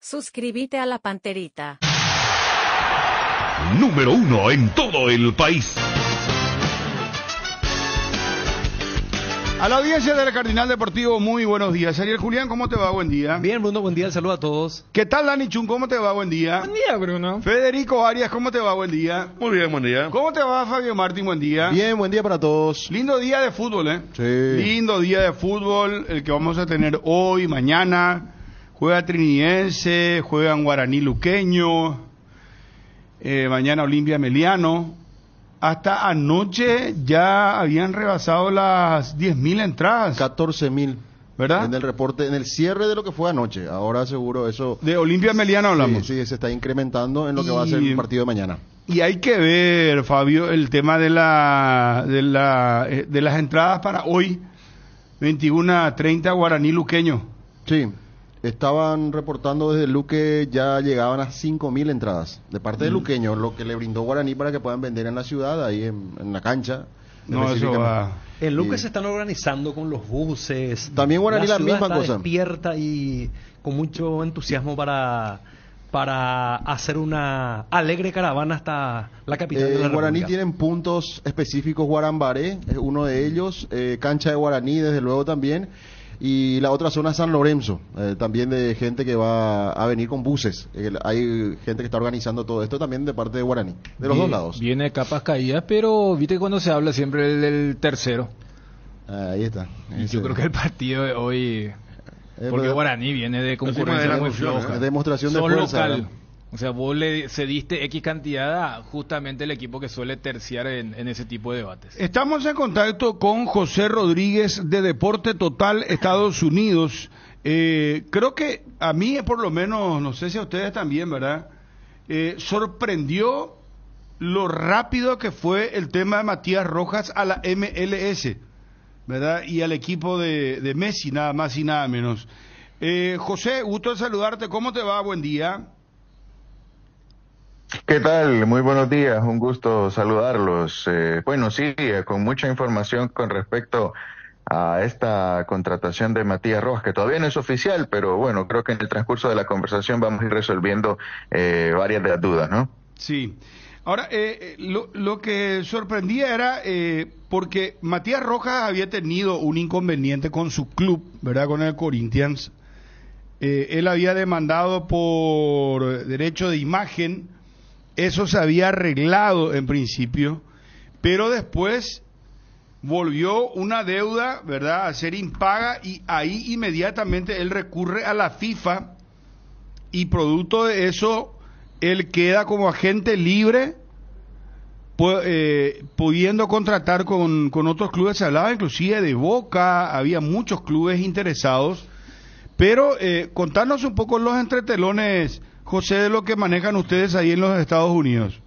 Suscríbete a la Panterita. Número 1 en todo el país. A la audiencia del Cardinal Deportivo, muy buenos días. Ariel Julián, ¿cómo te va? Buen día. Bien, Bruno, buen día, el saludo a todos. ¿Qué tal, Dani Chun? ¿Cómo te va? Buen día. Buen día, Bruno. Federico Arias, ¿cómo te va? Buen día. Muy bien, buen día. ¿Cómo te va, Fabio Martín? Buen día. Bien, buen día para todos. Lindo día de fútbol, ¿eh? Sí. Lindo día de fútbol, el que vamos a tener hoy, mañana. Juega Trinidense, juegan Guaraní Luqueño, mañana Olimpia Meliano. Hasta anoche ya habían rebasado las 10.000 entradas. 14.000. ¿Verdad? En el reporte, en el cierre de lo que fue anoche. Ahora seguro eso... De Olimpia Meliano hablamos. Sí, se está incrementando en lo que va a ser el partido de mañana. Y hay que ver, Fabio, el tema de las entradas para hoy, 21:30 Guaraní Luqueño. Sí, estaban reportando desde Luque, ya llegaban a 5.000 entradas de parte de Luqueño, lo que le brindó Guaraní para que puedan vender en la ciudad, ahí en la cancha. No, eso va. En Luque se están organizando con los buses. También Guaraní la ciudad misma está cosa. Despierta y con mucho entusiasmo para hacer una alegre caravana hasta la capital de la Guaraní República. tienen puntos específicos, Guarambaré es uno de ellos, cancha de Guaraní desde luego también, y la otra zona es San Lorenzo, también de gente que va a venir con buses. Hay gente que está organizando todo esto también de parte de Guaraní, de los dos lados. Viene capas caídas, pero viste cuando se habla siempre del tercero. Ahí está. Y yo creo que el partido de hoy, porque Guaraní viene de Encima concurrencia de la muy emoción, floja. demostración de Sos fuerza, local. ¿verdad? O sea, vos le cediste X cantidad a justamente el equipo que suele terciar en ese tipo de debates. Estamos en contacto con José Rodríguez de Deporte Total Estados Unidos. Creo que a mí, por lo menos, no sé si a ustedes también, ¿verdad? Sorprendió lo rápido que fue el tema de Matías Rojas a la MLS, ¿verdad? Y al equipo de Messi, nada más y nada menos. José, gusto de saludarte. ¿Cómo te va? Buen día. ¿Qué tal? Muy buenos días, un gusto saludarlos. Bueno, sí, con mucha información con respecto a esta contratación de Matías Rojas, que todavía no es oficial, pero bueno, creo que en el transcurso de la conversación vamos a ir resolviendo varias de las dudas, ¿no? Sí. Ahora, lo que sorprendía era porque Matías Rojas había tenido un inconveniente con su club, ¿verdad? Con el Corinthians. Él había demandado por derecho de imagen. Eso se había arreglado en principio, pero después volvió una deuda, ¿verdad?, a ser impaga, y ahí inmediatamente él recurre a la FIFA y producto de eso él queda como agente libre, pudiendo contratar con otros clubes. Se hablaba inclusive de Boca, había muchos clubes interesados, pero contanos un poco los entretelones, José, de lo que manejan ustedes ahí en los Estados Unidos.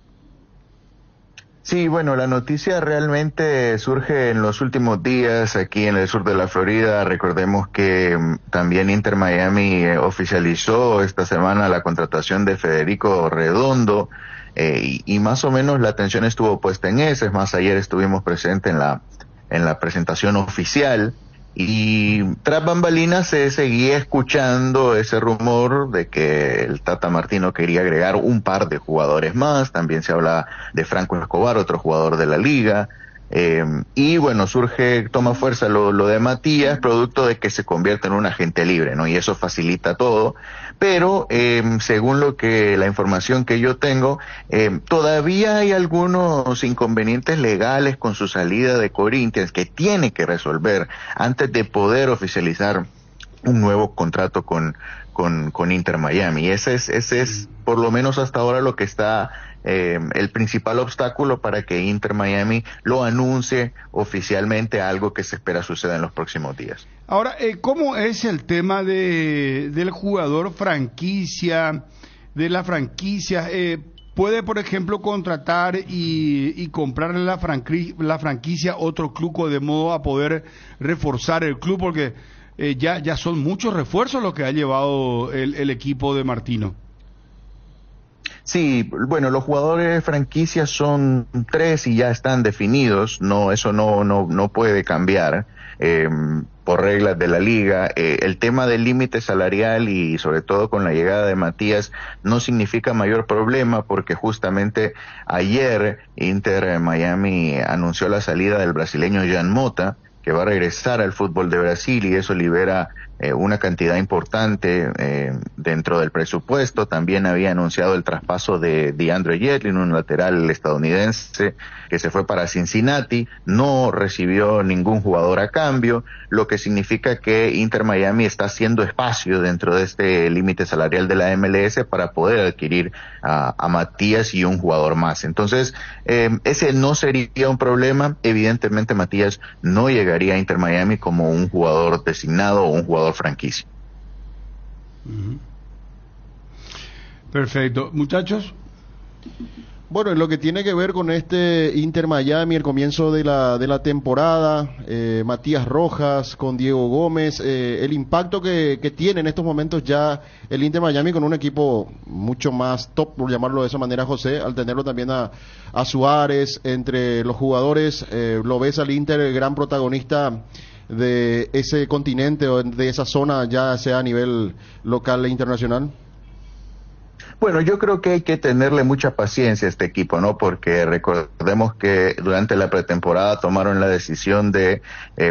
Sí, bueno, la noticia realmente surge en los últimos días aquí en el sur de la Florida. Recordemos que también Inter Miami oficializó esta semana la contratación de Federico Redondo, y más o menos la atención estuvo puesta en eso. Es más, ayer estuvimos presentes en la presentación oficial. Y tras bambalinas se seguía escuchando ese rumor de que el Tata Martino quería agregar un par de jugadores más. También se habla de Franco Escobar, otro jugador de la liga. Y bueno, toma fuerza lo de Matías, producto de que se convierte en un agente libre, ¿no? Y eso facilita todo. Pero según la información que yo tengo, todavía hay algunos inconvenientes legales con su salida de Corinthians que tiene que resolver antes de poder oficializar un nuevo contrato con Inter Miami. Ese es por lo menos hasta ahora lo que está el principal obstáculo para que Inter Miami lo anuncie oficialmente, algo que se espera suceda en los próximos días. Ahora, ¿cómo es el tema del jugador franquicia, de la franquicia? ¿Puede, por ejemplo, contratar y comprarle la franquicia a otro club de modo a poder reforzar el club? Porque ya son muchos refuerzos los que ha llevado el equipo de Martino. Sí, bueno, los jugadores franquicias son 3 y ya están definidos. No, eso no puede cambiar. por reglas de la liga. El tema del límite salarial y sobre todo con la llegada de Matías no significa mayor problema, porque justamente ayer Inter Miami anunció la salida del brasileño Jean Mota, que va a regresar al fútbol de Brasil, y eso libera una cantidad importante dentro del presupuesto. También había anunciado el traspaso de DeAndre Yedlin, un lateral estadounidense que se fue para Cincinnati, no recibió ningún jugador a cambio, lo que significa que Inter Miami está haciendo espacio dentro de este límite salarial de la MLS para poder adquirir a Matías y un jugador más. Entonces, ese no sería un problema. Evidentemente Matías no llegaría a Inter Miami como un jugador designado o un jugador franquicia. Perfecto. Muchachos. Bueno, en lo que tiene que ver con este Inter Miami, el comienzo de la temporada, Matías Rojas con Diego Gómez, el impacto que tiene en estos momentos ya el Inter Miami con un equipo mucho más top, por llamarlo de esa manera, José, al tenerlo también a Suárez entre los jugadores. ¿Lo ves al Inter el gran protagonista de ese continente o de esa zona, ya sea a nivel local e internacional? Bueno, yo creo que hay que tenerle mucha paciencia a este equipo, ¿no? Porque recordemos que durante la pretemporada tomaron la decisión de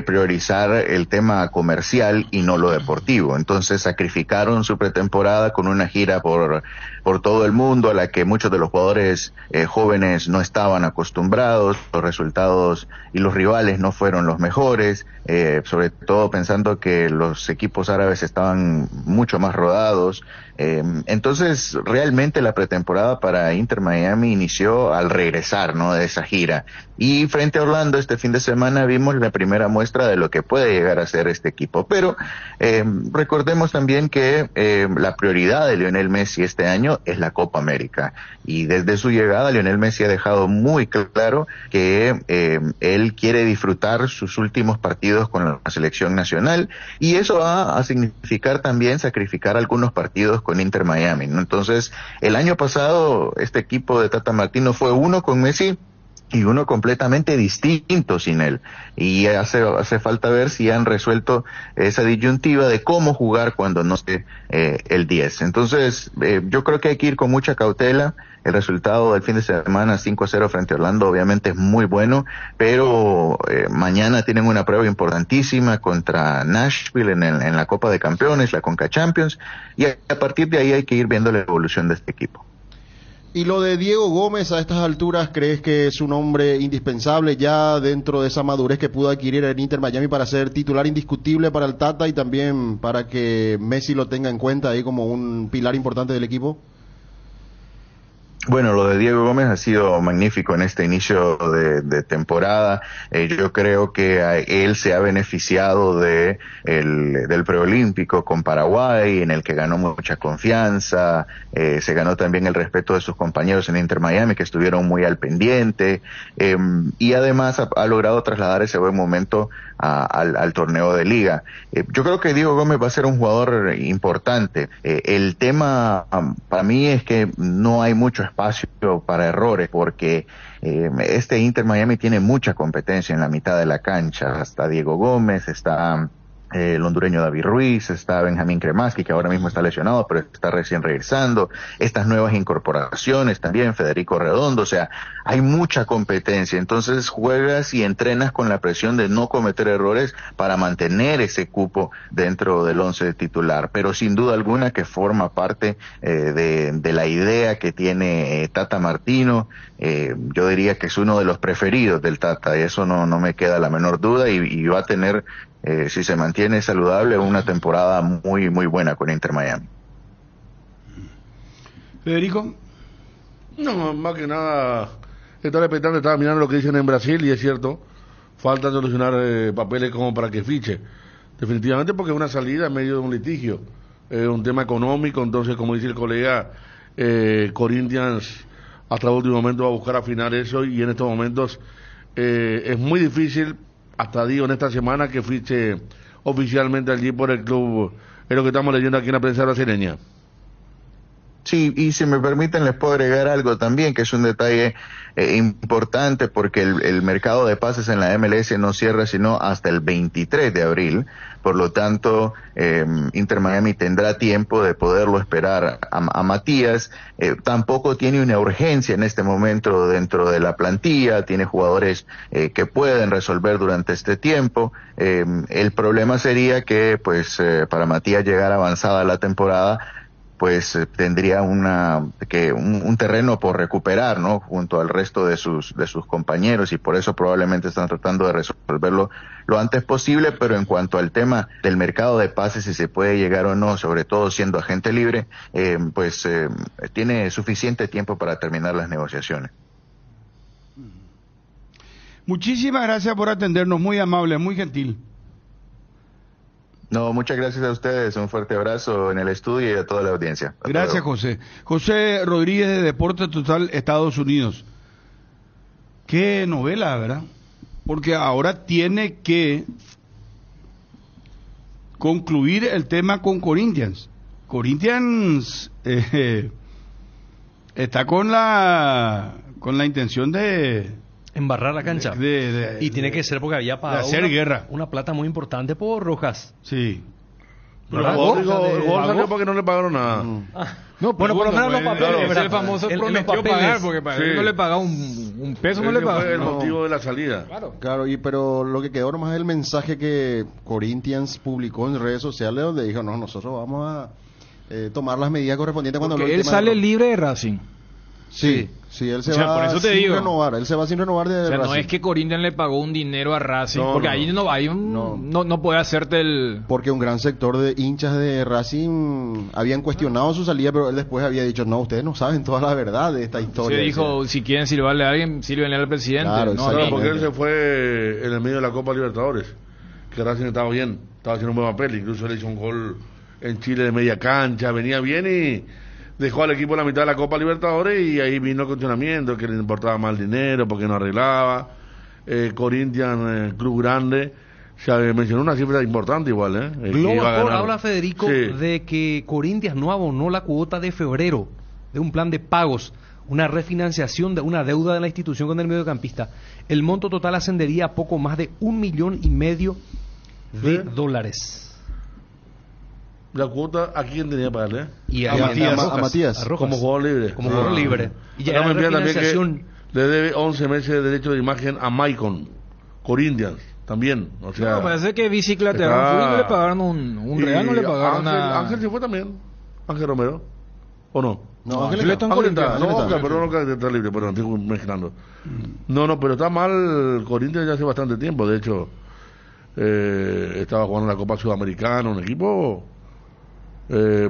priorizar el tema comercial y no lo deportivo. Entonces sacrificaron su pretemporada con una gira por todo el mundo a la que muchos de los jugadores jóvenes no estaban acostumbrados. Los resultados y los rivales no fueron los mejores, sobre todo pensando que los equipos árabes estaban mucho más rodados. Entonces realmente la pretemporada para Inter Miami inició al regresar, ¿no?, de esa gira, y frente a Orlando este fin de semana vimos la primera muestra de lo que puede llegar a ser este equipo. Pero recordemos también que la prioridad de Lionel Messi este año es la Copa América, y desde su llegada Lionel Messi ha dejado muy claro que él quiere disfrutar sus últimos partidos con la selección nacional, y eso va a significar también sacrificar algunos partidos con Inter Miami, ¿no? Entonces, el año pasado este equipo de Tata Martino fue uno con Messi y uno completamente distinto sin él, y hace falta ver si han resuelto esa disyuntiva de cómo jugar cuando no esté el 10. Entonces yo creo que hay que ir con mucha cautela. El resultado del fin de semana 5-0 frente a Orlando obviamente es muy bueno, pero mañana tienen una prueba importantísima contra Nashville en la Copa de Campeones, la Conca Champions, y a partir de ahí hay que ir viendo la evolución de este equipo. Y lo de Diego Gómez a estas alturas, ¿crees que es un hombre indispensable ya dentro de esa madurez que pudo adquirir el Inter Miami para ser titular indiscutible para el Tata y también para que Messi lo tenga en cuenta ahí como un pilar importante del equipo? Bueno, lo de Diego Gómez ha sido magnífico en este inicio de temporada. Yo creo que él se ha beneficiado del preolímpico con Paraguay, en el que ganó mucha confianza. Se ganó también el respeto de sus compañeros en Inter Miami, que estuvieron muy al pendiente. Y además ha logrado trasladar ese buen momento al torneo de liga. Yo creo que Diego Gómez va a ser un jugador importante. El tema para mí es que no hay mucho espacio para errores, porque este Inter Miami tiene mucha competencia en la mitad de la cancha. Está Diego Gómez, está el hondureño David Ruiz, está Benjamín Cremaschi, que ahora mismo está lesionado, pero está recién regresando, estas nuevas incorporaciones también, Federico Redondo, o sea, hay mucha competencia. Entonces juegas y entrenas con la presión de no cometer errores para mantener ese cupo dentro del 11 titular, pero sin duda alguna que forma parte de la idea que tiene Tata Martino. Yo diría que es uno de los preferidos del Tata, y eso no me queda la menor duda, y va a tener, si se mantiene saludable, una temporada muy muy buena con Inter Miami. Federico. No, más que nada, estaba expectante, estaba mirando lo que dicen en Brasil, y es cierto, falta solucionar papeles como para que fiche. Definitivamente, porque es una salida en medio de un litigio, un tema económico. Entonces, como dice el colega, Corinthians hasta el último momento va a buscar afinar eso, y en estos momentos es muy difícil, hasta digo en esta semana, que fiche oficialmente allí por el club. Es lo que estamos leyendo aquí en la prensa brasileña. Sí, y si me permiten les puedo agregar algo también, que es un detalle importante, porque el mercado de pases en la MLS no cierra sino hasta el 23 de abril, por lo tanto Inter Miami tendrá tiempo de poderlo esperar a Matías. Tampoco tiene una urgencia en este momento dentro de la plantilla, tiene jugadores que pueden resolver durante este tiempo. El problema sería que pues para Matías llegar avanzada la temporada, pues tendría un terreno por recuperar, ¿no? Junto al resto de sus compañeros, y por eso probablemente están tratando de resolverlo lo antes posible. Pero en cuanto al tema del mercado de pases, si se puede llegar o no, sobre todo siendo agente libre, tiene suficiente tiempo para terminar las negociaciones. Muchísimas gracias por atendernos, muy amable, muy gentil. No, muchas gracias a ustedes, un fuerte abrazo en el estudio y a toda la audiencia. Hasta Gracias, luego. José. José Rodríguez de Deporte Total, Estados Unidos. Qué novela, ¿verdad? Porque ahora tiene que concluir el tema con Corinthians. Corinthians está con la intención de Embarrar la cancha. Y tiene que ser porque había pagado hacer guerra. una plata muy importante por Rojas. Sí. Pero el gol salió porque no le pagaron nada. No, bueno, por lo menos los papeles, Claro, ¿verdad? el famoso En los prometió papeles. pagar, porque para él no le pagaba un peso, no le Ese fue el pagaba. motivo de la salida. Claro, pero lo que quedó nomás es el mensaje que Corinthians publicó en redes sociales, donde dijo, no, nosotros vamos a tomar las medidas correspondientes cuando Porque habló él del tema sale de- libre de Racing. Sí, él se O sea, va por eso te sin digo. renovar, él se va sin renovar de O sea, no Racing. es que Corinthians le pagó un dinero a Racing, No, porque no. ahí no puede hacerte el... Porque un gran sector de hinchas de Racing habían cuestionado su salida, pero él después había dicho, no, ustedes no saben toda la verdad de esta historia. Se dijo, si quieren silbarle a alguien, sírvenle al presidente. Claro, No, Claro, aquí- porque él se fue en el medio de la Copa Libertadores, que Racing estaba bien, estaba haciendo un buen papel, incluso le hizo un gol en Chile de media cancha, venía bien y dejó al equipo en la mitad de la Copa Libertadores, y ahí vino el cuestionamiento, que le importaba más el dinero, porque no arreglaba. Corinthians, club grande, se mencionó una cifra importante igual, que iba a Globacor ganar. habla, Federico, Sí. de que Corinthians no abonó la cuota de febrero de un plan de pagos, una refinanciación de una deuda de la institución con el mediocampista. El monto total ascendería a poco más de $1,5 millones de ¿Sí? dólares. La cuota, ¿a quién tenía que pagarle? Y A ahí Matías, a Rojas, a Matías. a Rojas. Como jugador libre. Como jugador libre. Y ya Acá era me envían también refinanciación. que le debe 11 meses de derecho de imagen a Maicon, Corinthians, también. O sea, No, parece que bicicleta está- no le pagaron un y real, no le pagaron Ángel se fue también. Ángel Romero. ¿O no? No, Ángel Ángel está en Ángel está, Corinthians. no, Ángel está. perdón, está libre, perdón, estoy mezclando. No, pero está mal Corinthians ya hace bastante tiempo. De hecho, estaba jugando la Copa Sudamericana, un equipo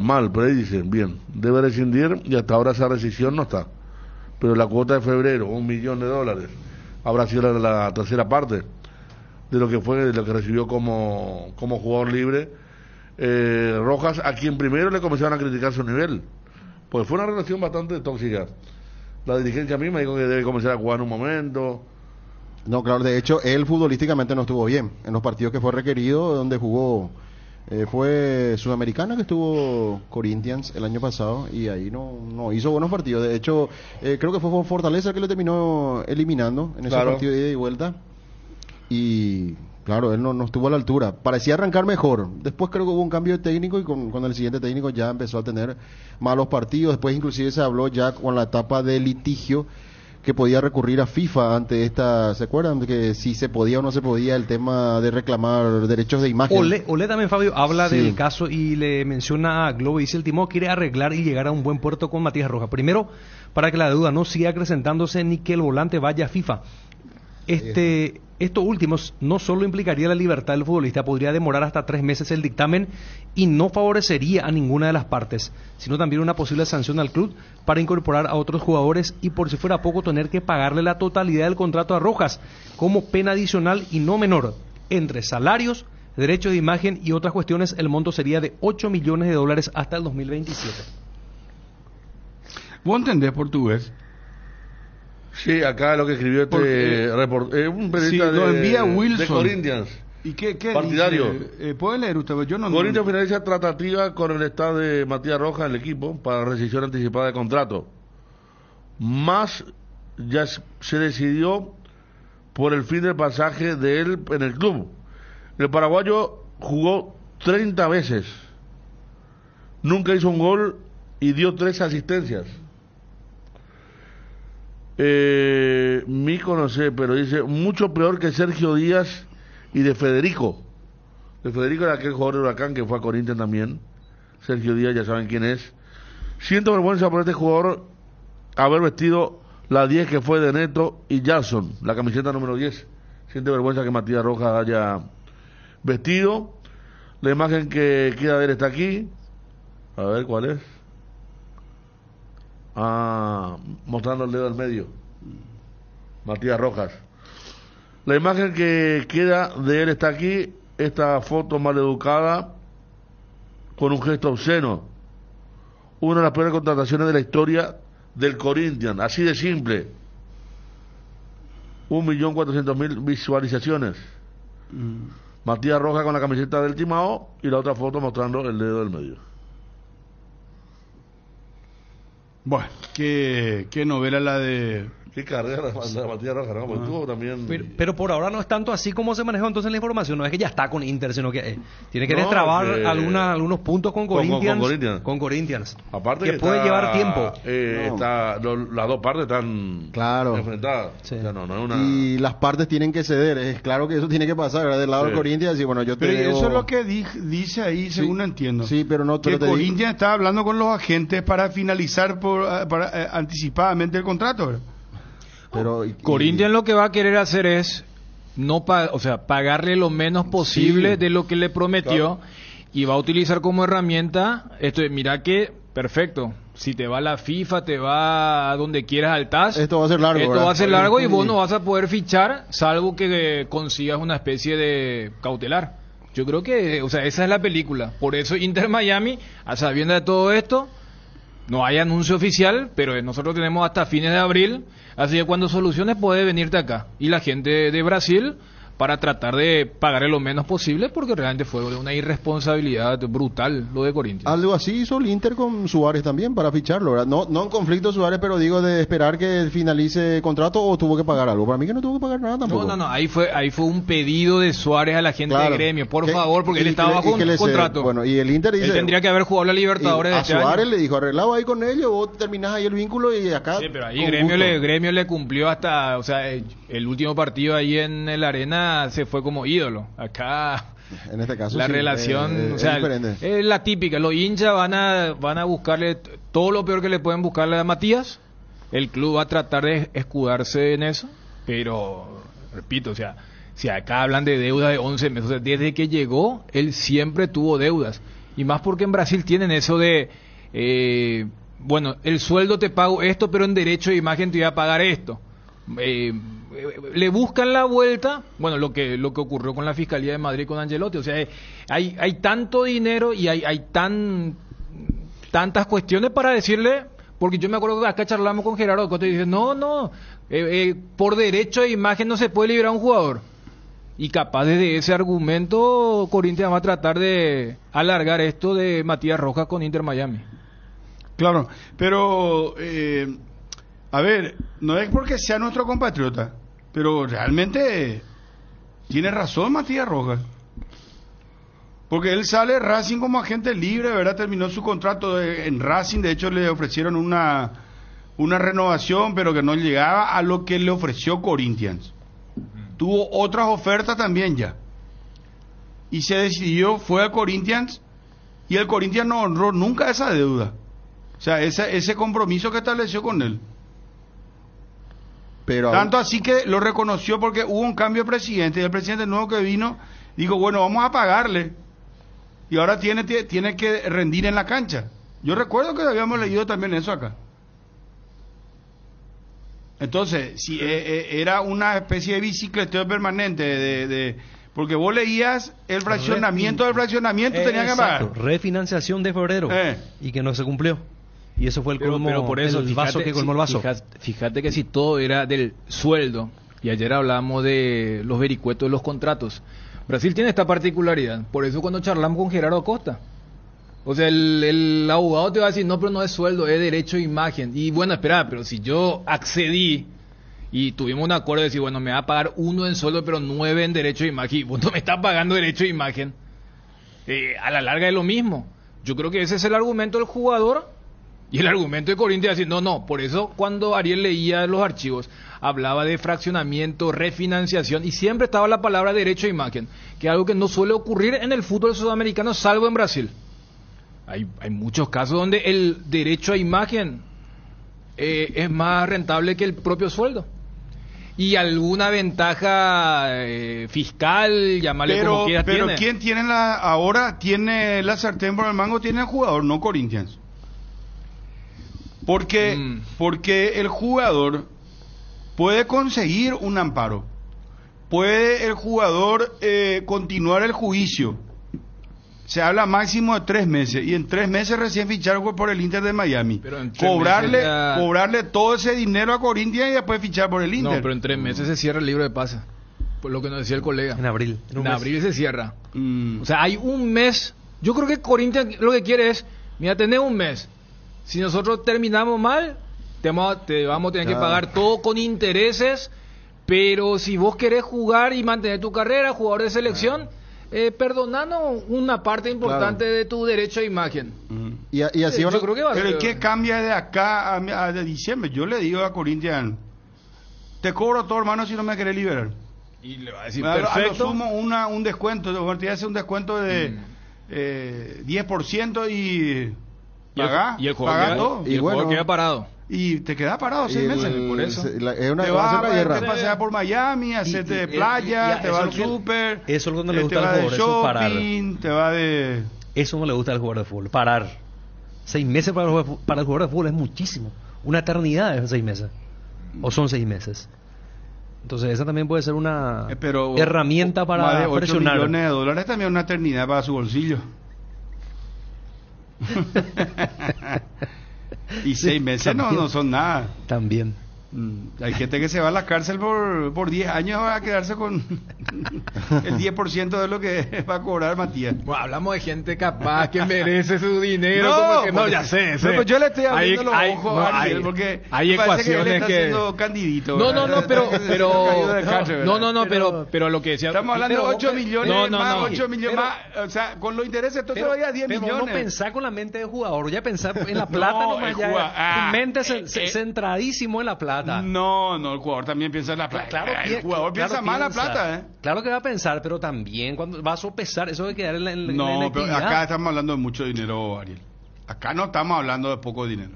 mal, pero ahí dicen, bien, debe rescindir, y hasta ahora esa rescisión no está. Pero la cuota de febrero, $1 millón, habrá sido la tercera parte de lo que fue, de lo que recibió como jugador libre. Rojas, a quien primero le comenzaron a criticar su nivel, pues fue una relación bastante tóxica. La dirigencia misma dijo que debe comenzar a jugar en un momento. No, claro, de hecho, él futbolísticamente no estuvo bien en los partidos que fue requerido, donde jugó, fue Sudamericana, que estuvo Corinthians el año pasado, y ahí no hizo buenos partidos. De hecho, creo que fue Fortaleza que lo terminó eliminando en ese Claro. partido de ida y vuelta. Y claro, él no estuvo a la altura. Parecía arrancar mejor. Después creo que hubo un cambio de técnico, y con el siguiente técnico ya empezó a tener malos partidos. Después inclusive se habló ya con la etapa de litigio, que podía recurrir a FIFA ante esta, ¿se acuerdan? De que si se podía o no se podía el tema de reclamar derechos de imagen. Olé también, Fabio, habla Sí. del caso y le menciona a Globo y dice: el Timó quiere arreglar y llegar a un buen puerto con Matías Rojas. Primero, para que la deuda no siga acrecentándose ni que el volante vaya a FIFA. Esto último no solo implicaría la libertad del futbolista, podría demorar hasta 3 meses el dictamen y no favorecería a ninguna de las partes, sino también una posible sanción al club para incorporar a otros jugadores, y por si fuera poco tener que pagarle la totalidad del contrato a Rojas como pena adicional y no menor. Entre salarios, derechos de imagen y otras cuestiones, el monto sería de $8 millones hasta el 2027. ¿Vos entendés portugués? Sí, acá lo que escribió Porque, un periodista sí, lo envía de Wilson. Corinthians. ¿Y qué partidario. dice? ¿Puede leer usted? Yo no. Corinthians finaliza tratativa con el estado de Matías Rojas, el equipo, para rescisión anticipada de contrato. Más ya se decidió por el fin del pasaje de él en el club. El paraguayo jugó 30 veces, nunca hizo un gol y dio 3 asistencias. Mico no sé, pero dice mucho peor que Sergio Díaz y de Federico. De Federico era aquel jugador de Huracán que fue a Corinthians también. Sergio Díaz, ya saben quién es. Siento vergüenza por este jugador haber vestido la 10 que fue de Neto y Jackson, la camiseta número 10. Siente vergüenza que Matías Rojas haya vestido. La imagen que queda de él está aquí. A ver cuál es. Mostrando el dedo del medio. Matías Rojas. La imagen que queda de él está aquí. Esta foto maleducada con un gesto obsceno. Una de las peores contrataciones de la historia del Corinthians, así de simple. 1.400.000 visualizaciones. Matías Rojas con la camiseta del Timao y la otra foto mostrando el dedo del medio. Bueno, qué novela la de... Qué carrera la Matías Rojas, ¿no? Porque tuvo también... Pero por ahora no es tanto así como se manejó entonces la información. No es que ya está con Inter, sino que tiene que No, destrabar que- algunos puntos con Corinthians. Corinthians. Con Corinthians. Aparte que que puede está, llevar tiempo. Las dos partes están Claro. enfrentadas. Sí. O sea, no es una... Y las partes tienen que ceder. Es claro que eso tiene que pasar, ¿verdad? Del lado Sí. de Corinthians y bueno, yo te Pero debo- eso es lo que dice ahí, según entiendo. Sí, pero no que pero te digo- Corinthians está hablando con los agentes para finalizar anticipadamente el contrato. ¿verdad? pero Corinthians lo que va a querer hacer es pagarle lo menos posible Sí. de lo que le prometió y va a utilizar como herramienta esto de, mira que perfecto, si te va a la FIFA, te va a donde quieras al TAS, Esto va a ser largo, esto ¿verdad? va a ser largo y Sí. vos no vas a poder fichar salvo que consigas una especie de cautelar. Yo creo que, esa es la película. Por eso Inter Miami, a sabiendo de todo esto, no hay anuncio oficial, pero nosotros tenemos hasta fines de abril, así que cuando soluciones puede venirte acá. Y la gente de Brasil para tratar de pagarle lo menos posible, porque realmente fue una irresponsabilidad brutal lo de Corinthians. algo así hizo el Inter con Suárez también para ficharlo, ¿verdad? No en conflicto Suárez, pero digo de esperar que finalice el contrato o tuvo que pagar algo. Para mí que no tuvo que pagar nada tampoco. No, ahí fue un pedido de Suárez a la gente Claro. de gremio, por Que- favor, porque él y estaba que le- bajo y que le un cede. contrato. Bueno, y el Inter dice... Él tendría que haber jugado la y Libertadores de a este Suárez año. le dijo, arreglado ahí con ellos, vos terminás ahí el vínculo y acá... Sí, pero ahí con Gremio gusto. le cumplió hasta, el último partido ahí en el Arena se fue como ídolo. Acá En este caso la sí, relación, es diferente. es la típica. Los hinchas van a buscarle todo lo peor que le pueden buscarle a Matías. El club va a tratar de escudarse en eso, pero repito, si acá hablan de deuda de 11 meses, desde que llegó él siempre tuvo deudas, y más porque en Brasil tienen eso de el sueldo te pago esto, pero en derecho de imagen te voy a pagar esto. Le buscan la vuelta, lo que ocurrió con la Fiscalía de Madrid con Angelotti, hay tanto dinero y hay tantas cuestiones para decirle, porque yo me acuerdo que acá charlamos con Gerardo Cote y dice, no, por derecho de imagen no se puede liberar a un jugador, y capaz desde ese argumento Corinthians va a tratar de alargar esto de Matías Rojas con Inter Miami. Claro, pero a ver, no es porque sea nuestro compatriota, pero realmente tiene razón Matías Rojas. Porque él sale Racing como agente libre, ¿verdad? Terminó su contrato en Racing, de hecho le ofrecieron una renovación, pero que no llegaba a lo que le ofreció Corinthians. Tuvo otras ofertas también ya. Y se decidió, fue a Corinthians, y el Corinthians no honró nunca esa deuda. O sea, ese compromiso que estableció con él. Pero Tanto así que lo reconoció porque hubo un cambio de presidente, y el presidente nuevo que vino dijo, bueno, vamos a pagarle. Y ahora tiene que rendir en la cancha. Yo recuerdo que habíamos leído también eso acá. Entonces, si era una especie de bicicleteo permanente, porque vos leías el fraccionamiento del fraccionamiento, tenían que pagar. Exacto, refinanciación de febrero y que no se cumplió. Y eso fue el colmo, pero por eso, el vaso que colmó el vaso. Fíjate que si todo era del sueldo, y ayer hablamos de los vericuetos de los contratos, Brasil tiene esta particularidad. Por eso cuando charlamos con Gerardo Acosta, o sea, el abogado te va a decir, no, pero no es sueldo, es derecho de imagen. Y bueno, espera, pero si yo accedí y tuvimos un acuerdo de decir, bueno, me va a pagar 1 en sueldo, pero 9 en derecho de imagen, y vos no me estás pagando derecho de imagen, a la larga es lo mismo. Yo creo que ese es el argumento del jugador y el argumento de Corinthians, decir, no, por eso cuando Ariel leía los archivos, hablaba de fraccionamiento, refinanciación, y siempre estaba la palabra derecho de imagen, que es algo que no suele ocurrir en el fútbol sudamericano, salvo en Brasil. Hay muchos casos donde el derecho a imagen es más rentable que el propio sueldo. Y alguna ventaja fiscal, llamarle como quieras, pero tiene. ¿quién tiene ahora tiene la sartén por el mango? Tiene el jugador, no Corinthians. Porque el jugador puede conseguir un amparo. Puede el jugador continuar el juicio. Se habla máximo de 3 meses. Y en 3 meses recién fichar por el Inter de Miami. Pero en 3 cobrarle todo ese dinero a Corinthians y después fichar por el Inter. No, pero en 3 meses se cierra el libro de pases. Por lo que nos decía el colega. En abril. En abril se cierra. O sea, hay un mes. Yo creo que Corinthians lo que quiere es, mira, tenés un mes. Si nosotros terminamos mal, te vamos a tener que pagar todo con intereses. Pero si vos querés jugar y mantener tu carrera, jugador de selección, perdonanos una parte importante de tu derecho a imagen. Y así yo creo que va a Pero ser. ¿qué cambia de acá a diciembre? Yo le digo a Corinthians, te cobro todo, hermano, si no me querés liberar. Y le va a decir, A lo perfecto. sumo un descuento, te hace un descuento de 10% y pagá, y el pagá jugador, todo. y el jugador queda parado. Y te quedas parado 6 meses. Por eso. Es una, Te va a ser vas una guerra. te paseas por Miami, hacerte playa, te vas al súper. Eso es lo que no le te gusta al vas de jugador, eso parar. shopping, te vas de... Eso no le gusta al jugador de fútbol, parar. 6 meses para el jugador de fútbol es muchísimo. Una eternidad es 6 meses. O son 6 meses. Entonces esa también puede ser una pero herramienta más para de 8 presionar. millones de dólares también es una eternidad para su bolsillo. Y 6 meses no son nada. También. Hay gente que se va a la cárcel por 10 años, va a quedarse con el 10% de lo que va a cobrar Matías. Bueno, hablamos de gente capaz que merece su dinero. Ya sé. No, pues yo le estoy abriendo los ojos no, a Ariel, porque hay parece que él ecuaciones está que... siendo candidito. pero lo que decía... Estamos hablando de 8 millones más, 8 millones pero- más, o sea, con los intereses esto todavía 10 pero millones. no pensar con la mente del jugador, ya pensar en la plata No, nomás, el ya, jugador- tu mente centradísimo en la plata. No, el jugador también piensa en la plata. Claro, el jugador piensa más en la plata, Claro que va a pensar, pero también cuando va a sopesar, eso de quedar en la No, pero inactividad. acá estamos hablando de mucho dinero, Ariel. Acá no estamos hablando de poco dinero.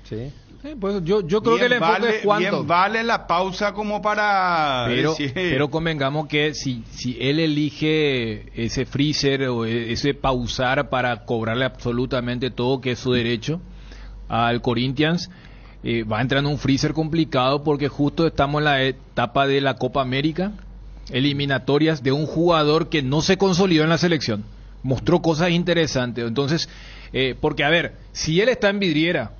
Sí. Sí, pues yo creo que el enfoque es cuánto. Bien vale la pausa como para Pero convengamos que si él elige ese freezer o ese pausar para cobrarle absolutamente todo, que es su derecho, al Corinthians, va a entrar en un freezer complicado porque justo estamos en la etapa de la Copa América, eliminatorias de un jugador que no se consolidó en la selección, mostró cosas interesantes. Entonces, porque a ver, si él está en vidriera,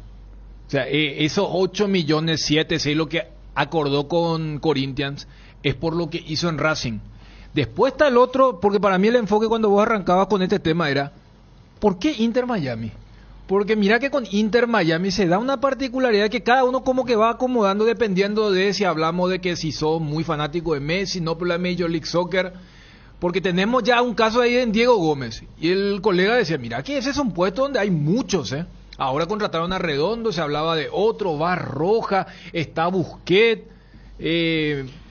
o sea, esos 8 millones, 7, 6, lo que acordó con Corinthians, es por lo que hizo en Racing. Después está el otro, porque para mí el enfoque cuando vos arrancabas con este tema era, ¿por qué Inter Miami? Porque mira que con Inter Miami se da una particularidad que cada uno como que va acomodando dependiendo de si hablamos de que si sos muy fanático de Messi, no por la Major League Soccer, porque tenemos ya un caso ahí en Diego Gómez, y el colega decía, mira que ese es un puesto donde hay muchos, ahora contrataron a Redondo, se hablaba de otro, va Roja, está Busquets,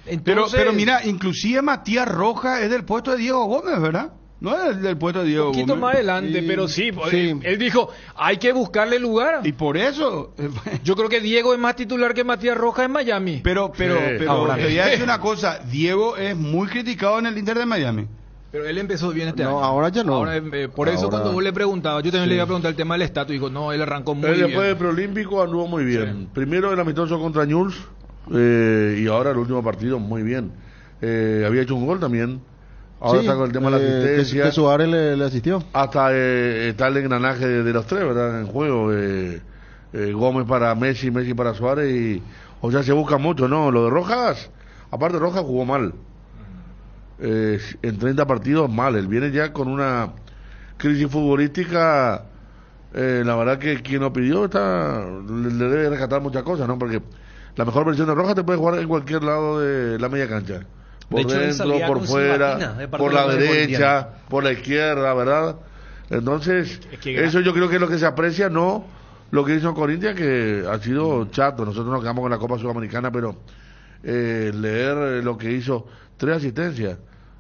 entonces... Pero mira, inclusive Matías Rojas es del puesto de Diego Gómez, ¿verdad? No es del puesto de Diego un poquito Gómez. más adelante, pero sí, él dijo, hay que buscarle lugar. Y por eso... Yo creo que Diego es más titular que Matías Rojas en Miami. Pero ahora. te voy a decir una cosa, Diego es muy criticado en el Inter de Miami. Pero él empezó bien este No, año. ahora ya no. Ahora, por eso Ahora- cuando vos le preguntabas, yo también le iba a preguntar el tema del estatus, dijo, no, él arrancó muy Él bien. después del preolímpico anduvo muy bien. Primero el amistoso contra Newell's y ahora el último partido muy bien. Había hecho un gol también. Ahora Sí, está con el tema de la asistencia. que Suárez le asistió. Hasta está el engranaje de los tres, ¿verdad? En juego. Gómez para Messi, Messi para Suárez. O sea, se busca mucho, ¿no? Lo de Rojas, aparte Rojas jugó mal. en 30 partidos mal. Él viene ya con una crisis futbolística. La verdad que quien lo pidió le debe rescatar muchas cosas, ¿no? Porque la mejor versión de Rojas te puede jugar en cualquier lado de la media cancha. Por De hecho, él dentro, salía por con fuera, Silvatina, de parte por de la los derecha, por la izquierda, ¿verdad? Entonces, Es que eso yo creo que es lo que se aprecia, no lo que hizo Corinthians, que ha sido chato. Nosotros nos quedamos con la Copa Sudamericana, pero leer lo que hizo, 3 asistencias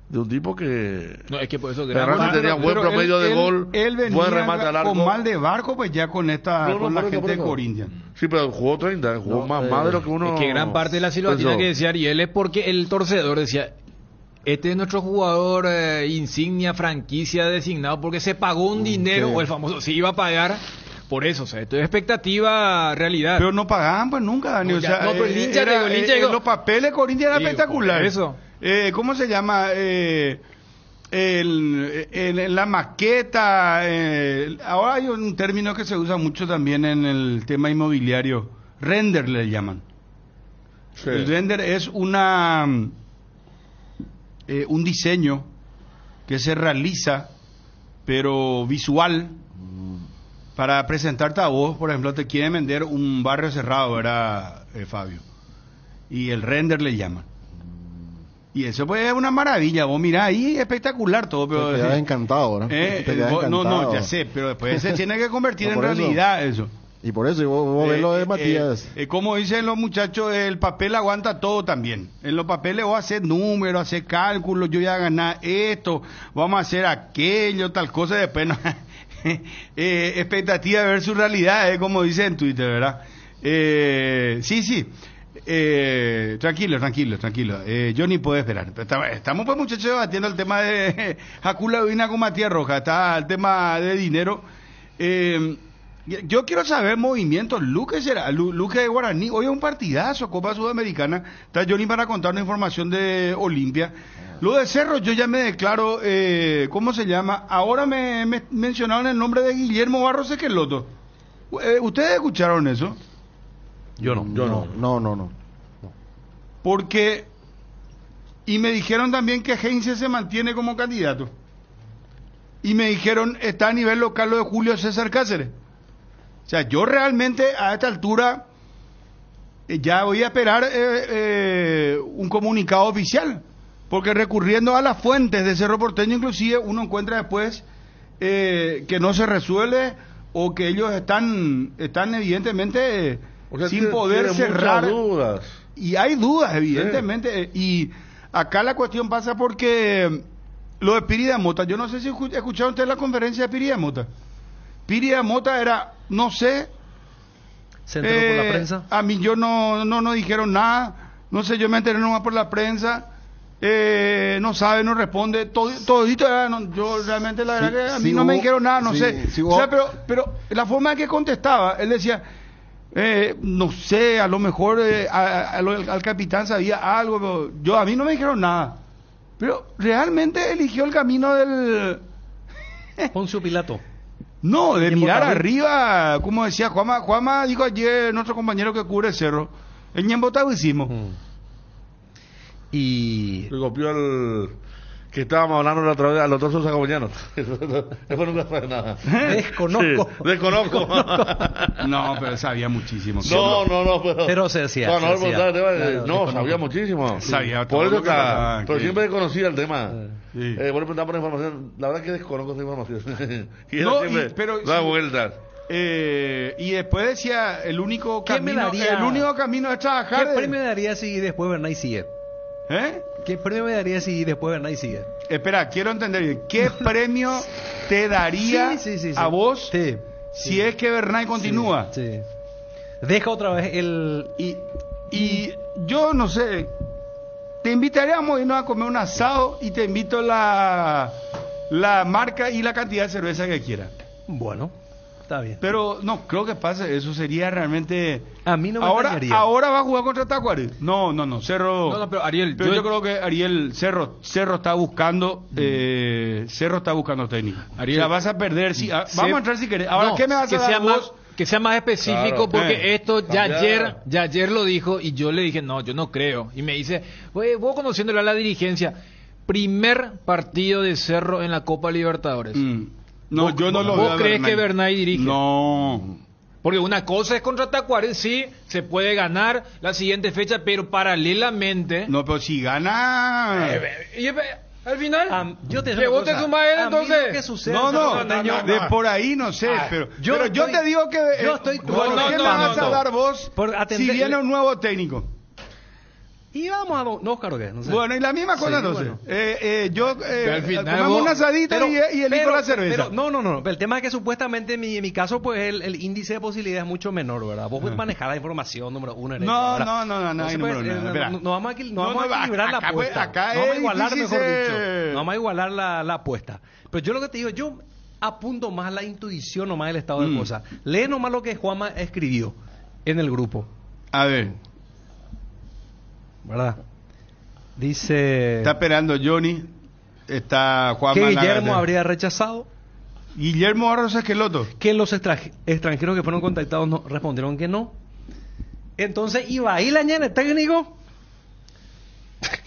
de un tipo que No, es que por eso realmente tenía buen promedio de gol, él venía buen remate al arco. con mal de barco, pues ya con esta, No, con la por eso, gente por de eso. Corinthians. Sí, pero jugó 30, jugó más de lo que uno... Es que gran parte de la silbatina pensó. que decía Ariel es porque el torcedor decía, este es nuestro jugador insignia, franquicia designado, porque se pagó un dinero, sí. o el famoso, se iba a pagar por eso. O sea, esto es expectativa, realidad. Pero no pagaban pues nunca, Dani. No, O ya- sea, no, pero el hincha llegó, el hincha llegó. los papeles de Corinthians eran Digo, espectaculares. por ¿Cómo se llama? La maqueta. Ahora hay un término que se usa mucho también en el tema inmobiliario. Render le llaman. Sí. El render es un diseño que se realiza, pero visual, para presentarte a vos. Por ejemplo, te quieren vender un barrio cerrado, ¿verdad, Fabio? Y el render le llaman. Y eso pues es una maravilla. Vos mirá ahí, espectacular todo. Pero, Te quedas encantado, ¿no? Te quedas no, encantado. ya sé, pero después se tiene que convertir No, en por eso. realidad eso. Y por eso, y vos ves lo de Matías. Como dicen los muchachos, el papel aguanta todo también. En los papeles vos haces números, haces cálculos, yo ya gané esto, vamos a hacer aquello, tal cosa, y después no. Expectativa de ver su realidad, como dice en Twitter, ¿verdad? Sí. Tranquilo. Johnny puede esperar. Estamos pues, muchachos, debatiendo el tema de Jacula Vina con Matías Rojas. Está el tema de dinero. Yo quiero saber movimientos. Luque de Guaraní. Hoy es un partidazo, Copa Sudamericana. Está Johnny para contar una información de Olimpia. Lo de Cerro, yo ya me declaro, ¿cómo se llama? Ahora me mencionaron el nombre de Guillermo Barros Esqueloto. ¿Ustedes escucharon eso? Yo no. No. Porque, y me dijeron también que Heinze se mantiene como candidato. Y me dijeron, está a nivel local lo de Julio César Cáceres. O sea, yo realmente a esta altura ya voy a esperar un comunicado oficial. Porque recurriendo a las fuentes de Cerro Porteño, inclusive, uno encuentra después que no se resuelve o que ellos están evidentemente O sea, sin poder tiene cerrar. muchas dudas. Y hay dudas, evidentemente. Y acá la cuestión pasa porque lo de Piri de Mota, yo no sé si escucharon ustedes la conferencia de Piri de Mota. Piri de Mota era, no sé. ¿Se enteró por la prensa? A mí yo no dijeron nada. No sé, yo me enteré nomás por la prensa. No sabe, no responde. Todito era, yo realmente la verdad que a mí no me dijeron nada, no sé. O sea, pero la forma en que contestaba, él decía... no sé, a lo mejor al capitán sabía algo, pero a mí no me dijeron nada. Pero realmente eligió el camino del... Poncio Pilato. No, de ¿En mirar Botabú? arriba, como decía Juanma dijo ayer, nuestro compañero que cubre el cerro. En Ñembotabú hicimos. Y Le copió al que estábamos hablando la otra vez, a los dos sacaboñanos. Eso nunca fue nada. Desconozco. Sí, desconozco. No, pero sabía muchísimo. No, Pero se decía, No, se no, decía. no, Claro, no, sabía muchísimo. Sabía todo por eso lo que está. pasaba, Pero que- siempre conocía el tema. Sí. Bueno, preguntaba por la información. La verdad que desconozco esa información. Y él No, siempre pero da sí. vueltas. Y después decía, el único ¿Qué me camino daría? es trabajar. ¿Qué premio me daría si después Bernay sigue? ¿Eh? ¿Qué premio me daría si después Bernay sigue? Espera, quiero entender bien. ¿Qué premio te daría Sí. a vos Sí. si es que Bernay continúa? Sí. Deja otra vez el... Y yo no sé, te invitaríamos a irnos a comer un asado y te invito la marca y la cantidad de cerveza que quieras. Bueno, está bien. Pero no creo que pase, eso sería realmente... A mí no me ahora extrañaría. ahora va a jugar contra Tacuari. No, Cerro. No, pero Ariel, Pero yo creo que Ariel Cerro está buscando técnico. Ariel, o sea, vas a perder si vamos a entrar si querés. Ahora No, ¿qué me vas que a dar sea vos? más, que sea más específico, Claro. porque esto ya Cambiar. ayer lo dijo y yo le dije, no, yo no creo. Y me dice, oye, vos conociéndole a la dirigencia, primer partido de Cerro en la Copa Libertadores. No, yo no lo veo. ¿Vos crees que Bernay dirige? No. Porque una cosa es contra Tacuarembó, sí, se puede ganar la siguiente fecha, pero paralelamente... No, pero si gana... Al final, yo te que vos te sumás a él, entonces. ¿Qué sucede? No, Norteño? de por ahí no sé, pero yo te digo que... yo estoy ¿Por qué me vas a dar vos si viene un nuevo técnico? Y vamos a... No, Oscar, ¿o qué? No sé. Bueno, y la misma cosa, Sí, entonces. al final comemos vos- un asadito y elijo la cerveza. Pero, no. El tema es que supuestamente en mi caso, pues el índice de posibilidad es mucho menor, ¿verdad? Vos puedes manejar la información, número uno. No, ¿verdad? no, se hay puede- número nada, espera. no vamos a equilibrar la acá, apuesta. acá no vamos a es igualar, difícil mejor dicho. ser- No vamos a igualar la apuesta. Pero yo lo que te digo, yo apunto más a la intuición nomás del estado de cosas. Lee nomás lo que Juanma escribió en el grupo, A ver, ¿verdad? Dice está esperando Johnny, está Juan que Guillermo habría rechazado, Guillermo Arroz Esqueloto. que los extranjeros que fueron contactados no respondieron que no. Entonces iba ahí la ñana técnico.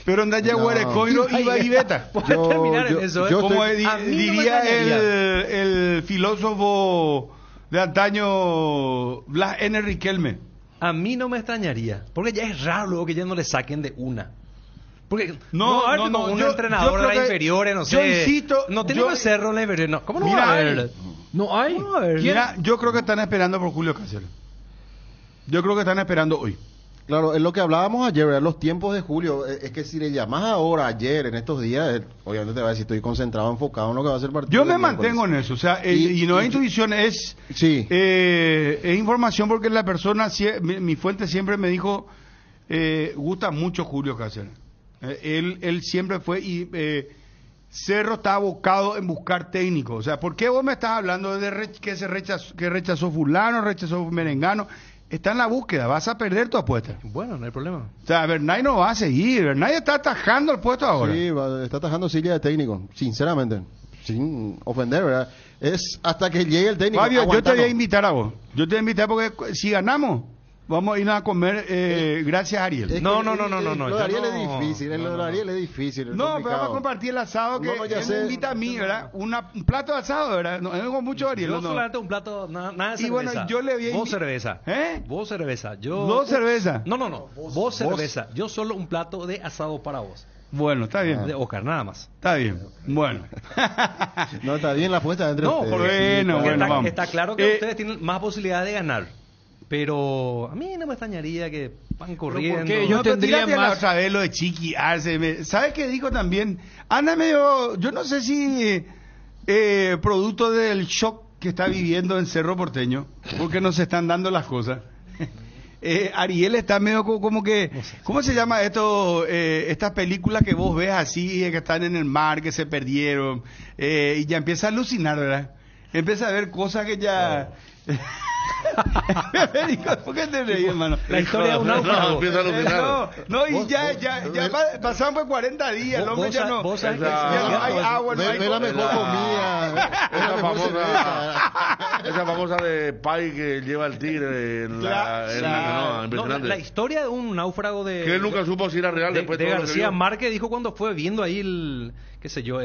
Pero anda ya Huerecoiro iba y beta. Puede terminar en eso, ¿eh? yo Como estoy- a mí no me diría extrañaría. el filósofo de antaño Blas N. Riquelme. A mí no me extrañaría, porque ya es raro luego que ya no le saquen de una. Porque No, va a haber no, como no, un yo entrenador creo de las que- inferiores, no yo sé. insisto, no tiene yo- que Cerro en las inferiores, no. ¿Cómo no Mira, va a haber? No hay. No va a haber. Mira, yo creo que están esperando por Julio Cáceres. Yo creo que están esperando hoy. Claro, es lo que hablábamos ayer, ¿verdad? Los tiempos de Julio. Es que si le llamas ahora, ayer, en estos días, obviamente te va a decir, estoy concentrado, enfocado en lo que va a ser el partido. Yo me del miércoles. mantengo en eso. O sea, Y- y no es y- intuición, es Sí. información porque la persona, mi fuente siempre me dijo, gusta mucho Julio Cáceres. Él siempre fue y Cerro está abocado en buscar técnicos. O sea, ¿por qué vos me estás hablando de que rechazó fulano, rechazó merengano? Está en la búsqueda, vas a perder tu apuesta. Bueno, no hay problema. O sea, Bernay no va a seguir, Bernay está atajando el puesto ahora. Sí, está atajando silla de técnico, sinceramente. Sin ofender, ¿verdad? Es hasta que llegue el técnico. Fabio, yo te aguantanos. voy a invitar a vos. Yo te voy a invitar porque si ganamos, vamos a irnos a comer gracias a Ariel. Es No, que no, Lo de yo Ariel no- es difícil, lo de Ariel es difícil. es No, pero complicado. vamos a compartir el asado que No, ya él sé. me invita a mí, ¿verdad? Un plato de asado, ¿verdad? No, vengo mucho Ariel. Yo no. solamente un plato, nada de Y cerveza. bueno, yo le voy a Vos invi- cerveza. ¿Eh? Vos cerveza. Yo... ¿Dos cervezas? No. Vos cerveza. Yo solo un plato de asado para vos. Bueno, está bien. De Oscar, nada más. Está bien. Bueno. No, está bien la apuesta entre No, ustedes. porque Bueno, porque bueno, está, vamos. está claro que Eh, ustedes tienen más posibilidad de ganar. Pero a mí no me extrañaría que van corriendo. qué? Yo Yo tendría tendría más- la otra vez lo de Chiqui Arce. ¿Sabes qué dijo también? Anda medio, yo no sé si producto del shock que está viviendo en Cerro Porteño, porque no se están dando las cosas. Ariel está medio como que, ¿cómo se llama esto? Estas películas que vos ves así, que están en el mar, que se perdieron, y ya empieza a alucinar, ¿verdad? Empieza a ver cosas que ya... ¿Por qué te reí, hermano? La historia de un No, náufrago. empieza a alucinar. No, y ya pasaron por 40 días, el hombre ya no... vos sabés que- ya no hay agua, no hay Ve la mejor comida. Es la Esa mejor cerveza. esa famosa de Pai que lleva el tigre en la Claro. canoa, No, impresionante. la historia de un náufrago de... Que él nunca supo si era real de, después de de todo lo que García vio. Márquez dijo cuando fue viendo ahí qué sé yo,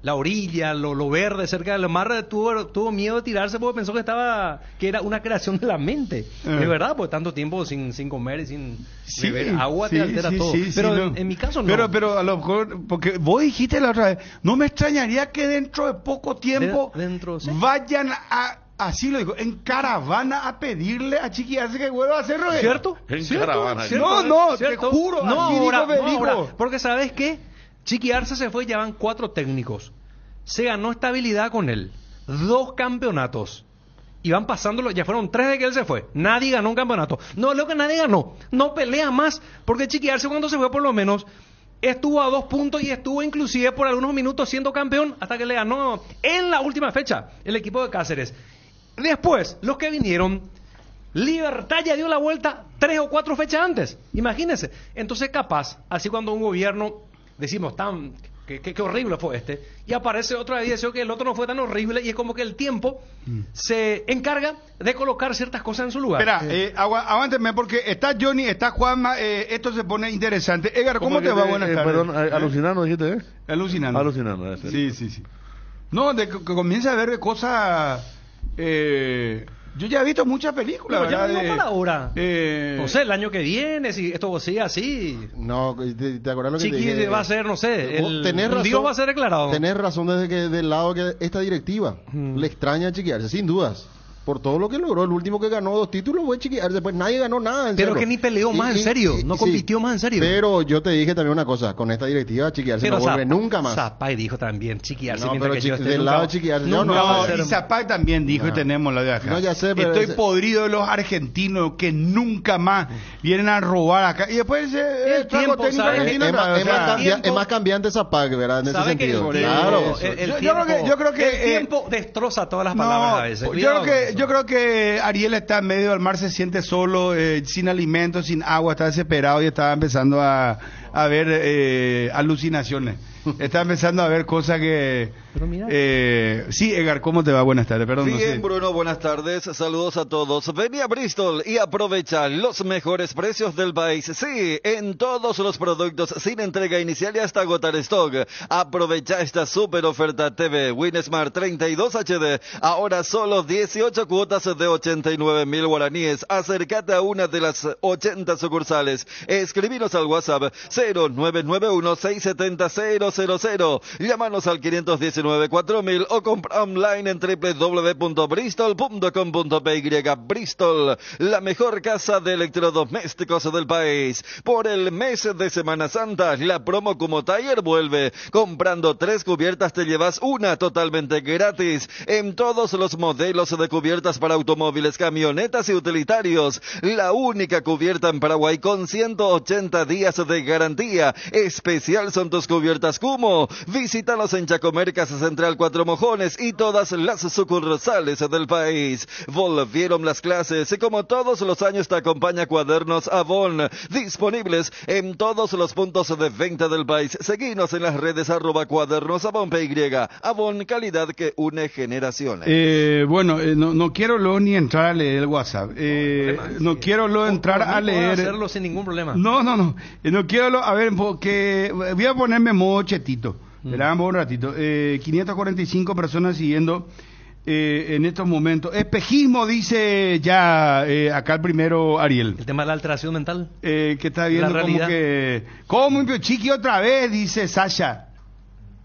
la orilla, lo verde cerca del mar, tuvo miedo de tirarse porque pensó que era una creación de la mente. Es verdad, porque tanto tiempo sin comer y sin beber agua te altera todo. Pero no. en mi caso no. Pero a lo mejor, porque vos dijiste la otra vez, no me extrañaría que dentro de poco tiempo Sí. vayan así lo digo, en caravana a pedirle a Chiqui Arce que vuelva a hacer roguero. ¿Cierto? En ¿Cierto? caravana. No, no, te ¿Cierto? juro, No así ahora, dijo Federico. no ahora. Porque ¿sabes qué? Chiqui Arce se fue, ya van 4 técnicos. Se ganó estabilidad con él. 2 campeonatos. Y van pasándolo, ya fueron 3 de que él se fue. Nadie ganó un campeonato. No, lo que nadie ganó. No pelea más. Porque Chiqui Arce cuando se fue por lo menos estuvo a 2 puntos y estuvo inclusive por algunos minutos siendo campeón hasta que le ganó en la última fecha el equipo de Cáceres. Después, los que vinieron, Libertad ya dio la vuelta 3 o 4 fechas antes. Imagínense. Entonces, capaz, así cuando un gobierno, decimos, qué horrible fue este. Y aparece otra vez y dice que el otro no fue tan horrible, y es como que el tiempo se encarga de colocar ciertas cosas en su lugar. Espera, aguánteme porque está Johnny, está Juanma, esto se pone interesante. Edgar, ¿cómo te va? Buenas tardes. Perdón, alucinando dijiste, ¿eh? Alucinando. Alucinando, ese. Sí. No, de que comienza a ver cosas... yo ya he visto muchas películas, Pero ya ¿verdad? no para ahora. No sé, el año que viene, si esto sigue así. No, ¿te acuerdas lo que te Chiqui dije? va a ser, no sé, Vos tenés un Dios va a ser declarado. Tenés razón desde que del lado que esta directiva le extraña a Chiquiarse, sin dudas. Por todo lo que logró, el último que ganó 2 títulos fue Chiquiarse, después nadie ganó nada. Pero que ni peleó más en serio, no compitió más en serio. Pero yo te dije también una cosa, con esta directiva Chiquiarse no vuelve nunca más. Zapay dijo también, Chiquiarse, No, mientras pero que yo esté del nunca- lado de Chiquiarse, nunca no, va a No, ser- y Zapag también dijo, y tenemos la de acá. No, ya sé, pero estoy ese- podrido de los argentinos que nunca más vienen a robar acá. Y después El trago tiempo, técnico ¿sabes? argentino. Es más, o sea, es más tiempo- es más cambiante esa PAC, ¿verdad? En ese ¿Sabe que sentido. por eso. Claro. Yo creo que, el tiempo destroza todas las palabras a veces. yo Cuidado con eso. creo que Ariel está en medio del mar, se siente solo, sin alimentos, sin agua, está desesperado y está empezando a ver alucinaciones. Está empezando a ver cosas que... Pero mira. Sí, Edgar, ¿cómo te va? Buenas tardes, perdón. no Bien, sé. Bruno, buenas tardes. Saludos a todos. Vení a Bristol y aprovecha los mejores precios del país. Sí, en todos los productos sin entrega inicial y hasta agotar stock. Aprovecha esta super oferta TV WinSmart 32 HD. Ahora solo 18 cuotas de 89.000 guaraníes. Acércate a una de las 80 sucursales. Escribinos al WhatsApp 0991-670-000. Llámanos al 519-4000 o compra online en www.bristol.com.py. Bristol, la mejor casa de electrodomésticos del país. Por el mes de Semana Santa, la promo como Tire vuelve. Comprando 3 cubiertas te llevas una totalmente gratis. En todos los modelos de cubiertas para automóviles, camionetas y utilitarios. La única cubierta en Paraguay con 180 días de garantía. Especial son tus cubiertas Kumo. Visítanos en Chacomer, Casa Central 4 Mojones y todas las sucursales del país. Volvieron las clases y como todos los años te acompaña Cuadernos Avon. Disponibles en todos los puntos de venta del país. Seguinos en las redes @Cuadernos Avon PY. Avon, calidad que une generaciones. No quiero luego ni entrar a leer el WhatsApp. No quiero luego entrar a leer... hacerlo sin ningún problema. No. No quiero... A ver, porque voy a ponerme modo chetito. Esperamos un ratito. 545 personas siguiendo en estos momentos. Espejismo, dice ya acá el primero Ariel. El tema de la alteración mental. Que está viendo La como realidad. que... ¿Cómo, Chiqui, otra vez? Dice Sasha.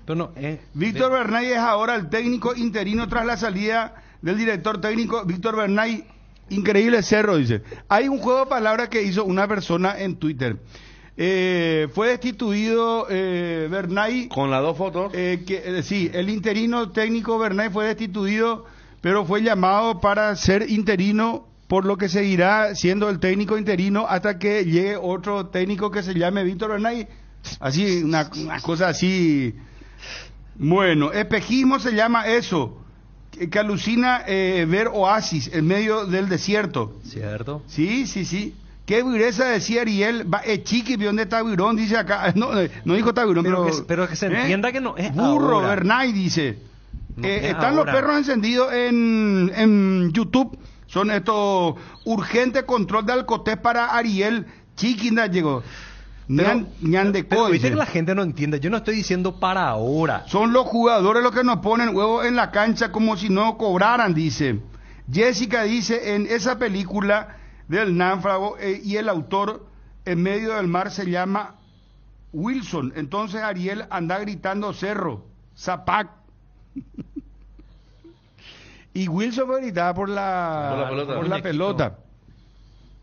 Pero no, Víctor Bernay es ahora el técnico interino tras la salida del director técnico. Víctor Bernay, increíble cerro, dice. Hay un juego de palabras que hizo una persona en Twitter. Fue destituido Bernay. Con las 2 fotos. Sí, el interino técnico Bernay fue destituido, pero fue llamado para ser interino, por lo que seguirá siendo el técnico interino hasta que llegue otro técnico que se llame Víctor Bernay. Así, una cosa así. Bueno, espejismo se llama eso, que alucina ver oasis en medio del desierto. ¿Cierto? Sí. Qué dureza, decía Ariel. Chiqui, ¿dónde está Tavirón? Dice acá. No dijo Tavirón, pero que se entienda que no es Burro, ahora. Bernay dice. No es Están ahora. los perros encendidos en YouTube. Son estos urgente control de Alcotés para Ariel. Chiqui, llegó. Ñan de Pero co, viste dice. que la gente no entiende. Yo no estoy diciendo para ahora. Son los jugadores los que nos ponen huevos en la cancha como si no cobraran, dice. Jessica dice, en esa película del náufrago y el autor en medio del mar se llama Wilson. Entonces Ariel anda gritando Cerro, Zapac. Y Wilson fue gritada por la pelota.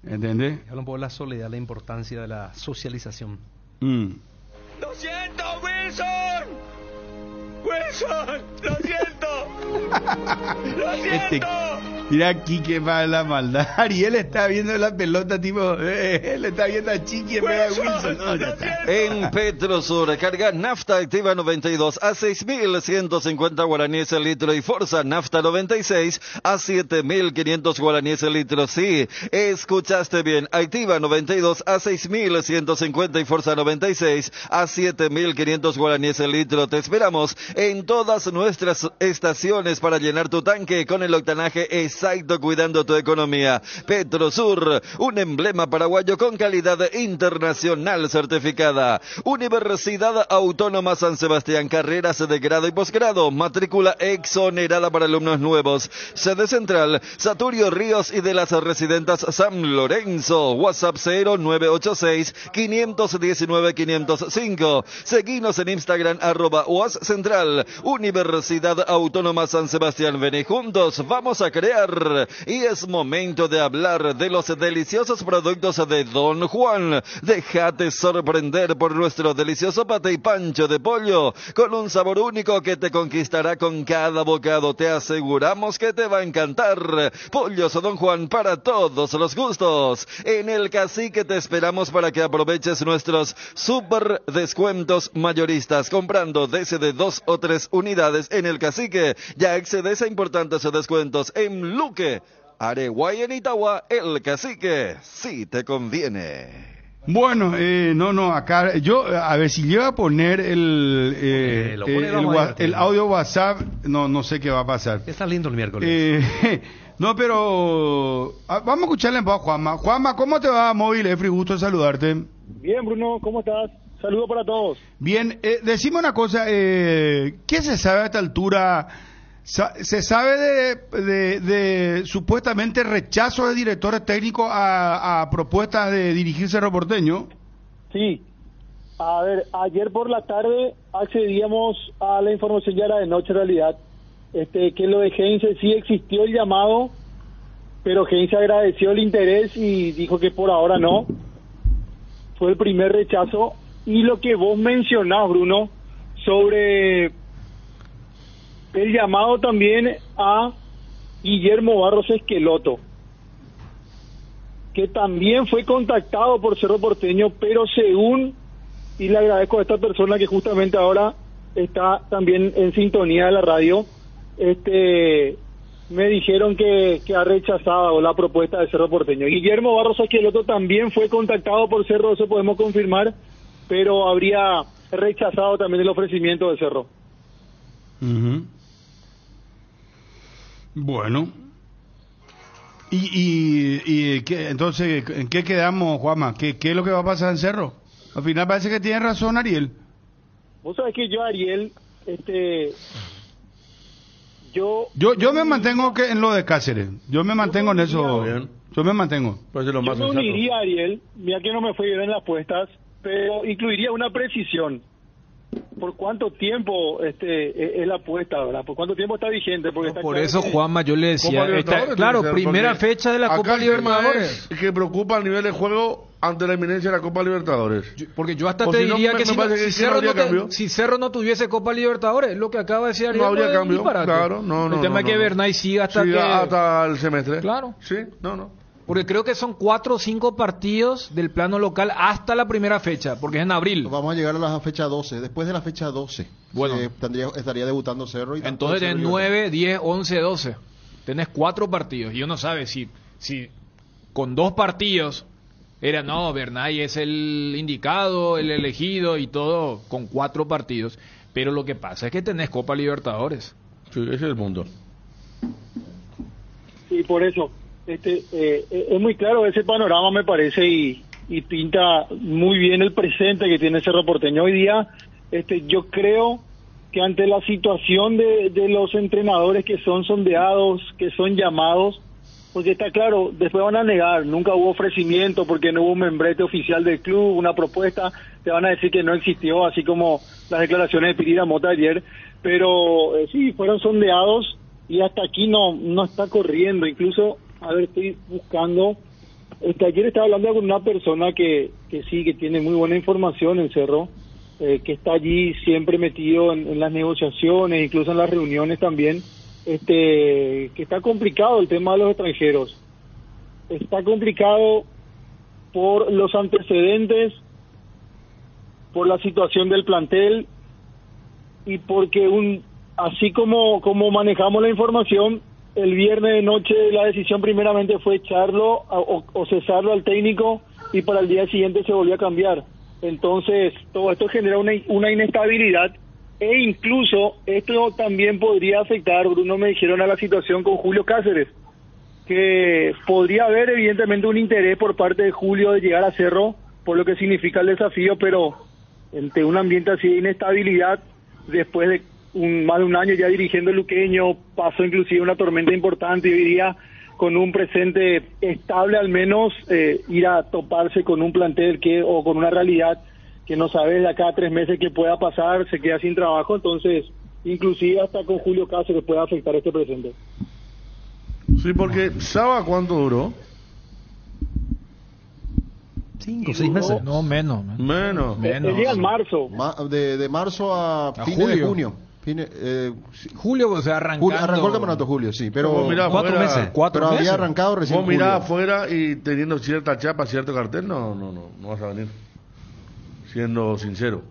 ¿Entendés? Habla un poco de la soledad, la importancia de la socialización. ¡Lo siento, Wilson! ¡Wilson! ¡Lo siento! ¡Lo siento! Mira aquí que va la maldad. Ariel está viendo la pelota tipo, él está viendo a Chiqui en vez de Wilson. No, ya está. En Petrosur, carga nafta activa 92 a 6.150 guaraníes el litro y Forza nafta 96 a 7.500 guaraníes el litro. Sí, escuchaste bien. Activa 92 a 6.150 y Forza 96 a 7.500 guaraníes el litro. Te esperamos en todas nuestras estaciones para llenar tu tanque con el octanaje exacto, cuidando tu economía. Petrosur, un emblema paraguayo con calidad internacional certificada. Universidad Autónoma San Sebastián, carreras de grado y posgrado, matrícula exonerada para alumnos nuevos. Sede central, Saturio Ríos y de las Residentas San Lorenzo. WhatsApp 0986-519-505. Seguinos en Instagram @UAS Central. Universidad Autónoma San Sebastián. Ven y juntos vamos a crear. Y es momento de hablar de los deliciosos productos de Don Juan. Déjate sorprender por nuestro delicioso pate y pancho de pollo, con un sabor único que te conquistará con cada bocado. Te aseguramos que te va a encantar. Pollos Don Juan para todos los gustos. En el Cacique te esperamos para que aproveches nuestros super descuentos mayoristas. Comprando desde 2 o 3 unidades en el Cacique, ya accedes a importantes descuentos en Luque, Areguay, en Itagua. El Cacique sí te conviene. Bueno, no, acá, yo, a ver, si llego a poner el audio WhatsApp, no sé qué va a pasar. Está lindo el miércoles. No, pero vamos a escucharle en voz a Juanma. Juanma, ¿cómo te va, móvil? Efri, gusto de saludarte. Bien, Bruno, ¿cómo estás? Saludos para todos. Bien, decime una cosa, ¿qué se sabe a esta altura? ¿Se sabe de supuestamente rechazo de directores técnicos a propuestas de dirigir Cerro Porteño? Sí. A ver, ayer por la tarde accedíamos a la información, ya era de noche en realidad, que lo de Heinze sí existió el llamado, pero Heinze agradeció el interés y dijo que por ahora no. Fue el primer rechazo. Y lo que vos mencionás, Bruno, sobre el llamado también a Guillermo Barros Esqueloto, que también fue contactado por Cerro Porteño, pero según, y le agradezco a esta persona que justamente ahora está también en sintonía de la radio, me dijeron que ha rechazado la propuesta de Cerro Porteño. Guillermo Barros Esqueloto también fue contactado por Cerro, eso podemos confirmar, pero habría rechazado también el ofrecimiento de Cerro. Uh-huh. Bueno. ¿Y qué, entonces, en qué quedamos, Juanma? ¿Qué es lo que va a pasar en Cerro? Al final parece que tiene razón Ariel. Vos sabés que yo, Ariel, yo me mantengo en lo de Cáceres. Yo me mantengo en eso. Yo me mantengo. Yo me uniría, Ariel, mira que no me fue bien en las apuestas, pero incluiría una precisión. ¿Por cuánto tiempo es la apuesta, verdad? ¿Por cuánto tiempo está vigente? Porque está por claro eso, que... Juanma, yo le decía, claro, primera fecha de la Copa Libertadores. Que preocupa el nivel de juego ante la inminencia de la Copa Libertadores. Porque yo hasta te diría que si Cerro no tuviese Copa Libertadores, lo que acaba de decir Ariel, no habría cambio. Claro, el tema es que Bernay siga hasta el semestre. Claro. Sí, no. Porque creo que son 4 o 5 partidos del plano local hasta la primera fecha, porque es en abril. Vamos a llegar a la fecha 12. Después de la fecha 12, bueno, estaría debutando Cerro. Y entonces tenés 9, 10, 11, 12. Tenés 4 partidos. Y uno sabe si con 2 partidos Bernay es el indicado, el elegido y todo, con 4 partidos. Pero lo que pasa es que tenés Copa Libertadores. Sí, ese es el punto. Sí, por eso. Es muy claro ese panorama, me parece, y pinta muy bien el presente que tiene Cerro Porteño hoy día. Yo creo que ante la situación de los entrenadores que son sondeados, que son llamados, porque está claro, después van a negar, nunca hubo ofrecimiento porque no hubo un membrete oficial del club, una propuesta, te van a decir que no existió, así como las declaraciones de Pirira Mota ayer, pero sí, fueron sondeados y hasta aquí no está corriendo. Incluso, a ver, estoy buscando, ayer estaba hablando con una persona que sí, que tiene muy buena información en Cerro, que está allí siempre metido en las negociaciones, incluso en las reuniones también, que está complicado el tema de los extranjeros. Está complicado por los antecedentes, por la situación del plantel y porque así como manejamos la información, el viernes de noche la decisión primeramente fue echarlo o cesarlo al técnico y para el día siguiente se volvió a cambiar. Entonces todo esto genera una inestabilidad e incluso esto también podría afectar, Bruno, me dijeron, a la situación con Julio Cáceres, que podría haber evidentemente un interés por parte de Julio de llegar a Cerro por lo que significa el desafío, pero entre un ambiente así de inestabilidad, después de más de un año ya dirigiendo el Luqueño, pasó inclusive una tormenta importante y hoy día con un presente estable al menos, ir a toparse con un plantel o con una realidad que no sabes de acá a 3 meses que pueda pasar, se queda sin trabajo, entonces inclusive hasta con Julio Cáceres puede afectar este presente. Sí, porque ¿Saba cuánto duró? 5 o 6 meses. No, menos. Él llega en marzo. De marzo a fines julio. de junio. Julio, o sea, arrancando. Arrancó el campeonato Julio, sí, pero Mirá, 4 fuera, meses. pero había arrancado recién. Vos mirás julio. afuera y teniendo cierta chapa, cierto cartel, no vas a venir. Siendo sincero.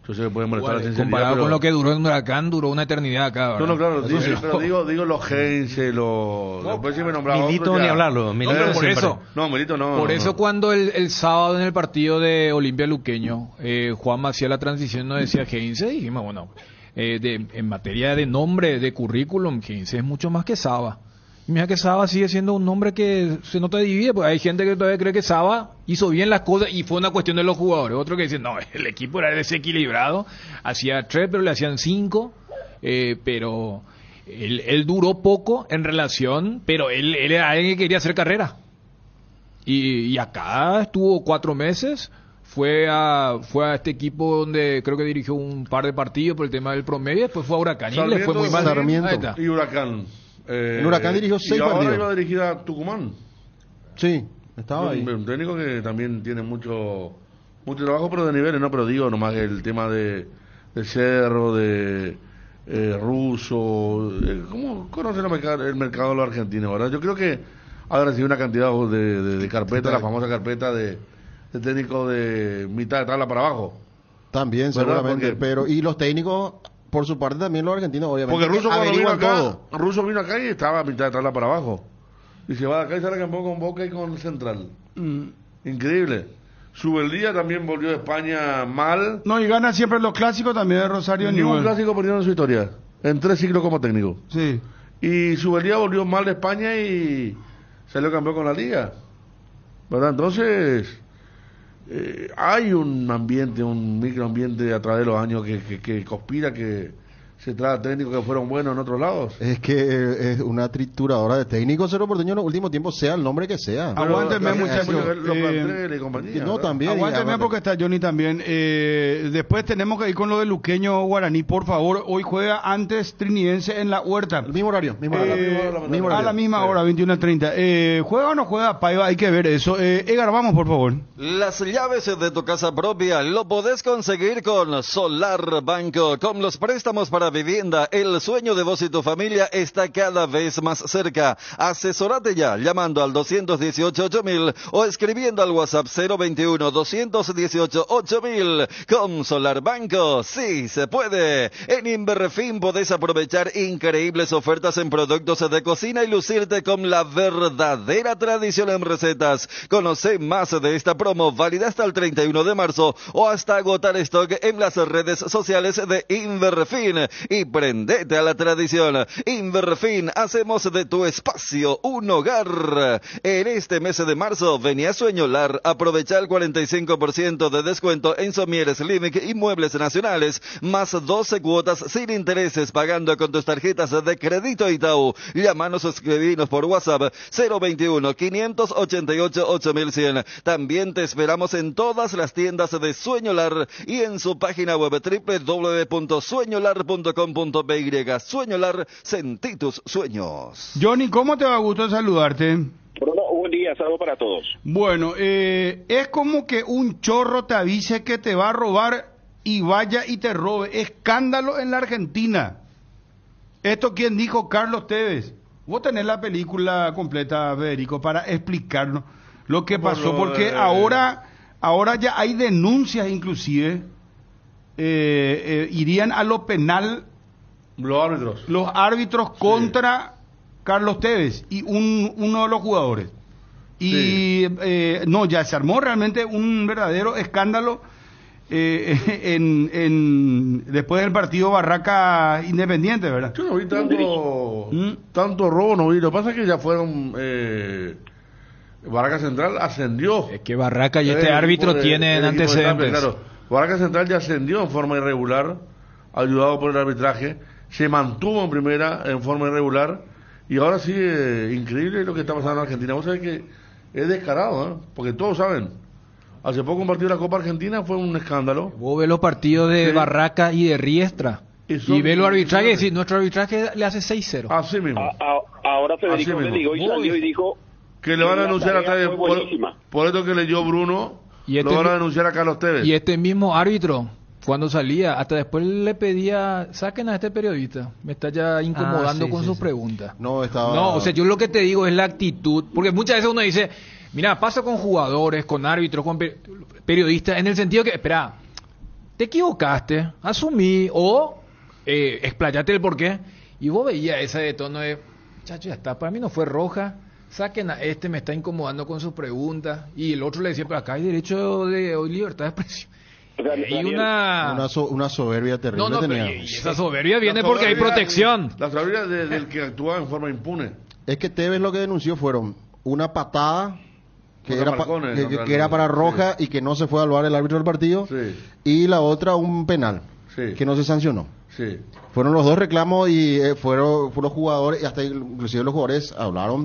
Entonces puede molestar la sinceridad. Comparado pero... con lo que duró en Huracán, duró una eternidad acá, ¿verdad? No, claro, Eso sí. pero digo los Heinze, después sí me nombraba Milito otro, ni ya. hablarlo. Milito pero por siempre. eso. No, Milito no. Por no, eso no. cuando el sábado en el partido de Olimpia Luqueño, Juan hacía la transición, no decía Heinze, dijimos, bueno, en materia de nombre, de currículum, Heinze es mucho más que Saba. Mira que Saba sigue siendo un nombre que se nota divide, porque hay gente que todavía cree que Saba hizo bien las cosas y fue una cuestión de los jugadores. Otro que dicen, no, el equipo era desequilibrado, hacía 3 pero le hacían 5, pero él duró poco en relación, pero él era alguien que quería hacer carrera. Y acá estuvo 4 meses, fue a este equipo donde creo que dirigió un par de partidos por el tema del promedio, después fue a Huracán y le fue muy mal. Sarmiento. Ahí está. Y Huracán. En Huracán dirigió 6 y ahora partidos. iba a dirigir a Tucumán. Sí, estaba ahí. Un técnico que también tiene mucho trabajo, pero de niveles, ¿no? Pero digo, nomás que el tema de Cerro, de Russo, ¿cómo conoce el mercado de los argentinos, verdad? Yo creo que ha recibido una cantidad de carpetas, la famosa carpeta de técnico de mitad de tabla para abajo. También, ¿verdad? seguramente. Porque, Y los técnicos, por su parte, también los argentinos, obviamente. porque Russo cuando vino averiguan acá, todo. Russo vino acá y estaba a mitad de tabla para abajo. Y se va de acá y sale campeón con Boca y con Central. Increíble. Subeldía también volvió de España mal. No, y gana siempre los clásicos también de Rosario Ni un Newell. clásico perdido en su historia. En 3 ciclos como técnico. Sí. Y Subeldía volvió mal de España y salió campeón con la liga. ¿Verdad? Entonces, hay un ambiente, un microambiente a través de los años que conspira que se trata de técnicos que fueron buenos en otros lados. Es que es una trituradora de técnicos. Cerro Porteño en los últimos tiempos, sea el nombre que sea. Pero Aguánteme, también hay muchachos. que ver los planteles y compañía, No, ¿verdad? también. Aguánteme porque está Johnny también. Después tenemos que ir con lo de Luqueño Guaraní, por favor. Hoy juega antes Trinidense en la Huerta. El mismo horario. Mismo A horario. la misma hora, 21:30. ¿Juega o no juega Paiva? Hay que ver eso. Edgar, vamos, por favor. Las llaves de tu casa propia lo podés conseguir con Solar Banco. Con los préstamos para vivienda, el sueño de vos y tu familia está cada vez más cerca. Asesorate ya llamando al 218-8000 o escribiendo al WhatsApp 021-218-8000. Con Solar Banco, sí se puede. En Inverfin podés aprovechar increíbles ofertas en productos de cocina y lucirte con la verdadera tradición en recetas. Conoce más de esta promo válida hasta el 31 de marzo o hasta agotar stock en las redes sociales de Inverfin. Y prendete a la tradición. Inverfin, hacemos de tu espacio un hogar. En este mes de marzo, vení a Sueñolar, aprovecha el 45% de descuento en somieres Limic y muebles nacionales, más 12 cuotas sin intereses pagando con tus tarjetas de crédito Itaú. Llámanos o escribinos por WhatsApp 021-588-8100. También te esperamos en todas las tiendas de Sueñolar y en su página web www.sueñolar.com.py. Sueñolar, sentí tus sueños. Johnny, ¿cómo te va? Gusto saludarte. Bruno, un día, saludo para todos. Bueno, es como que un chorro te avise que te va a robar y vaya y te robe. Escándalo en la Argentina. ¿Esto quién dijo? Carlos Tevez. Vos tenés la película completa, Federico, para explicarnos lo que pasó, porque ahora ya hay denuncias inclusive, irían a lo penal los árbitros contra Carlos Tevez y uno de los jugadores. Y no, ya se armó realmente un verdadero escándalo después del partido Barraca Independiente, ¿verdad? Yo no vi tanto robo, no vi. Lo que pasa es que ya fueron... Barraca Central ascendió. Es que Barraca y este árbitro tienen antecedentes. Claro, Barraca Central ya ascendió en forma irregular, ayudado por el arbitraje. Se mantuvo en primera en forma irregular. Y ahora sí, increíble lo que está pasando en Argentina. Vos sabés que es descarado, ¿eh? Porque todos saben. Hace poco un partido de la Copa Argentina fue un escándalo. Vos ves los partidos de Barraca y de Riestra. Y ves los arbitrajes y decís, nuestro arbitraje le hace 6-0. Así mismo. Ahora Federico Meligó y salió y dijo que le van a denunciar por esto que leyó Bruno, lo van a denunciar a Carlos Tevez. Y este mismo árbitro, cuando salía, hasta después le pedía, saquen a este periodista, me está ya incomodando con sus preguntas. No, o sea, yo lo que te digo es la actitud, porque muchas veces uno dice, mira, pasa con jugadores, con árbitros, con periodistas, en el sentido que, espera, te equivocaste, asumí, o explayate el porqué, y vos veías ese de tono de, chacho, ya está, para mí no fue roja, saquen a este, me está incomodando con sus preguntas, y el otro le decía, pero acá hay derecho de libertad de expresión. Hay una soberbia terrible. No, tenía. Y esa soberbia viene porque hay protección. La soberbia del que actúa en forma impune. Es que Tevez lo que denunció fueron una patada que era para roja y que no se fue a evaluar el árbitro del partido, y la otra un penal que no se sancionó. Fueron los dos reclamos y fueron los jugadores, y hasta inclusive los jugadores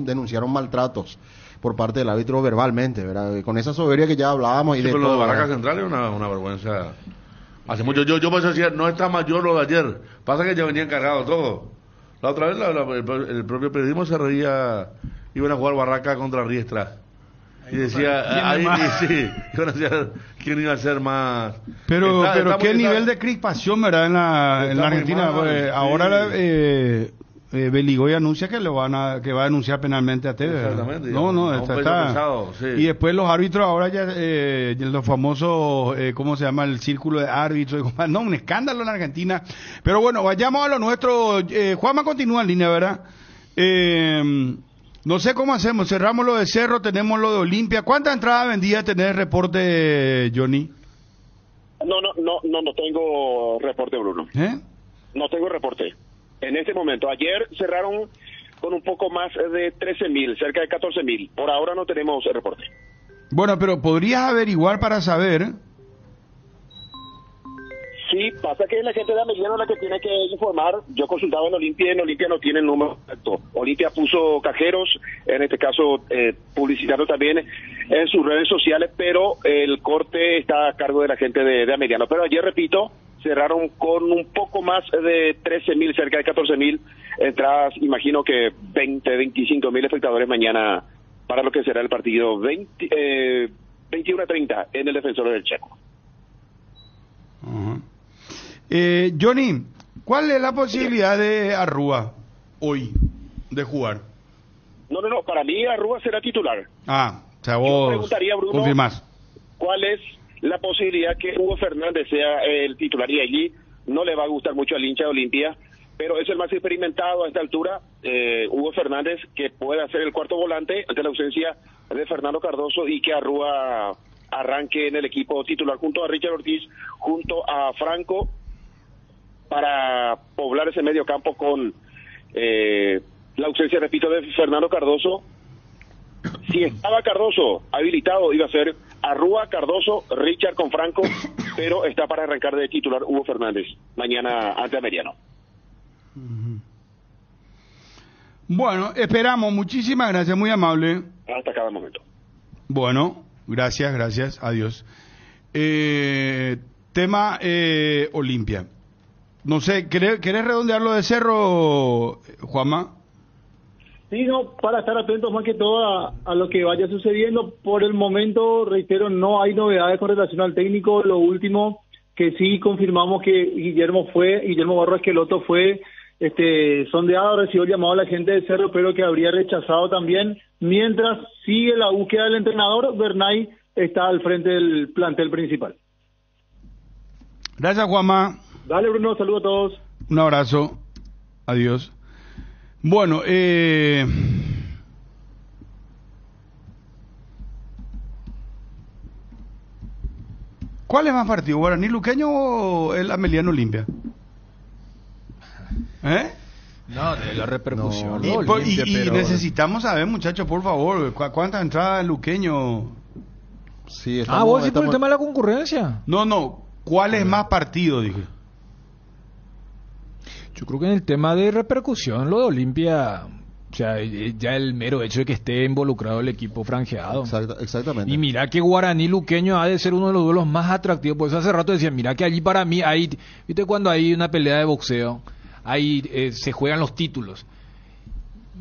denunciaron maltratos por parte del árbitro verbalmente, ¿verdad? Con esa soberbia que ya hablábamos. Pero lo de Barraca Central es una vergüenza. Hace mucho, yo por eso decía, no está mayor lo de ayer. Pasa que ya venían cargados todo. La otra vez el propio periodismo se reía, iban a jugar Barraca contra Riestra. Y decía, iban a ser, ¿quién iba a ser más? Pero qué nivel de crispación, ¿verdad? En la Argentina. Ahora Beligoy anuncia que va a denunciar penalmente a Tevez. Exactamente. Está. Y después los árbitros ahora ya, los famosos, ¿cómo se llama? El círculo de árbitros. No, un escándalo en Argentina. Pero bueno, vayamos a lo nuestro. Juanma continúa en línea, ¿verdad? No sé cómo hacemos. Cerramos lo de Cerro, tenemos lo de Olimpia. ¿Cuántas entradas vendidas tenés el reporte, Johnny? No tengo reporte, Bruno. No tengo reporte. En este momento, ayer cerraron con un poco más de 13.000, cerca de 14.000. Por ahora no tenemos el reporte. Bueno, pero podrías averiguar para saber. Sí, pasa que es la gente de Ameliano la que tiene que informar. Yo consultaba en Olimpia no tiene el número exacto. Olimpia puso cajeros, en este caso publicitaron también en sus redes sociales, pero el corte está a cargo de la gente de Ameliano. Pero ayer, repito, cerraron con un poco más de 13.000, cerca de 14.000 entradas. Imagino que 25.000 espectadores mañana para lo que será el partido 21-30 en el Defensor del Chaco. Johnny, ¿cuál es la posibilidad de Arrúa hoy de jugar? No, para mí Arrúa será titular. O sea, vos preguntaría, Bruno, confirmás. ¿Cuál es la posibilidad que Hugo Fernández sea el titular? Y allí no le va a gustar mucho al hincha de Olimpia, pero es el más experimentado a esta altura, Hugo Fernández, que puede hacer el cuarto volante ante la ausencia de Fernando Cardoso, y que Arrúa arranque en el equipo titular junto a Richard Ortiz, junto a Franco, para poblar ese medio campo con la ausencia, repito, de Fernando Cardoso. Si estaba Cardoso habilitado, iba a ser Arrúa, Cardoso, Richard con Franco, pero está para arrancar de titular Hugo Fernández mañana ante Ameliano. Bueno, esperamos. Muchísimas gracias, muy amable. Hasta cada momento. Bueno, gracias, adiós. Tema Olimpia. No sé, ¿querés redondear lo de Cerro, Juanma? Sí, para estar atentos más que todo a lo que vaya sucediendo. Por el momento, reitero, no hay novedades con relación al técnico. Lo último que sí confirmamos que Guillermo Barros Esqueloto fue sondeado, recibió el llamado a la gente de Cerro, pero que habría rechazado también. Mientras sigue la búsqueda del entrenador, Bernay está al frente del plantel principal. Gracias, Juanma. Dale, Bruno, saludos a todos. Un abrazo. Adiós. Bueno, ¿cuál es más partido, Guaraní Luqueño o el Ameliano Olimpia? No, de la repercusión. No, y necesitamos saber, muchachos, por favor, ¿cuántas entradas el Luqueño? Sí, vos sí por el tema de la concurrencia. No, ¿cuál es más partido? Dije. Yo creo que en el tema de repercusión, lo de Olimpia, o sea, ya el mero hecho de que esté involucrado el equipo franjeado. Exactamente. Y mira que Guaraní Luqueño ha de ser uno de los duelos más atractivos. Por eso hace rato decía, mira que allí para mí hay, viste cuando hay una pelea de boxeo, ahí se juegan los títulos.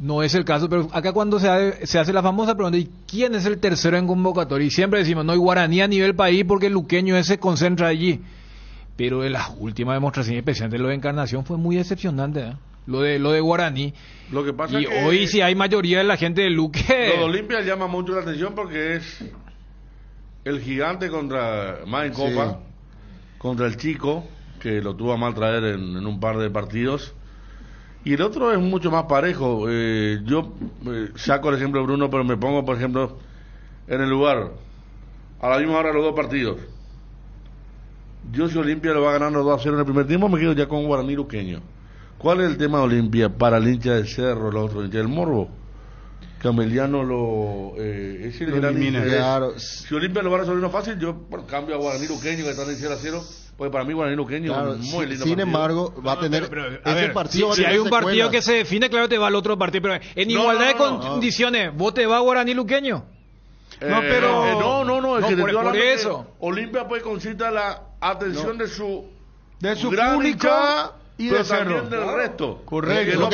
No es el caso, pero acá cuando se hace la famosa pregunta, ¿y quién es el tercero en convocatoria? Y siempre decimos, no hay Guaraní a nivel país porque el luqueño ese concentra allí. Pero en las últimas demostraciones, especialmente lo de Encarnación, fue muy decepcionante, ¿eh? Lo de Guaraní. Lo que pasa y es que hoy sí hay mayoría de la gente de Luque. Lo de Olimpia llama mucho la atención porque es el gigante más en Copa, contra el chico, que lo tuvo a mal traer en un par de partidos. Y el otro es mucho más parejo. Yo saco el ejemplo de Bruno, pero me pongo, por ejemplo, en el lugar. A la misma hora los dos partidos. Yo si Olimpia lo va ganando 2-0 en el primer tiempo, me quedo ya con Guaraní Luqueño. ¿Cuál es el tema de Olimpia para el hincha del Cerro, los otros hinchas del Morbo? Que Ameliano es el gran interés. Claro. Si Olimpia lo va a resolver fácil, yo cambio a Guaraní Luqueño, que están en 0-0. Pues para mí Guaraní Luqueño claro, es muy lindo. Sin embargo, va a tener ese partido. Si hay un partido que se define, claro, te va al otro partido. Pero en igualdad de condiciones, ¿vos te va Guaraní Luqueño? No, es que por eso. Olimpia pues concita la atención de su gran público y pero de Cerro. también del resto. Correcto.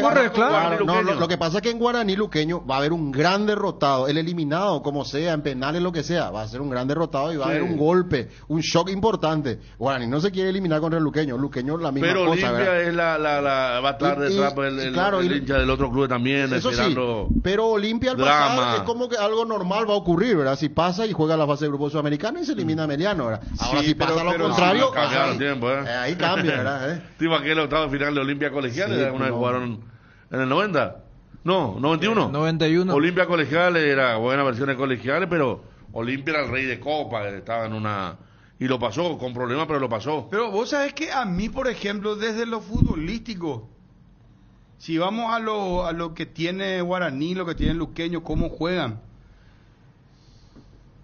Lo que pasa es que en Guaraní Luqueño va a haber un gran derrotado, el eliminado, como sea, en penales, lo que sea, va a ser un gran derrotado y va a haber un golpe, un shock importante. Guaraní no se quiere eliminar contra el Luqueño la misma pero cosa. Olimpia ¿verdad? va a estar detrás el hincha del otro club también, eso esperando. Sí, pero Olimpia al pasar es como que algo normal va a ocurrir, ¿verdad? Si pasa y juega la fase de grupo sudamericano y se elimina a Meliano, ¿verdad? Ahora si pasa lo contrario, ahí cambia, ¿verdad? Tipo aquel octavo final de Olimpia Colegial, una vez jugaron en el 90. No, 91. 91. Olimpia Colegial era buena versión de colegiales, pero Olimpia era el rey de Copa, estaba en una... Y lo pasó, con problemas, pero lo pasó. Pero vos sabés que a mí, por ejemplo, desde lo futbolístico, si vamos a lo que tiene Guaraní, lo que tiene Luqueño, cómo juegan,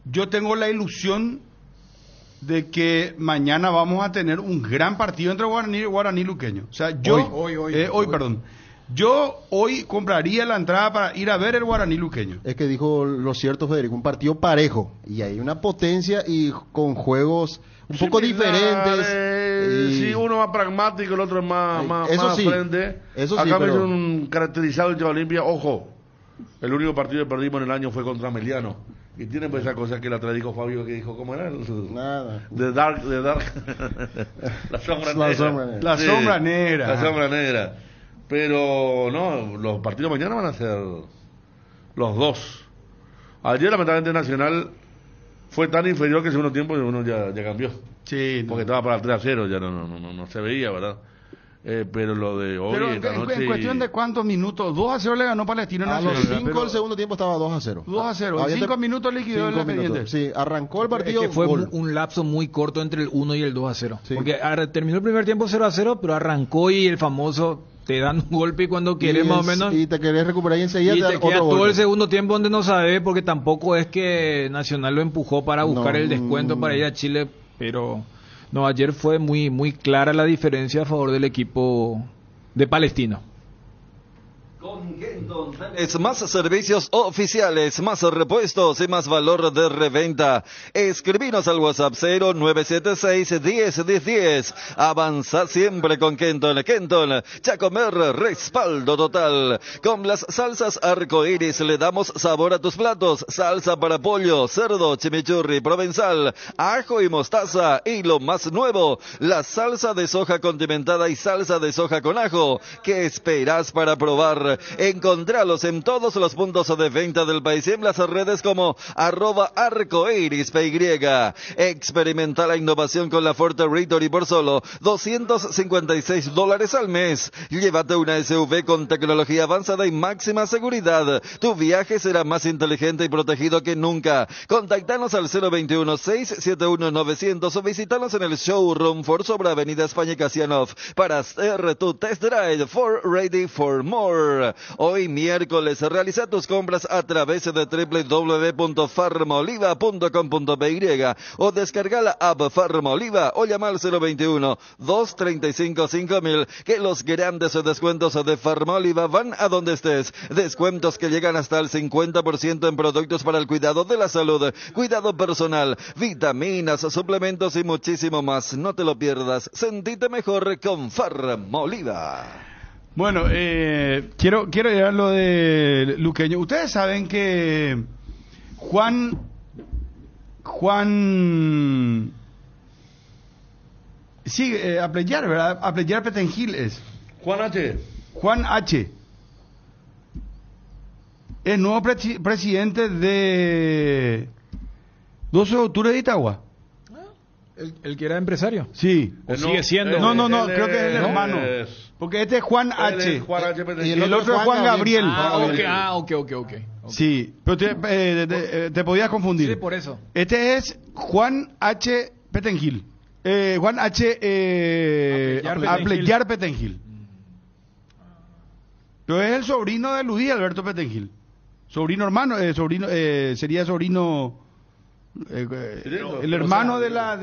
yo tengo la ilusión de que mañana vamos a tener un gran partido entre Guaraní y Guaraní Luqueño. O sea, hoy, perdón. Yo hoy compraría la entrada para ir a ver el Guaraní Luqueño. Es que dijo lo cierto, Federico, un partido parejo. Y hay una potencia y con juegos un poco diferentes. Sí, uno más pragmático, el otro es más frente. Eso acá me pero... un caracterizado el Olimpia. Ojo, el único partido que perdimos en el año fue contra Meliano. Y tiene pues esa cosa que la dijo Fabio, que dijo, ¿cómo era? Nada. The Dark. La sombra negra. La sombra negra. La sombra negra. Pero no, los partidos mañana van a ser los dos. Ayer lamentablemente Nacional fue tan inferior que el segundo tiempo uno ya cambió. Sí. Porque estaba para el 3-0, ya no se veía, ¿verdad? Pero lo de hoy, pero en cuestión de cuántos minutos, 2-0 le ganó Palestino Nacional. A los 5 del segundo tiempo estaba 2-0. 2-0, en 5 minutos liquidó el Independiente. Sí, arrancó el partido. Es que fue un lapso muy corto entre el 1 y el 2-0. Sí. Porque terminó el primer tiempo 0-0, pero arrancó y el famoso te dan un golpe y cuando quieres más o menos. Y te querés recuperar y enseguida y te te queda todo golpe. el segundo tiempo donde no sabes, porque tampoco es que Nacional lo empujó para buscar el descuento para ir a Chile, pero no, ayer fue muy clara la diferencia a favor del equipo de Palestino. Con Kenton es más servicios oficiales, más repuestos y más valor de reventa. Escribinos al WhatsApp 0976-101010. Avanza siempre con Kenton. Kenton, ya comer, respaldo total. Con las salsas arcoíris le damos sabor a tus platos. Salsa para pollo, cerdo, chimichurri, provenzal, ajo y mostaza. Y lo más nuevo, la salsa de soja condimentada y salsa de soja con ajo. ¿Qué esperas para probar? Encontralos en todos los puntos de venta del país y en las redes como @arcoirispy. Experimenta la innovación con la Ford Territory por solo $256 al mes. Llévate una SUV con tecnología avanzada y máxima seguridad. Tu viaje será más inteligente y protegido que nunca. Contactanos al 021-671-900 o visítanos en el showroom Ford sobre Avenida España y Casianov para hacer tu test drive. Ford Ready for More. Hoy miércoles realiza tus compras a través de www.farmaoliva.com.py o descarga la app Farmaoliva o llama al 021-235-5000 que los grandes descuentos de Farmaoliva van a donde estés. Descuentos que llegan hasta el 50% en productos para el cuidado de la salud, cuidado personal, vitaminas, suplementos y muchísimo más. No te lo pierdas. Sentite mejor con Farmaoliva. Bueno, quiero llegar a lo de Luqueño. Ustedes saben que Juan, sí, Aplayar, ¿verdad? Aplayar Petengil es. Juan H. Es nuevo presidente de 12 de octubre de Itagua. El que era empresario. Sí. ¿O sigue siendo? No, creo que es el hermano. Porque este es Juan H. Y el otro es Juan Gabriel. Ok. Sí, pero te podías confundir. Sí, por eso. Este es Juan H. Petengil. Juan H. Aplayar Petengil. Pero es el sobrino de Luis Alberto Petengil. Sobrino hermano, sería sobrino... el hermano de la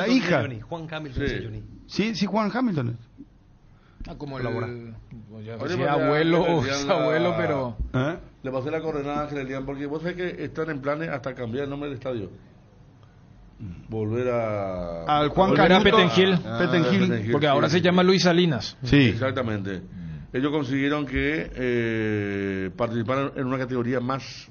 hija. Juan Hamilton. Sí, Juan Hamilton. Como el abuelo, pero... Le pasé la coordenada que le dieron, porque vos sabés que están en planes hasta cambiar el nombre del estadio. Volver a... Al Juan volver a Petengil. Petengil. Porque ahora se llama Luis Salinas. Sí. Exactamente. Ellos consiguieron que participaran en una categoría más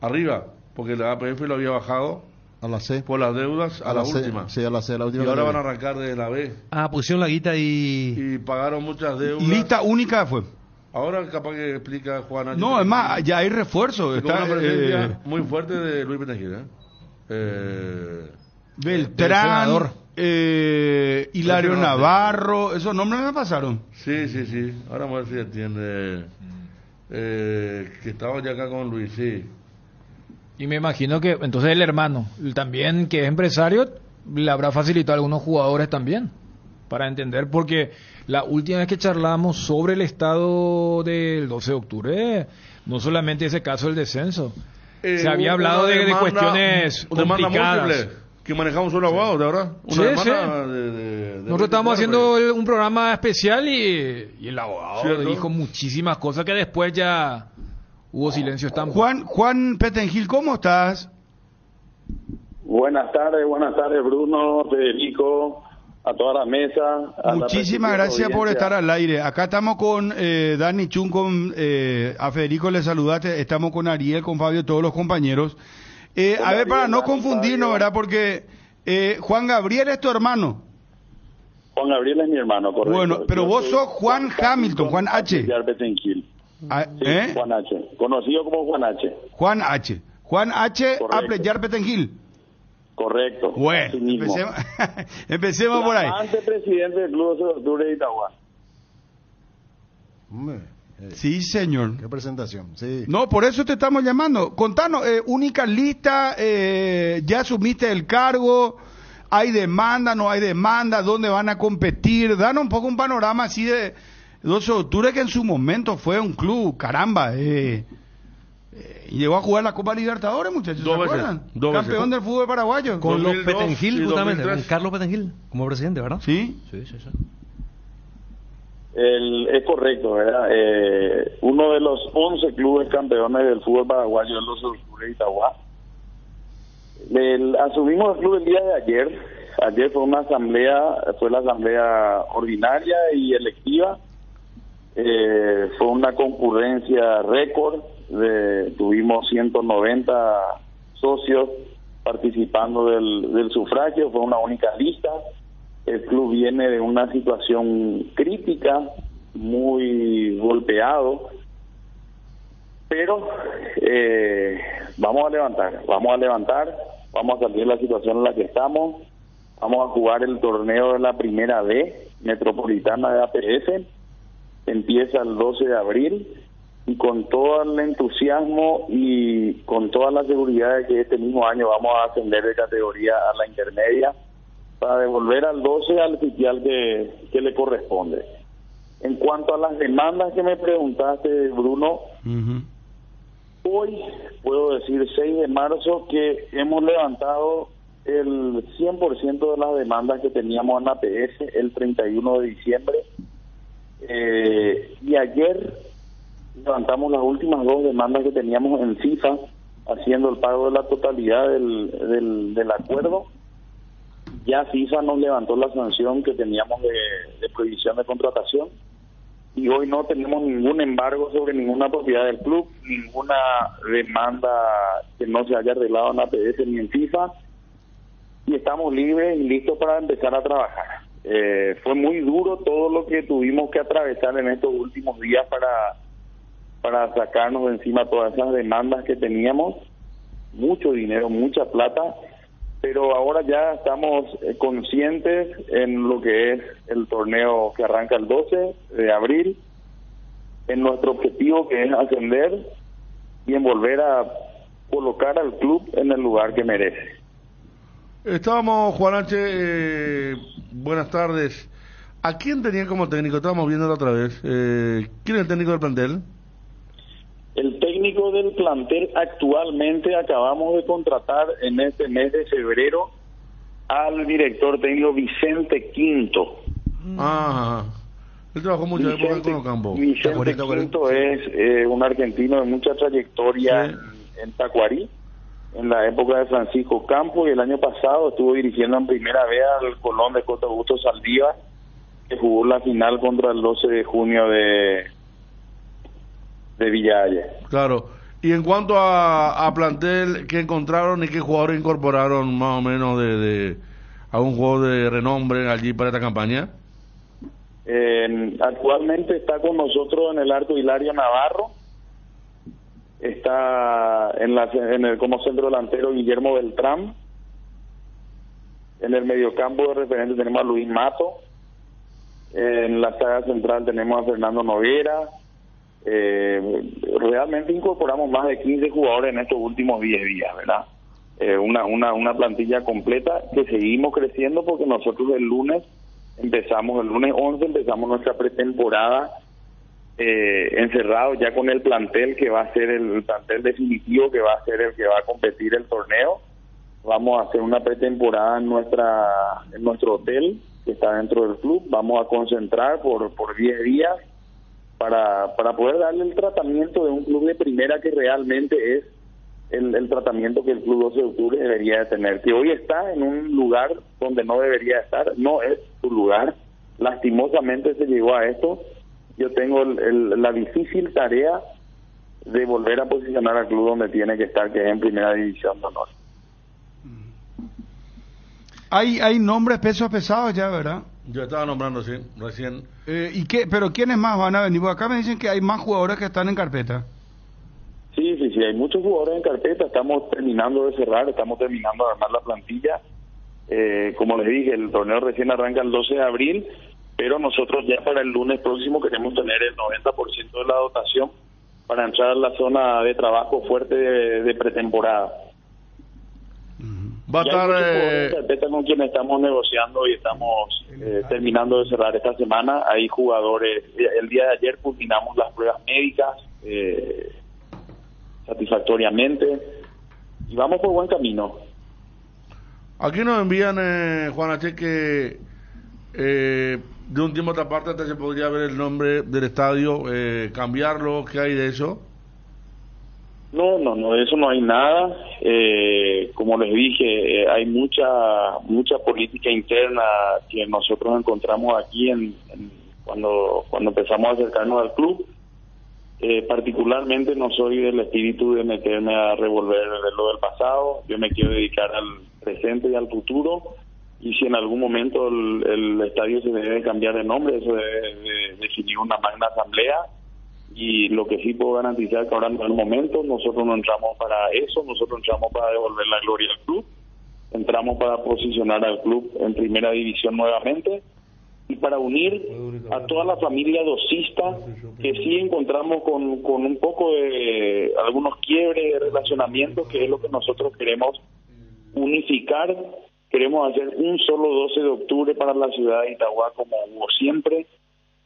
arriba, porque la APF lo había bajado a la C por las deudas a la última. Sí, a la C, la última. Y ahora van a arrancar desde la B. Pusieron la guita y pagaron muchas deudas. Lista única fue. Ahora capaz que explica Juan. No, es más, ya hay refuerzo. Está una presencia muy fuerte de Luis Petengil, Beltrán, Hilario Navarro, esos nombres me pasaron. Sí. Ahora vamos a ver si entiende. Que estaba ya acá con Luis, sí. Y me imagino que entonces el hermano, también que es empresario, le habrá facilitado a algunos jugadores también, para entender, porque la última vez que charlamos sobre el estado del 12 de octubre, no solamente ese caso del descenso, se había hablado de cuestiones complicadas. Múltiple, que manejamos un abogado, ¿de verdad? Sí. Nosotros estábamos haciendo un programa especial y el abogado dijo muchísimas cosas que después ya... Hubo silencio estampa. Juan Petengil, ¿cómo estás? Buenas tardes, Bruno, Federico, a toda la mesa. Muchísimas gracias por estar al aire. Acá estamos con Dani Chun, a Federico le saludaste, estamos con Ariel, con Fabio, todos los compañeros. A ver, para no confundirnos, ¿verdad? Porque Juan Gabriel es tu hermano. Juan Gabriel es mi hermano, correcto. Bueno, pero vos sos Juan Hamilton, Juan H. Juan H. Conocido como Juan H. Juan H. Aplayar Petengil. Correcto. Bueno, empecemos por ahí. Antes presidente del Club de Octubre de Itagua. Sí, señor. Qué presentación. Sí. No, por eso te estamos llamando. Contanos, única lista, ya asumiste el cargo, hay demanda, no hay demanda, dónde van a competir. Danos un poco un panorama así de 12 de octubre, que en su momento fue un club, caramba, llegó a jugar la Copa Libertadores, muchachos, ¿se acuerdan? Campeón del fútbol paraguayo. Con los Petengil, justamente, con Carlos Petengil como presidente, ¿verdad? Sí. Es correcto, ¿verdad? Uno de los 11 clubes campeones del fútbol paraguayo es los Octubre de Itagua. Asumimos el club el día de ayer. Ayer fue la asamblea ordinaria y electiva. Fue una concurrencia récord. Tuvimos 190 socios participando del sufragio. Fue una única lista. El club viene de una situación crítica, muy golpeado, pero vamos a levantar, vamos a salir de la situación en la que estamos, vamos a jugar el torneo de la primera B metropolitana de APS, empieza el 12 de abril, y con todo el entusiasmo y con toda la seguridad de que este mismo año vamos a ascender de categoría a la intermedia, para devolver al 12 al sitial que le corresponde. En cuanto a las demandas que me preguntaste, Bruno, hoy puedo decir 6 de marzo que hemos levantado el 100% de las demandas que teníamos en APS el 31 de diciembre, y ayer levantamos las últimas 2 demandas que teníamos en FIFA, haciendo el pago de la totalidad del acuerdo. Ya FIFA nos levantó la sanción que teníamos de prohibición de contratación, y hoy no tenemos ningún embargo sobre ninguna propiedad del club, ninguna demanda que no se haya arreglado en APS ni en FIFA, y estamos libres y listos para empezar a trabajar. Fue muy duro todo lo que tuvimos que atravesar en estos últimos días para sacarnos de encima todas esas demandas que teníamos, mucho dinero, mucha plata, pero ahora ya estamos conscientes en lo que es el torneo que arranca el 12 de abril, en nuestro objetivo que es ascender y en volver a colocar al club en el lugar que merece. Estábamos, Juan H., buenas tardes. ¿A quién tenía como técnico? Estábamos viéndolo otra vez. ¿Quién es el técnico del plantel? El técnico del plantel actualmente acabamos de contratar en este mes de febrero al director técnico Vicente Quinto. Él trabajó mucho con los campos. Vicente Quinto es un argentino de mucha trayectoria en Tacuarí, en la época de Francisco Campo, y el año pasado estuvo dirigiendo en primera vez al Colón de Costa Augusto Saldívar, que jugó la final contra el 12 de junio de Villaya. Claro. Y en cuanto a plantel, ¿qué encontraron y qué jugadores incorporaron más o menos a un juego de renombre allí para esta campaña? Actualmente está con nosotros en el arco Hilario Navarro, está como centro delantero Guillermo Beltrán, en el mediocampo de referente tenemos a Luis Mato, en la saga central tenemos a Fernando Noguera. Realmente incorporamos más de 15 jugadores en estos últimos 10 días, ¿verdad? Una plantilla completa que seguimos creciendo, porque nosotros el lunes 11 empezamos nuestra pretemporada encerrado ya con el plantel que va a ser el plantel definitivo, que va a ser el que va a competir el torneo. Vamos a hacer una pretemporada en nuestro hotel que está dentro del club. Vamos a concentrar por 10 días para poder darle el tratamiento de un club de primera que realmente es el tratamiento que el Club 12 de Octubre debería de tener, que hoy está en un lugar donde no debería estar, no es su lugar. Lastimosamente se llegó a esto. Yo tengo la difícil tarea de volver a posicionar al club donde tiene que estar, que es en primera división de honor. Hay nombres pesos pesados ya, ¿verdad? Yo estaba nombrando, sí, recién. ¿Pero quiénes más van a venir? Porque acá me dicen que hay más jugadores que están en carpeta. Sí, hay muchos jugadores en carpeta. Estamos terminando de cerrar, estamos terminando de armar la plantilla. Como les dije, el torneo recién arranca el 12 de abril, pero nosotros ya para el lunes próximo queremos tener el 90% de la dotación para entrar a la zona de trabajo fuerte de pretemporada. Va a estar carpeta con quien estamos negociando y estamos terminando de cerrar esta semana. Hay jugadores. El día de ayer culminamos las pruebas médicas satisfactoriamente y vamos por buen camino. Aquí nos envían, Juan H., que de un tiempo a esta parte hasta se podría ver el nombre del estadio, cambiarlo, ¿qué hay de eso? No, de eso no hay nada. Como les dije, hay mucha política interna que nosotros encontramos aquí cuando empezamos a acercarnos al club. Particularmente no soy del espíritu de meterme a revolver lo del pasado. Yo me quiero dedicar al presente y al futuro, y si en algún momento el estadio se debe cambiar de nombre, eso debe definir una magna asamblea. Y lo que sí puedo garantizar que ahora no es el momento. Nosotros no entramos para eso, nosotros entramos para devolver la gloria al club, entramos para posicionar al club en primera división nuevamente y para unir a toda la familia docista, que sí encontramos con un poco de algunos quiebres de relacionamiento, que es lo que nosotros queremos unificar. Queremos hacer un solo 12 de octubre para la ciudad de Itagua, como hubo siempre,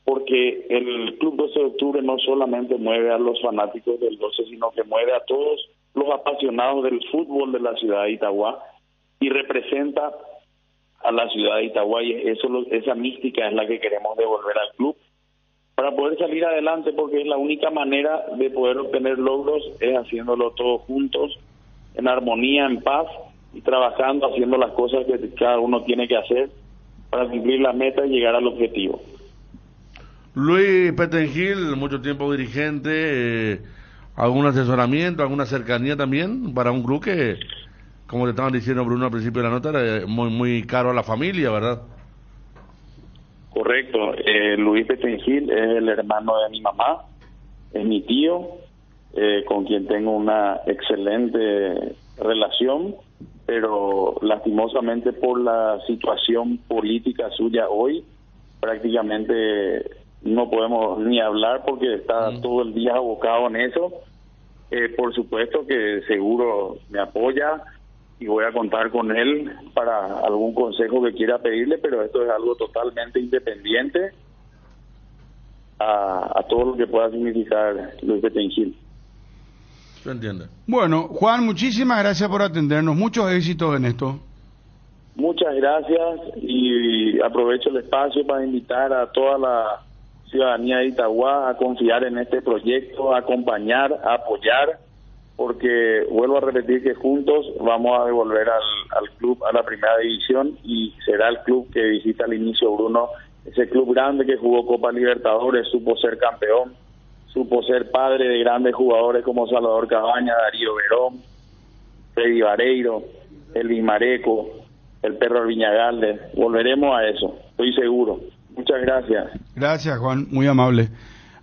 porque el Club 12 de Octubre no solamente mueve a los fanáticos del 12, sino que mueve a todos los apasionados del fútbol de la ciudad de Itagua y representa a la ciudad de Itagua, y esa mística es la que queremos devolver al club para poder salir adelante, porque es la única manera de poder obtener logros, es haciéndolo todos juntos, en armonía, en paz, y trabajando, haciendo las cosas que cada uno tiene que hacer para cumplir la meta y llegar al objetivo. Luis Petengil, mucho tiempo dirigente, ¿algún asesoramiento, alguna cercanía también para un club que, como te estaban diciendo Bruno al principio de la nota, era muy caro a la familia, ¿verdad? Correcto. Luis Petengil es el hermano de mi mamá, es mi tío, con quien tengo una excelente relación, pero lastimosamente por la situación política suya hoy, prácticamente no podemos ni hablar porque está todo el día abocado en eso. Por supuesto que seguro me apoya y voy a contar con él para algún consejo que quiera pedirle, pero esto es algo totalmente independiente a todo lo que pueda significar Luis Petengil. ¿Se entiende? Bueno, Juan, muchísimas gracias por atendernos, muchos éxitos en esto. Muchas gracias, y aprovecho el espacio para invitar a toda la ciudadanía de Itagua a confiar en este proyecto, a acompañar, a apoyar, porque vuelvo a repetir que juntos vamos a devolver al club a la primera división, y será el club que visita al inicio Bruno, ese club grande que jugó Copa Libertadores, supo ser campeón, supo ser padre de grandes jugadores como Salvador Cabaña, Darío Verón, Freddy Vareiro, Elvis Mareco, el Perro Viñagalde. Volveremos a eso, estoy seguro. Muchas gracias. Gracias, Juan, muy amable.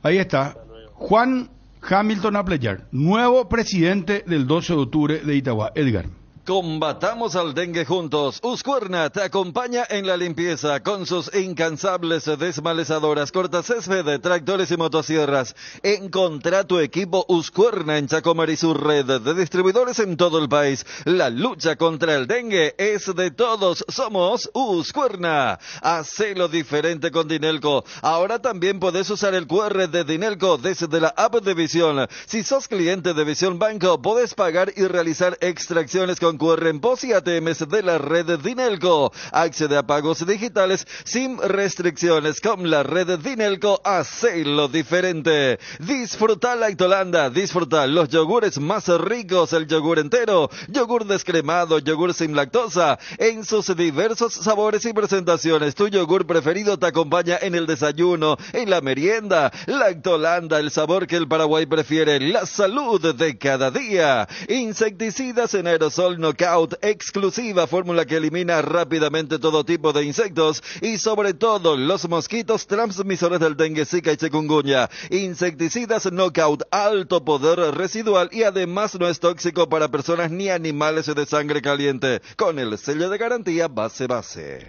Ahí está, Juan Hamilton Appleyard, nuevo presidente del 12 de octubre de Itagua. Edgar. Combatamos al dengue juntos. Uscuerna te acompaña en la limpieza con sus incansables desmalezadoras, cortacésped, tractores y motosierras. Encontrá tu equipo Uscuerna en Chacomar y su red de distribuidores en todo el país. La lucha contra el dengue es de todos. Somos Uscuerna. Hacelo diferente con Dinelco. Ahora también podés usar el QR de Dinelco desde la app de Visión. Si sos cliente de Visión Banco, podés pagar y realizar extracciones con QR en POS y ATMs de la red Dinelco. Accede a pagos digitales sin restricciones con la red Dinelco. Hacelo diferente. Disfruta Lactolanda. Disfruta los yogures más ricos, el yogur entero, yogur descremado, yogur sin lactosa, en sus diversos sabores y presentaciones. Tu yogur preferido te acompaña en el desayuno, en la merienda. Lactolanda, el sabor que el Paraguay prefiere, la salud de cada día. Insecticidas en aerosol Knockout, exclusiva fórmula que elimina rápidamente todo tipo de insectos y sobre todo los mosquitos transmisores del dengue, zika y chikungunya. Insecticidas Knockout, alto poder residual y además no es tóxico para personas ni animales de sangre caliente, con el sello de garantía base.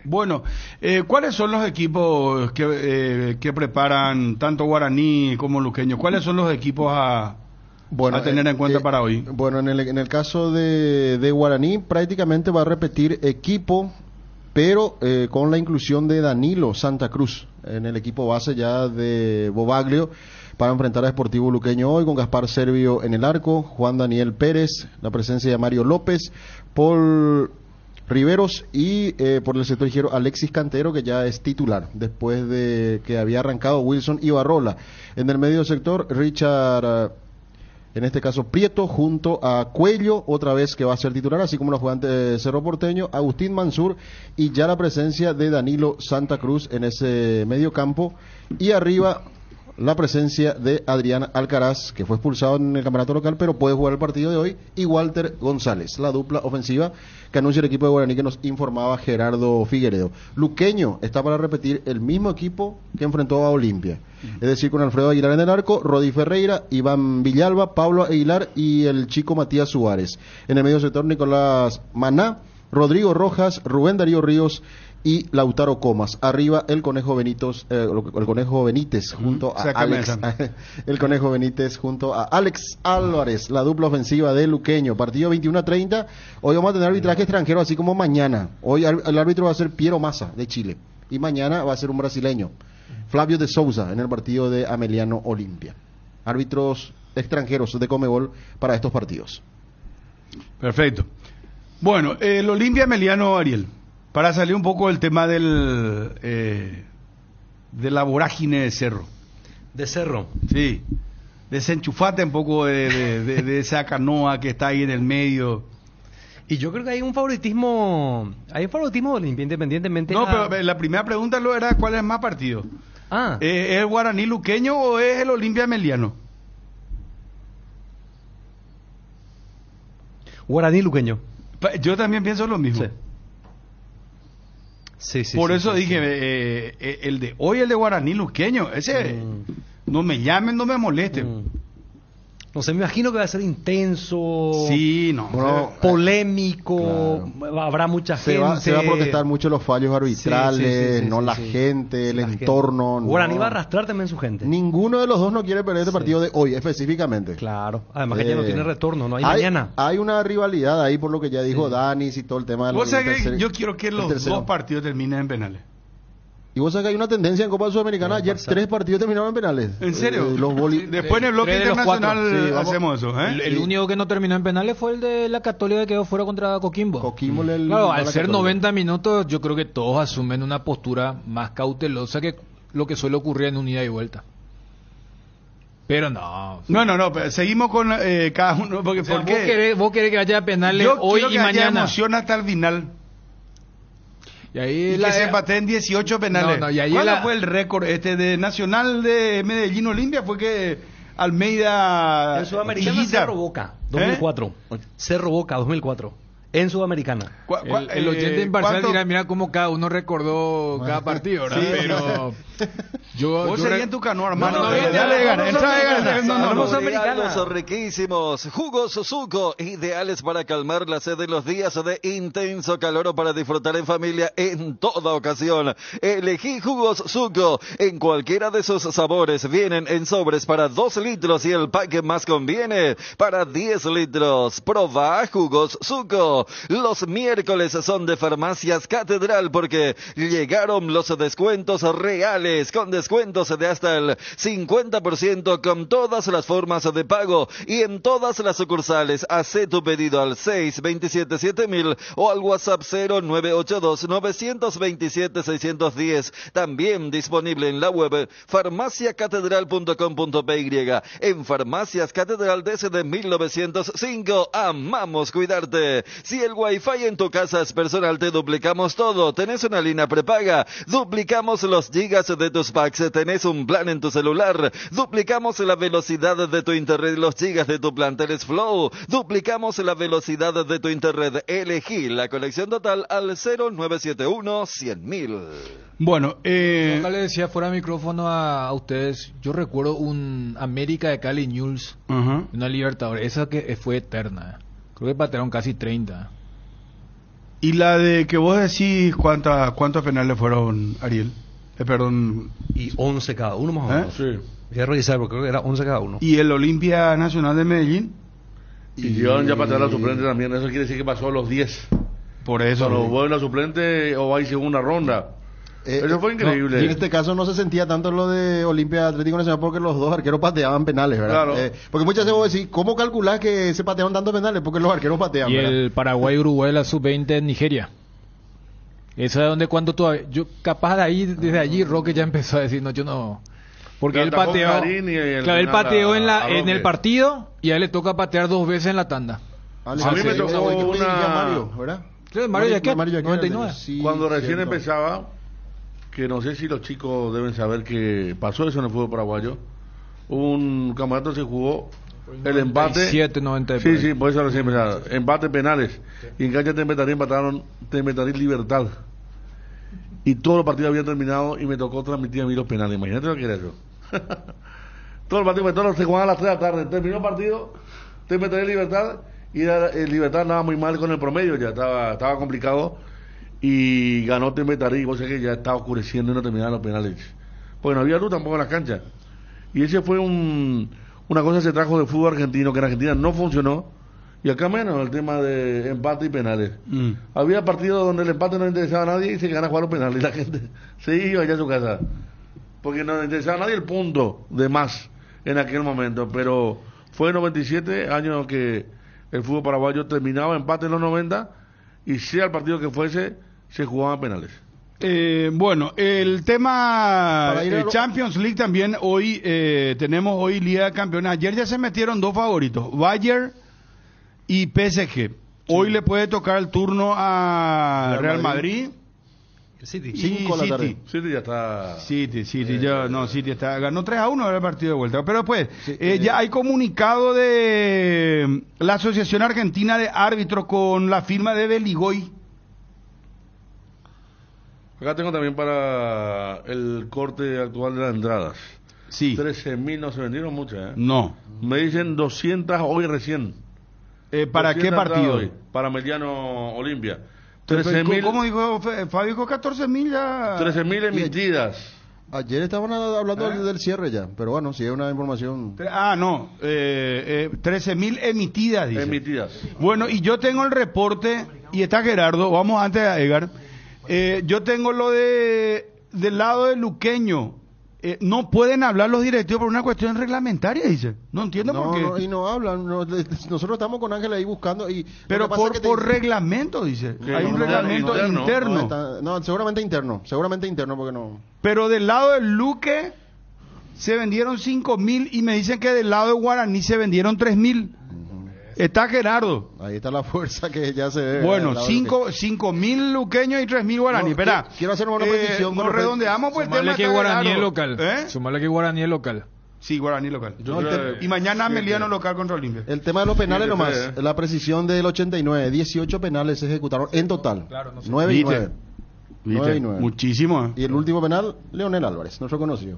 Bueno, ¿cuáles son los equipos que preparan tanto Guaraní como Luqueño? ¿Cuáles son los equipos a tener en cuenta para hoy? Bueno, en el caso de Guaraní prácticamente va a repetir equipo, pero con la inclusión de Danilo Santa Cruz en el equipo base ya de Bobaglio para enfrentar a Sportivo Luqueño hoy, con Gaspar Servio en el arco, Juan Daniel Pérez, la presencia de Mario López, Paul Riveros y por el sector izquierdo Alexis Cantero, que ya es titular después de que había arrancado Wilson Ibarrola. En el medio sector Richard, en este caso Prieto, junto a Cuello, otra vez que va a ser titular, así como los jugadores Cerro Porteño, Agustín Mansur y ya la presencia de Danilo Santa Cruz en ese medio campo. Y arriba la presencia de Adrián Alcaraz, que fue expulsado en el campeonato local, pero puede jugar el partido de hoy, y Walter González, la dupla ofensiva que anuncia el equipo de Guaraní, que nos informaba Gerardo Figueredo. Luqueño está para repetir el mismo equipo que enfrentó a Olimpia, es decir, con Alfredo Aguilar en el arco, Rodi Ferreira, Iván Villalba, Pablo Aguilar y el chico Matías Suárez. En el medio sector Nicolás Maná, Rodrigo Rojas, Rubén Darío Ríos y Lautaro Comas. Arriba el Conejo Benítez, junto a Alex, el Conejo Benítez junto a Alex Álvarez, la dupla ofensiva de Luqueño. Partido 21:30. Hoy vamos a tener arbitraje extranjero, así como mañana. Hoy el árbitro va a ser Piero Massa, de Chile, y mañana va a ser un brasileño, Flavio de Souza, en el partido de Ameliano Olimpia. Árbitros extranjeros de Conmebol para estos partidos. Perfecto. Bueno, el Olimpia Ameliano, Ariel, para salir un poco del tema de la vorágine de Cerro. De Cerro. Sí. Desenchufate un poco de esa canoa que está ahí en el medio. Y yo creo que hay un favoritismo de Olimpia, independientemente. No, pero la primera pregunta era ¿cuál es más partido? ¿Es el Guaraní Luqueño o es el Olimpia Ameliano? Guaraní Luqueño. Yo también pienso lo mismo. Sí. Por eso dije, el de hoy, el de Guaraní Luqueño, ese no me llamen, no me molesten. No sé, me imagino que va a ser intenso. Sí, no. Polémico. Claro. Habrá mucha gente. Se va a protestar mucho los fallos arbitrales, la gente, el entorno. Guaraní va a arrastrar también su gente. Ninguno de los dos no quiere perder este partido de hoy, específicamente. Claro. Además que ya no tiene retorno, no hay mañana. Hay una rivalidad ahí por lo que ya dijo Danis y todo el tema de ¿Vos sabés que yo quiero que los dos partidos terminen en penales? Y vos sabés que hay una tendencia en Copa Sudamericana. Ayer 3 partidos terminaron en penales. ¿En serio? Después en el bloque internacional hacemos eso. El único que no terminó en penales fue el de la Católica, que quedó fuera contra Coquimbo. Claro, al ser 90 minutos, yo creo que todos asumen una postura más cautelosa que lo que suele ocurrir en un ida y vuelta. Pero no. No, pero seguimos con cada uno. Porque, ¿por qué? Vos querés que haya penales hoy y mañana. Haya emoción hasta el final. Y ahí que se empateen 18 penales. ¿Cuál fue el récord de Nacional de Medellín Olimpia? Fue que Almeida... En Sudamericana Cerro Boca, 2004. Cerro Boca, 2004. En Sudamericana. El oyente imparcial dirá, mira cómo cada uno recordó cada partido, ¿verdad? Pero... Vos seguís en tu canoa, hermano. Los riquísimos jugos Suco, ideales para calmar la sed en los días de intenso calor o para disfrutar en familia en toda ocasión. Elegí jugos Suco en cualquiera de sus sabores. Vienen en sobres para 2 litros y el pack más conviene para 10 litros. Proba jugos Suco. Los miércoles son de Farmacias Catedral porque llegaron los descuentos reales, con descuentos de hasta el 50% con todas las formas de pago y en todas las sucursales. Hacé tu pedido al 627-7000 o al WhatsApp 0982-927-610. También disponible en la web farmaciacatedral.com.py. En Farmacias Catedral desde 1905. Amamos cuidarte. Si el Wi-Fi en tu casa es personal, te duplicamos todo. Tenés una línea prepaga, duplicamos los gigas de tus packs. Tenés un plan en tu celular, duplicamos la velocidad de tu internet, los gigas de tu plan. Tenés Flow, duplicamos la velocidad de tu internet. Elegí la conexión total al 0971-100.000. Bueno, le decía fuera de micrófono a ustedes, yo recuerdo un América de Cali News, una Libertadores, esa que fue eterna. Creo que patearon casi 30. Y la de que vos decís, ¿cuántos penales fueron, Ariel? Perdón. Y 11 cada uno más o menos. Sí. Voy a revisar porque creo que era 11 cada uno. ¿Y el Olimpia Nacional de Medellín? Y llevan ya patear a la suplente también. Eso quiere decir que pasó a los 10. Por eso. Cuando vuelve la suplente o va a segunda ronda. Eso fue increíble. Y en este caso no se sentía tanto lo de Olimpia Atlético Nacional porque los dos arqueros pateaban penales, ¿verdad? Claro. Porque muchas veces vos decís, ¿cómo calculás que se pateaban tantos penales? Porque los arqueros patean, Y ¿verdad? el Paraguay-Uruguay, la sub-20 en Nigeria. Eso es donde cuando todavía... Yo capaz de ahí, desde allí, Roque ya empezó a decir, no, yo no... Porque él Atacó pateó... Karim y Claro, él pateó en a el Roque. partido y a él le toca patear 2 veces en la tanda. A mí me tocó una... Mario, ¿verdad? Sí, Mario Yaquet, Mario Yaquet, 99. sí, Cuando recién cierto. empezaba, que no sé si los chicos deben saber que pasó eso en el fútbol paraguayo, un campeonato se jugó el empate. 97, 90. Sí, sí, por eso recién empezaba. Empate penales. Y en cancha Tembetarí empataron Tembetarí Libertad. Y todos los partidos habían terminado y me tocó transmitir a mí los penales. Imagínate lo que era eso. Todos los partidos, todos se jugaban a las 3 de la tarde. Terminó el partido, Tembetarí Libertad. Y el Libertad andaba muy mal con el promedio, ya estaba complicado. Y ganó Tembetarí, vos sabés que ya estaba oscureciendo y no terminaban los penales. Porque no había luz tampoco en las canchas. Y ese fue una cosa que se trajo del fútbol argentino, que en Argentina no funcionó. Y acá menos, el tema de empate y penales. Había partidos donde el empate no interesaba a nadie y se ganaba a jugar los penales. Y la gente se iba allá a su casa. Porque no le interesaba a nadie el punto de más en aquel momento. Pero fue en 97 años que el fútbol paraguayo terminaba empate en los 90 y sea el partido que fuese, se jugaban penales. Bueno, el tema Para ir a lo- Champions League también hoy tenemos hoy Liga de Campeones. Ayer ya se metieron 2 favoritos, Bayern y PSG. Hoy le puede tocar el turno a Real Madrid. City. Y 5 de la tarde. City ya está... City, City está, ganó 3-1 era el partido de vuelta. Pero después, ya hay comunicado de la Asociación Argentina de Árbitros con la firma de Beligoy. Acá tengo también para el corte actual de las entradas. Sí. 13.000 no se vendieron muchas, ¿eh? No. Me dicen 200 hoy recién. ¿Para qué 200 entradas partido? hoy, para Mediano Olimpia. Pero, 13.000 ¿cómo dijo Fabio? Dijo 14.000 ya. 13.000 emitidas. Ayer estaban hablando del cierre ya, pero bueno, si es una información... No. 13.000 emitidas, dice. Emitidas. Bueno, y yo tengo el reporte, y está Gerardo, vamos antes a Edgar. Yo tengo lo del lado de Luqueño. No pueden hablar los directivos por una cuestión reglamentaria, dice. No entiendo por qué. No, y no hablan. Nosotros estamos con Ángel ahí buscando. Pero por reglamento, dice. Sí, Hay un no, reglamento interno. Seguramente interno, porque no... Pero del lado del Luque se vendieron 5.000 y me dicen que del lado de Guaraní se vendieron 3.000. Está Gerardo. Ahí está la fuerza que ya se ve. Bueno, al lado de lo 5.000 luqueños y 3.000 guaraní. No, Espera. quiero hacer una precisión con Nos respecto- redondeamos pues el tema. Sumarle que está Guaraní es Gerardo. local. Sumarle que Guaraní es local. Sí, Guaraní local. Yo creo Y mañana Meliano local contra Olimpia. El tema de los penales Sí, nomás, sí. la precisión del 89, 18 penales se ejecutaron en total. Claro, no sé. 9 y ¿Viste? 9. 9 y 9. Muchísimo. Y el último penal, Leonel Álvarez, nuestro conocido.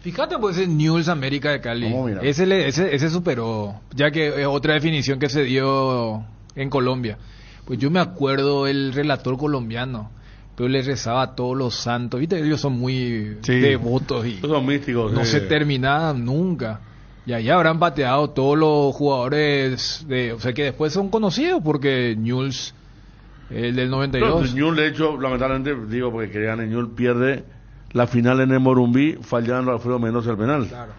Fíjate, pues ese Newell's América de Cali. ¿Cómo mira? Ese superó, ya que es otra definición que se dio en Colombia. Pues yo me acuerdo el relator colombiano, pero le rezaba a todos los santos. Viste, ellos son muy Sí. devotos y Estos son místicos. no se terminaban nunca. Y ahí habrán bateado todos los jugadores, o sea, que después son conocidos porque Newell's, el del 92. Ñul, de hecho, lamentablemente, digo, porque que gane Ñul, pierde la final en el Morumbí, fallando a Alfredo Mendoza el penal. Claro.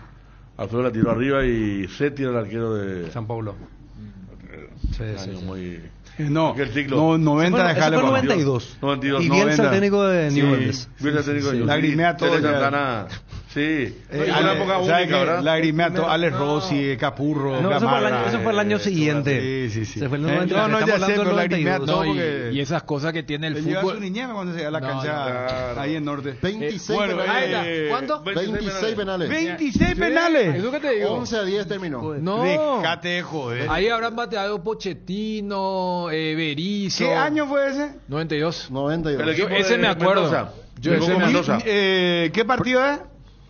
Alfredo la tiró arriba y se tira el arquero de... San Paulo. Sí, sí, año sí. muy... No, Aquel ciclo. 90 Ese dejarle fue por- 92. 92, Y Bielsa, 90. el técnico de Sí. Newell's. Bielsa técnico de Ñul. Lagrimea todo Tele ya. Santana, sí. Fue una Ale- época ¿sabe única, qué? ¿verdad? Lagrimea todo, Alex Rossi, Capurro, No, Gamarra. eso fue el año siguiente. Sí, sí. Se fue el No, 92. no, Estamos ya hablando sé, del pero lagrimea 92. todo No, porque... y esas cosas que tiene el Él lleva su fútbol. niñez cuando se iba a la No, cancha claro. ahí en Norte. 26 bueno, penales. ¿Cuánto? 26 penales. 26 penales. ¿Eso qué te digo? 11 a 10 terminó. No. Déjate de joder. Ahí habrán bateado Pochettino, Berizzo. ¿Qué año fue ese? 92. 92. El equipo ese de me acuerdo. Mendoza. Yo El ese equipo me- de Mendoza. ¿Qué partido es?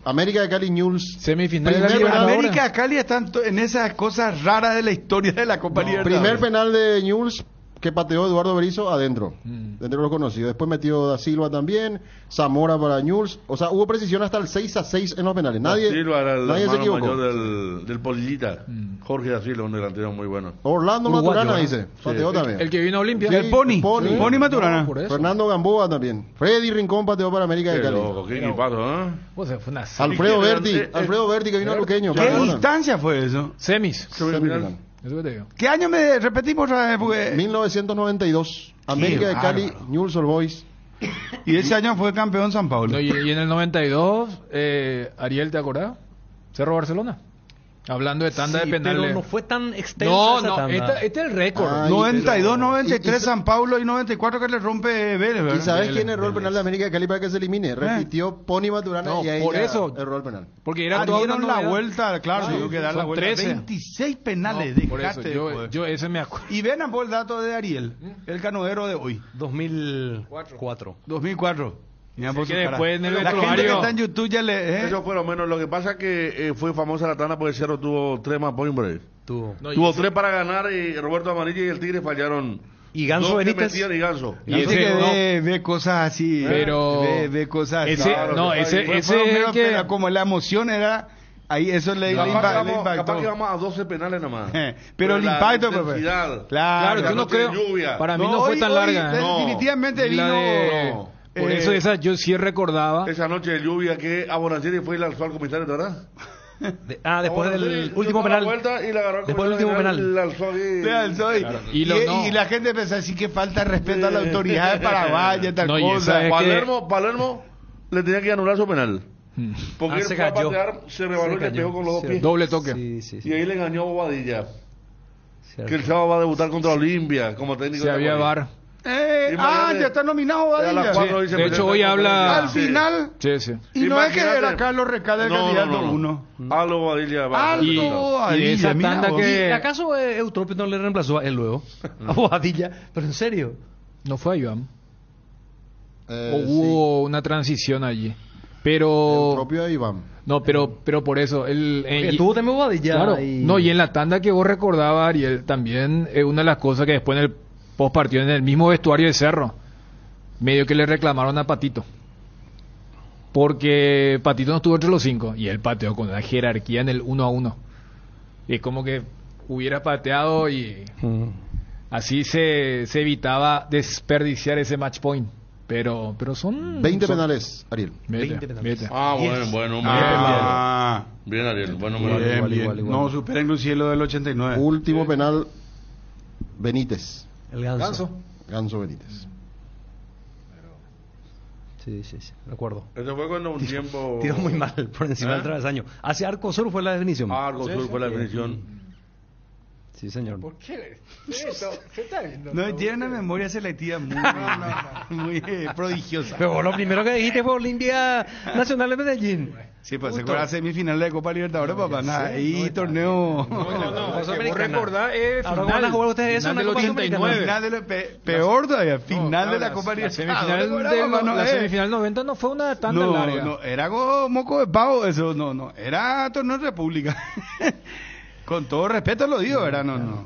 América de Cali Newell's. Semifinal de la Primer Libertadores. penal. América Cali están en esas cosas raras de la historia de la Copa Libertadores. Primer penal de Newell's, que pateó Eduardo Berizzo adentro, dentro de los conocidos. Después metió Da Silva también, Zamora para Newell's. O sea, hubo precisión hasta el 6-6 en los penales. Nadie, Da Silva era el nadie se hermano equivocó. mayor del Polillita. Jorge Da Silva, un delantero muy bueno. Orlando Uruguayo, Maturana ¿no? dice, pateó también. El que vino a Olimpia. El Pony. Pony. Pony Maturana. Por eso. Fernando Gamboa también. Freddy Rincón pateó para América de Qué Cali. loco, qué equipazo, ¿eh? O sea, fue una Alfredo Sí, Berti, pero, Alfredo Berti que vino a Luqueño. ¿Qué Barcelona. instancia fue eso? semis. Semifinal. Eso que te digo. ¿Qué año me repetimos otra vez? Porque... 1992. América de Cali, bárbaro. Newell's Old Boys. Y ese año fue campeón San Paulo. No, y en el 92, Ariel, ¿te acordás? Cerro Barcelona. Hablando de tanda Sí, de penales. pero no fue tan extensa No, esa no, tanda. este es el récord. Ay, 92, pero- 93 y- San Paulo y 94 que le rompe Vélez, ¿Y ¿verdad? sabes quién erró el penal de América de Cali para que se elimine? Repitió Pony Maturana No, y ahí por ya eso. erró el penal. Porque era toda una Dieron la novedad. vuelta, claro, Sí, tuvo que dar la son vuelta. 13. 26 penales, No, por eso, dejate. yo ese me acuerdo. Y ven por el dato de Ariel, el canoero de hoy, 2004. 2004. Mira, por que su cara. después en el La gente que vestuario- está en YouTube ya le... Eso fue lo menos. Lo que pasa es que fue famosa la tanda porque el Cerro tuvo 3 más point break. Tuvo. No, y Tuvo ese- 3 para ganar y Roberto Amarillo y el Tigre fallaron. Y Ganso 2 que Benítez. metían y Ganso. Y Dice ese que no. ve cosas así. Pero- Ve cosas así. Ese, Claro, no, que ese, fue- ese Fueron es medio el que... pena, como la emoción era... Ahí eso le Capaz, impactó. capaz que vamos a 12 penales nada más. Pero el la impacto, pues, intensidad, Claro, la yo no noche de creo. lluvia. Para mí no fue hoy- tan hoy larga. No. Definitivamente La vino... de- No. Por eso esa yo sí recordaba. Esa noche de lluvia que Abonancieri fue y la alzó al comisario, ¿verdad? Después del último dio la penal. vuelta y la agarró al Después del último comisario penal. y la alzó ahí. Le alzó y, Y lo- no. y la gente pensó así que falta de respeto a la autoridad de Paraguay y tal No, y cosa. esa es Palermo le tenía que anular su penal. Porque Ah, él se fue a cayó. patear, se rebaló y le cayó. pegó con los dos Sí. pies. Doble toque. Sí, sí, sí. Y ahí le engañó a Bobadilla. Cierto. Que el sábado va a debutar contra Olimpia como técnico. Si de había Aguadilla. VAR. Imagínate, Ya está nominado a las Badilla. 4 dice de hecho, hoy habla- Al final, Sí, sí. y no es que Imagínate. era Carlos Recalde el candidato uno. Aldo Bobadilla va a ser Y- resultado. y de esa mira tanda vos. que- ¿Y acaso Eutropio no le reemplazó a él luego? A Bobadilla. Pero en serio. No fue a Iván. O Sí, hubo una transición allí. el Pero... propio Oh. Iván. No, pero por eso... Estuvo también Bobadilla. Claro. y... No, y en la tanda que vos recordabas, Ariel, también una de las cosas que después en el postpartido, en el mismo vestuario de Cerro, medio que le reclamaron a Patito. Porque Patito no estuvo entre los 5 y él pateó con una jerarquía en el 1-1. Y es como que hubiera pateado y así se evitaba desperdiciar ese match point. Pero son... 20 son- penales, Ariel. Vete, 20 penales. vete. Ah, bueno. Bien, Ariel. Bueno, Bien, bien. igual. No, supera inclusive lo del 89. Último penal, Benítez. El Ganso. Ganso Benítez. Sí, recuerdo. Eso fue cuando un tiempo... Tiró muy mal por encima ¿Eh? del travesaño. Hacia Arco Sur fue la definición. Arco Sur fue la definición. Sí, señor. ¿Qué? Esto, ¿qué está viendo? No, tiene una memoria selectiva muy, muy prodigiosa. Pero lo primero que dijiste fue Olimpia Nacional de Medellín. Sí, pues se fue a semifinal de Copa Libertadores, papá. Nada, ahí torneo... No, Copa vos Sudamericana. recordás, Ahora final, van a jugar ustedes eso, final una del Copa 89. Final de peor todavía, final No, de la claro, Copa la Libertadores. semifinal, la semifinal 90 no fue una tanda larga. No, era como moco de pavo eso, no, era torneo de República. Con todo respeto lo digo, ¿verdad? No,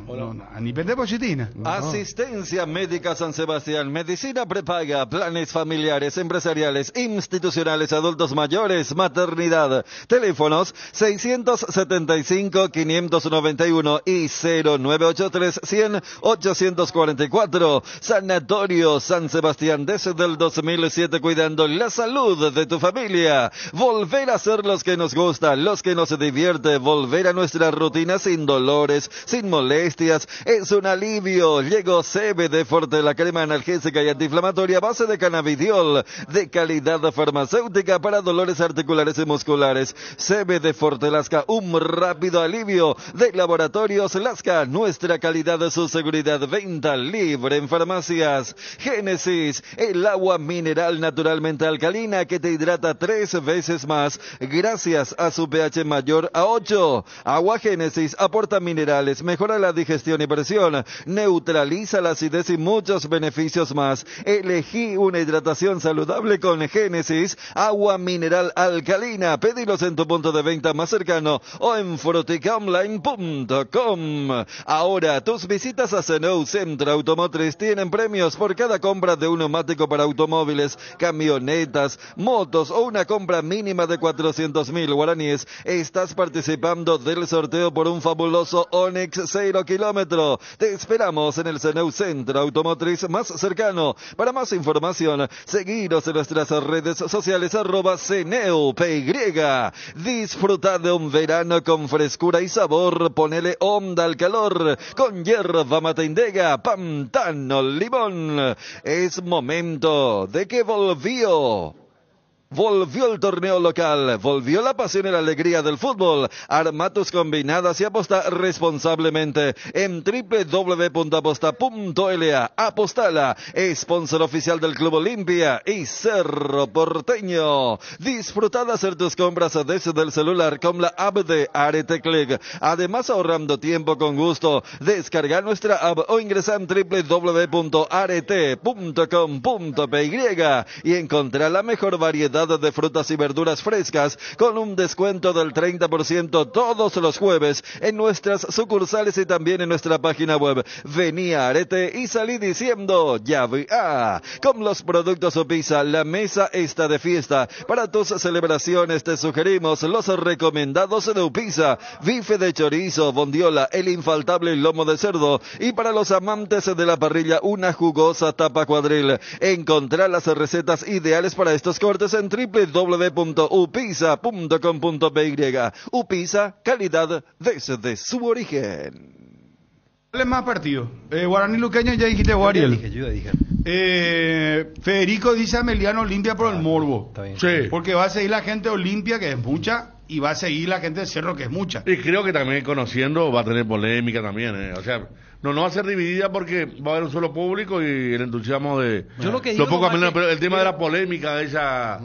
ni pende pochetina. Asistencia Médica San Sebastián, medicina prepaga, planes familiares, empresariales, institucionales, adultos mayores, maternidad. Teléfonos 675-591 y 0983-100-844. Sanatorio San Sebastián, desde el 2007 cuidando la salud de tu familia. Volver a ser los que nos gusta, los que nos divierte, volver a nuestra rutina sin dolores, sin molestias, es un alivio. Llegó CBD Forte, la crema analgésica y antiinflamatoria a base de cannabidiol, de calidad farmacéutica para dolores articulares y musculares. CBD Forte Lasca, un rápido alivio. De Laboratorios Lasca, nuestra calidad, su seguridad, venta libre en farmacias. Génesis, el agua mineral naturalmente alcalina que te hidrata 3 veces más gracias a su pH mayor a 8. Agua Génesis Génesis aporta minerales, mejora la digestión y presión, neutraliza la acidez y muchos beneficios más. Elegí una hidratación saludable con Génesis, agua mineral alcalina. Pedilos en tu punto de venta más cercano o en fruticaonline.com. Ahora, tus visitas a Zenou Centro Automotriz tienen premios por cada compra de un neumático para automóviles, camionetas, motos o una compra mínima de 400.000 guaraníes. Estás participando del sorteo por un fabuloso Onix 0 kilómetro. Te esperamos en el Zenou Centro Automotriz más cercano. Para más información, seguiros en nuestras redes sociales @CeneuPY. Disfruta de un verano con frescura y sabor. Ponele onda al calor con yerba mate indega, pantano, limón. Es momento de que volvió el torneo local, volvió la pasión y la alegría del fútbol. Arma tus combinadas y aposta responsablemente en www.aposta.la. Apostala, sponsor oficial del Club Olimpia y Cerro Porteño. Disfruta de hacer tus compras desde el celular con la app de Arete Click. Además, ahorrando tiempo con gusto, descarga nuestra app o ingresa en www.arete.com.py y encontrá la mejor variedad de frutas y verduras frescas con un descuento del 30% todos los jueves en nuestras sucursales y también en nuestra página web. Vení a Arete y salí diciendo ya vi a. Con los productos Upisa, la mesa está de fiesta. Para tus celebraciones te sugerimos los recomendados de Upisa: bife de chorizo, bondiola, el infaltable lomo de cerdo, y para los amantes de la parrilla, una jugosa tapa cuadril. Encontrá las recetas ideales para estos cortes en www.upisa.com.py. Upisa, calidad desde su origen. ¿Cuál es más partido? Guaraní Luqueño, ya dijiste Guariel. Yo ya dije. Federico dice Ameliano Olimpia por el morbo. Está bien. Sí. Porque va a seguir la gente de Olimpia, que es mucha, y va a seguir la gente de Cerro, que es mucha. Y creo que también conociendo va a tener polémica también, O sea, no va a ser dividida porque va a haber un solo público y el entusiasmo de Yo lo que digo poco nomás pero el tema que- de la polémica de esa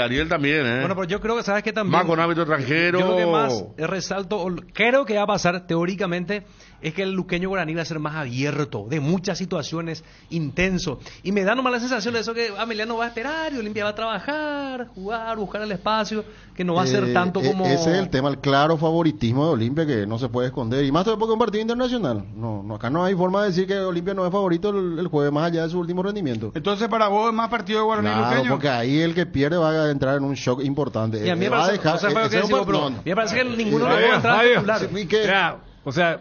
Ariel también, Bueno, pero yo creo que, ¿sabes qué también? Más con hábito extranjero. Yo lo que más resalto, creo que va a pasar teóricamente, es que el luqueño guaraní va a ser más abierto, de muchas situaciones, intenso. Y me da nomás la sensación de eso, que Ameliano va a esperar y Olimpia va a trabajar, jugar, buscar el espacio, que no va a ser tanto como... Ese es el tema, el claro favoritismo de Olimpia, que no se puede esconder. Y más todavía porque es un partido internacional. No, acá no hay forma de decir que Olimpia no es favorito el jueves, más allá de su último rendimiento. Entonces, para vos es más partido de Guaraní Claro, Luqueño. porque ahí el que pierde va a entrar en un shock importante. Y a mí me Va a parece, dejar- o sea, fue lo que ese es un decimos, pero par- a mí me parece que ninguno Fabio, lo puede entrar Fabio. titular. Sí, ¿y qué? Mira, o sea,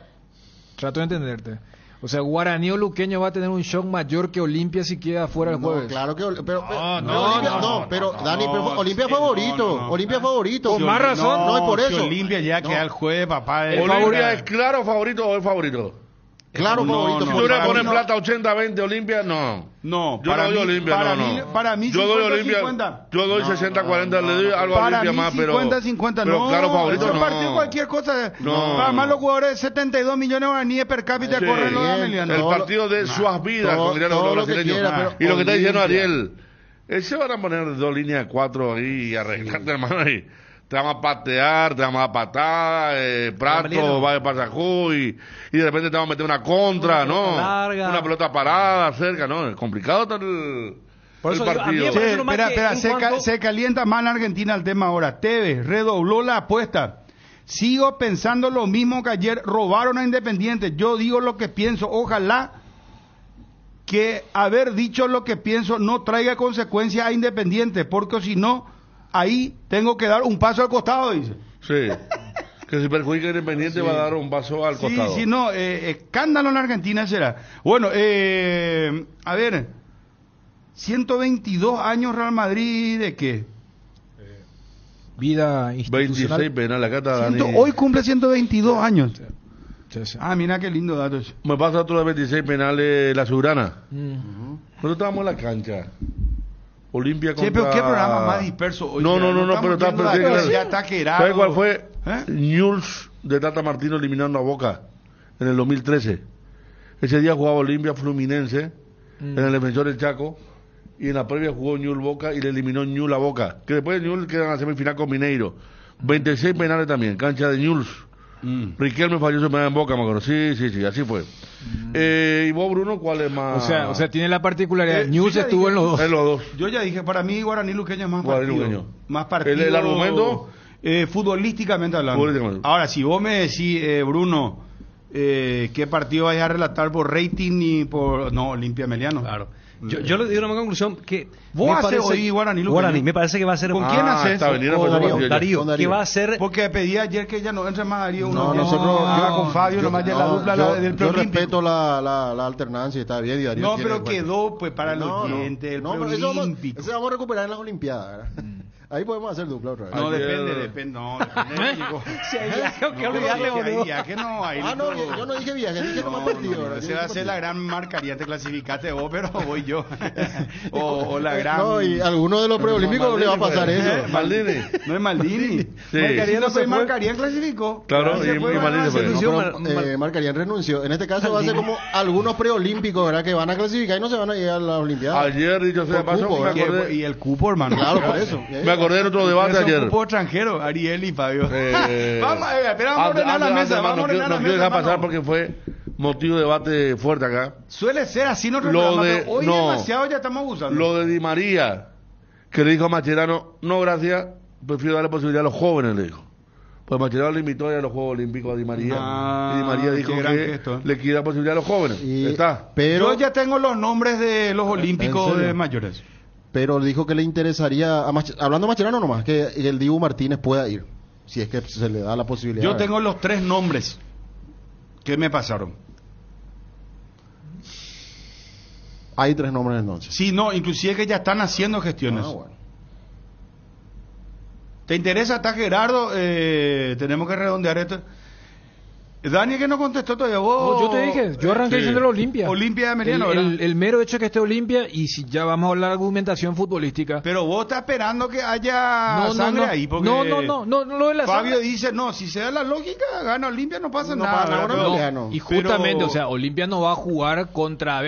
trato de entenderte. O sea, Guaraní o Luqueño va a tener un shock mayor que Olimpia si queda fuera el No, jueves. claro que pero no, Olimpia, no, pero no, Dani, no, pero Olimpia sí, favorito, no. Olimpia favorito. Con más razón. No, es por si eso. Olimpia ya No. queda el jueves, papá. ¿Olimpia es claro favorito o es favorito? Claro, No, favorito. no, Si porque tú le para pones mí no. plata 80-20 Olimpia, no. No, Yo para no doy mí, Olimpia, para no, mí, no. para mí Yo doy 50, Olimpia, 50. yo doy No, 60-40, le doy algo a Para Olimpia mí más, pero 50-50, pero no. claro favorito Ese no. partido cualquier cosa. No. Para más los jugadores de 72 millones de guaraníes per cápita Sí. corren los de Bien, Ameliano. El todo partido de sus vidas, todo- como dirían todo los lo que brasileños. quiera, pero Y lo que está diciendo Olimpia. Ariel, se van a poner 2 líneas de 4 ahí y arreglarte, hermano, ahí. Te vamos a patear, te vamos a patar, Prato Ameliano. va de Pasajú y de repente te vamos a meter una contra, Una ¿no? pelota larga. Una pelota parada, cerca, ¿no? Es complicado está el Por eso digo, a mí me partido. parece Che, nomás espera, que espera, en se, cuanto- se calienta más en Argentina el tema ahora. Tevez redobló la apuesta. Sigo pensando lo mismo que ayer. Robaron a Independiente. Yo digo lo que pienso. Ojalá que haber dicho lo que pienso no traiga consecuencias a Independiente, porque si no, ahí tengo que dar un paso al costado, dice. Sí. Que si perjudica a Independiente va a dar un paso al Sí, costado. sí, no, escándalo en Argentina será. Bueno, a ver, 122 años Real Madrid, ¿de qué? Vida institucional. 26 penales, acá está Dani. Hoy cumple 122 años. Sí, sí. Ah, mira qué lindo dato ese. Me pasa otro de 26 penales la Soberana. Mm. Nosotros estábamos en la cancha. Olimpia contra... Che, pero qué programa más disperso hoy. No, ya, no, estamos pero está viendo la perfecto. cosa, ya está querado. ¿Sabe cuál fue? ¿Eh? Newell's de Tata Martino eliminando a Boca en el 2013. Ese día jugaba Olimpia Fluminense en el Defensor del Chaco y en la previa jugó Newell's Boca y le eliminó Newell's a Boca. Que después de Newell's queda en la semifinal con Mineiro. 26 penales también, cancha de Newell's. Riquelme falló su penal en Boca, me acuerdo. Sí, así fue. ¿Y vos, Bruno, cuál es más? O sea, tiene la particularidad. News estuvo en los dos. En los dos. Yo ya dije, para mí Guaraní Luqueño es más Guaraní partido. Luqueño. Más partido. ¿El argumento? Futbolísticamente hablando. Ahora, si vos me decís, Bruno, ¿qué partido vais a relatar por rating y por... No, Olimpia Meliano. Claro. Yo le digo una conclusión que... ¿Vos haces hoy Guaraní Luqueño? Guaraní, me parece que va a ser... ¿Con quién haces? Darío, que va a ser... Porque pedí ayer que ya no entre más Darío. Nosotros... con Fabio, nomás ya la dupla del Yo preolímpico. respeto la alternancia, está bien. Y Darío No, pero quedó pues para el oyente, el preolímpico. Eso vamos a recuperar en las Olimpiadas, ¿verdad? Ahí podemos hacer dupla otra vez. No, depende. No, depende. Si hay viaje, que olvidarle, boludo. Viaje no hay. No, yo no dije viaje, dije nomás partido. Se va a hacer la gran marcaría, te clasificaste vos, pero voy yo. o la gran... No, y a alguno de los preolímpicos le va a pasar eso. Maldini. No es Maldini. Sí. Marcaría no se Marcaría clasificó. Claro, y Maldini fue. Marcarían renunció. En este caso va a ser como algunos preolímpicos, ¿verdad? Que van a clasificar y no se van a llegar a las Olimpiadas. Ayer, dicho sea paso, me acordé. Y el cupo, hermano. Claro, por eso. Me acordé de otro debate ayer. Un cupo extranjero, Ariel y Fabio. Vamos a ordenar la mesa. No quiero dejar pasar porque fue motivo de debate fuerte acá. Suele ser así, no hoy demasiado ya estamos abusando. Lo de Di María, que le dijo a Mascherano, no gracias, prefiero darle posibilidad a los jóvenes, le dijo. Pues Mascherano le invitó a los Juegos Olímpicos a Di María. Y Di María dijo que le quiere dar posibilidad a los jóvenes. Pero yo ya tengo los nombres de los olímpicos de mayores. Pero dijo que le interesaría, hablando de Mascherano nomás, que el Dibu Martínez pueda ir, si es que se le da la posibilidad. Yo tengo los 3 nombres que me pasaron. Hay 3 nombres entonces. Sí, no, inclusive que ya están haciendo gestiones. Bueno. ¿Te interesa? Está Gerardo, tenemos que redondear esto. Dani, que no contestó todavía vos. No, yo te dije, yo arranqué diciendo la Olimpia. Olimpia de Meliano, el mero hecho de que esté Olimpia, y si ya vamos a hablar de argumentación futbolística. Pero vos estás esperando que haya sangre ahí. Porque no, lo de la Fabio sangre. dice, no, si se da la lógica, gana Olimpia, no pasa nada. Y justamente, o sea, Olimpia no va a jugar contra,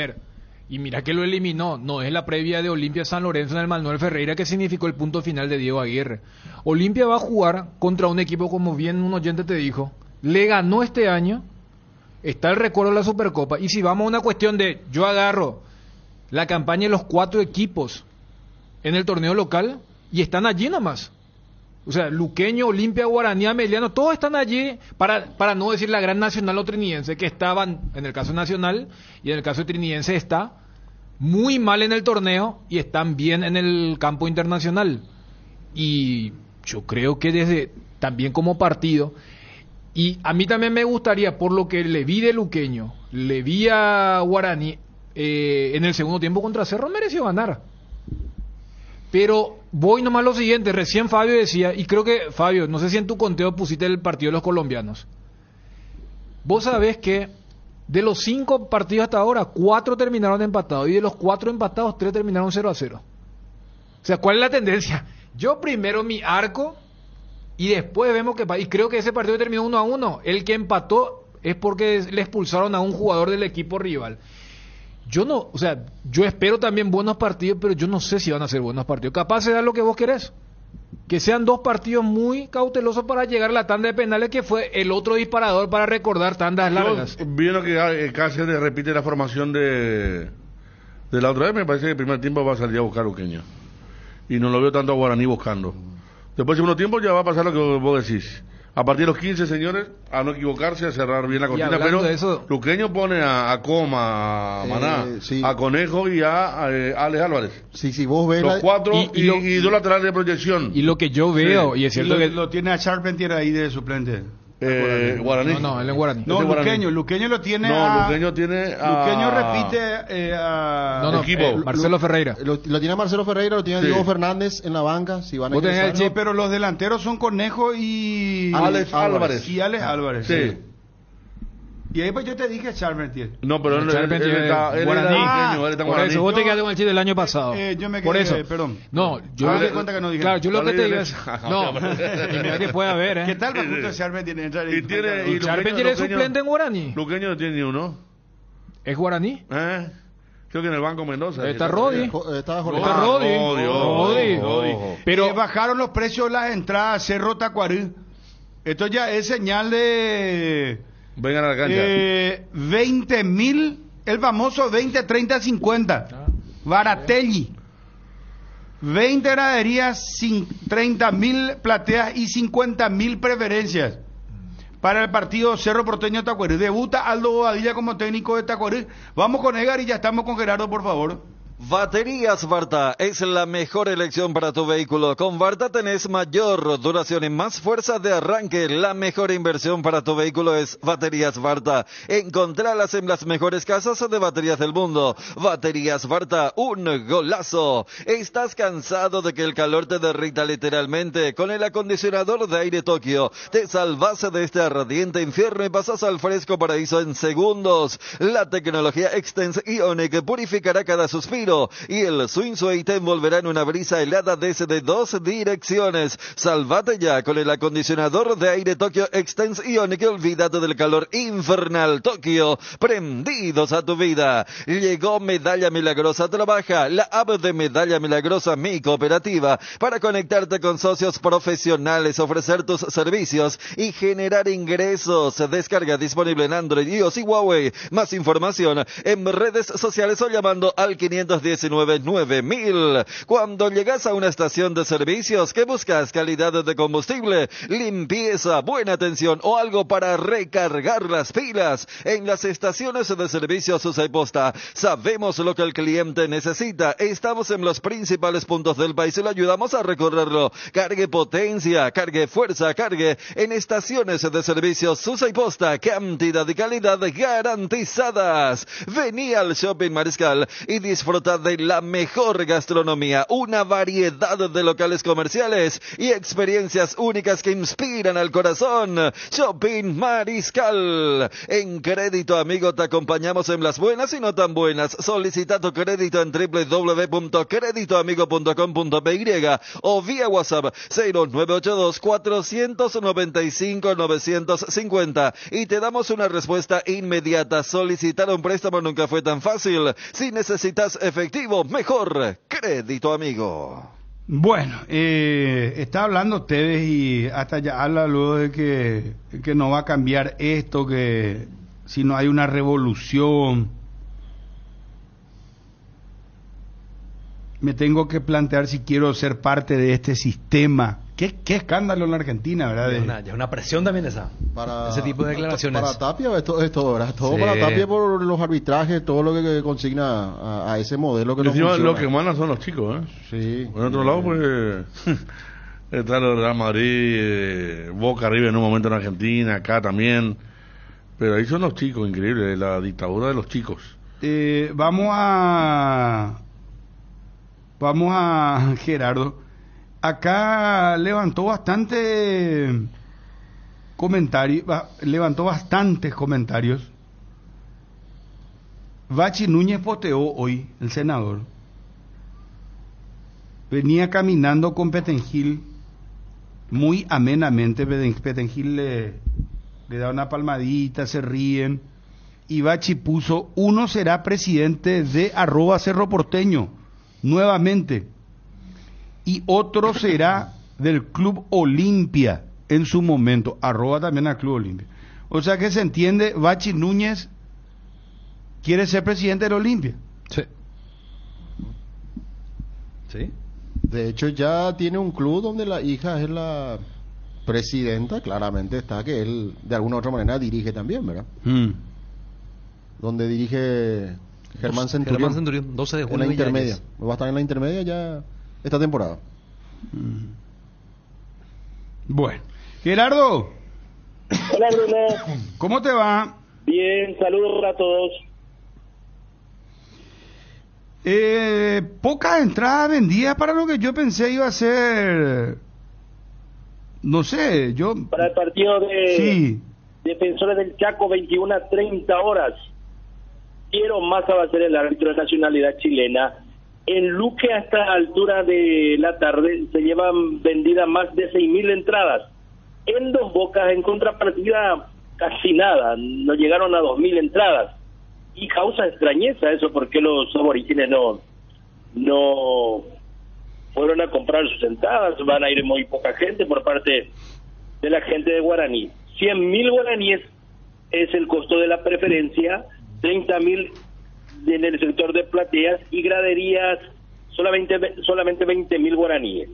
y mira que lo eliminó, no es la previa de Olimpia San Lorenzo en el Manuel Ferreira que significó el punto final de Diego Aguirre. Olimpia va a jugar contra un equipo, como bien un oyente te dijo, le ganó este año, está el recuerdo de la Supercopa, y si vamos a una cuestión de, yo agarro la campaña de los 4 equipos en el torneo local, y están allí nomás. O sea, Luqueño, Olimpia, Guaraní, Ameliano, todos están allí, para no decir la gran Nacional o Trinidense, que estaban, en el caso nacional, y en el caso de Trinidense está muy mal en el torneo, y están bien en el campo internacional. Y yo creo que también como partido, y a mí también me gustaría, por lo que le vi de Luqueño, le vi a Guaraní, en el segundo tiempo contra Cerro mereció ganar. Pero voy nomás a lo siguiente, recién Fabio decía, y creo que, Fabio, no sé si en tu conteo pusiste el partido de los colombianos. Vos sabés que de los 5 partidos hasta ahora, 4 terminaron empatados, y de los 4 empatados, 3 terminaron 0-0. O sea, ¿cuál es la tendencia? Yo primero mi arco, y después vemos que... Y creo que ese partido terminó 1-1. El que empató es porque le expulsaron a un jugador del equipo rival. Yo espero también buenos partidos, pero yo no sé si van a ser buenos partidos. Capaz de dar lo que vos querés. Que sean 2 partidos muy cautelosos para llegar a la tanda de penales, que fue el otro disparador para recordar tandas largas. Viendo que Cáceres repite la formación de la otra vez, me parece que el primer tiempo va a salir a buscar Luqueño. Y no lo veo tanto a Guaraní buscando. Después del segundo tiempo ya va a pasar lo que vos decís. A partir de los 15, señores, a no equivocarse, a cerrar bien la cortina, pero Luqueño pone a Coma, a Maná, a Conejo y a Alex Álvarez. Si vos ves los 4 y 2 laterales de proyección. Y lo que yo veo, y es cierto que lo tiene a Charpentier ahí de suplente. Guaraní. No, él es Guaraní. No, Luqueño lo tiene Luqueño tiene Luqueño repite a equipo. Marcelo Ferreira. Lo tiene Marcelo Ferreira, lo tiene Diego Fernández en la banca, si van a ingresar. Pero los delanteros son Conejo y Alex Álvarez. Y Alex Álvarez. Sí. Y ahí pues yo te dije Charpentier. No, pero él está Guaraní. Por eso, vos te quedaste con el chiste del año pasado. Yo me quedé, por eso. Perdón. No, yo me di cuenta que no dije. Claro, yo lo que te digo es... No, y mira que puede haber, ¿Qué tal para justo Charpentier entrar? Y Charpentier es suplente en Guaraní. Luqueño no tiene ni uno. ¿Es Guaraní? Creo que en el Banco Mendoza. Está Rodi. Está Rodi. Pero bajaron los precios de las entradas Cerro Tacuarí. Esto ya es señal de... Vengan a la cancha. 20.000, el famoso 20, 30, 50. Baratelli. 20 graderías, 30.000 plateas y 50.000 preferencias para el partido Cerro Porteño Tacuarí. Debuta Aldo Bobadilla como técnico de Tacuarí. Vamos con Edgar y ya estamos con Gerardo, por favor. Baterías Varta es la mejor elección para tu vehículo. Con Varta tenés mayor duración y más fuerza de arranque. La mejor inversión para tu vehículo es Baterías Varta. Encontralas en las mejores casas de baterías del mundo. Baterías Varta, un golazo. ¿Estás cansado de que el calor te derrita literalmente? Con el acondicionador de aire Tokio te salvas de este ardiente infierno y pasas al fresco paraíso en segundos. La tecnología Extense Ionic purificará cada suspiro y el Swing Sway te envolverá en una brisa helada desde 2 direcciones. Salvate ya con el acondicionador de aire Tokio Extense Ionic y olvídate del calor infernal. Tokio, prendidos a tu vida. Llegó Medalla Milagrosa. Trabaja la app de Medalla Milagrosa, mi cooperativa, para conectarte con socios profesionales, ofrecer tus servicios y generar ingresos. Descarga disponible en Android, iOS y Huawei. Más información en redes sociales o llamando al 519-9000. Cuando llegas a una estación de servicios, ¿qué buscas? Calidad de combustible, limpieza, buena atención o algo para recargar las pilas. En las estaciones de servicios Susay Posta sabemos lo que el cliente necesita. Estamos en los principales puntos del país y le ayudamos a recorrerlo. Cargue potencia, cargue fuerza, cargue en estaciones de servicios Susay Posta. Cantidad y calidad garantizadas. Vení al Shopping Mariscal y disfruta de la mejor gastronomía, una variedad de locales comerciales y experiencias únicas que inspiran al corazón. Shopping Mariscal. En Crédito Amigo te acompañamos en las buenas y no tan buenas. Solicita tu crédito en www.creditoamigo.com.py o vía WhatsApp 0982-495-950 y te damos una respuesta inmediata. Solicitar un préstamo nunca fue tan fácil. Si necesitas efectivo, mejor Crédito Amigo. Bueno, está hablando ustedes y hasta ya habla luego de que no va a cambiar esto, que si no hay una revolución. Me tengo que plantear si quiero ser parte de este sistema. Qué escándalo en la Argentina, ¿verdad? Ya una presión también esa. Para, ese tipo de declaraciones. Para Tapia, esto ¿verdad? Todo Sí. para Tapia por los arbitrajes, todo lo que consigna a ese modelo que Y no encima funciona. lo que mandan son los chicos, ¿eh? Sí. Por otro lado, pues está el Real Madrid, Boca River en un momento en Argentina, acá también. Pero ahí son los chicos, increíble, la dictadura de los chicos. Vamos a Gerardo. Acá levantó bastantes comentarios. Bachi Núñez posteó hoy, el senador. Venía caminando con Petengil muy amenamente. Petengil le da una palmadita, se ríen. Y Bachi puso: uno será presidente de @Cerro Porteño nuevamente y otro será del Club Olimpia en su momento, arroba también al Club Olimpia. O sea que se entiende, Bachi Núñez quiere ser presidente del Olimpia. Sí. Sí. De hecho ya tiene un club donde la hija es la presidenta, claramente está que él de alguna u otra manera dirige también, ¿verdad? Donde dirige Germán Centurión, 12 de en julio. la intermedia. Va a estar en la intermedia ya esta temporada. Bueno, Gerardo. Hola, Bruno. ¿Cómo te va? Bien, saludos a todos. Pocas entradas vendidas para lo que yo pensé iba a ser. No sé, yo. Para el partido de Sí. Defensores del Chaco, 21 a 30 horas. Piero Massa va a ser el árbitro de nacionalidad chilena. En Luque, a esta altura de la tarde, se llevan vendidas más de 6.000 entradas. En Dos Bocas, en contrapartida, casi nada. No llegaron a 2.000 entradas. Y causa extrañeza eso, porque los aborígenes no fueron a comprar sus entradas. Van a ir muy poca gente por parte de la gente de Guaraní. 100.000 guaraníes es el costo de la preferencia, 30.000 en el sector de plateas y graderías solamente 20.000 guaraníes.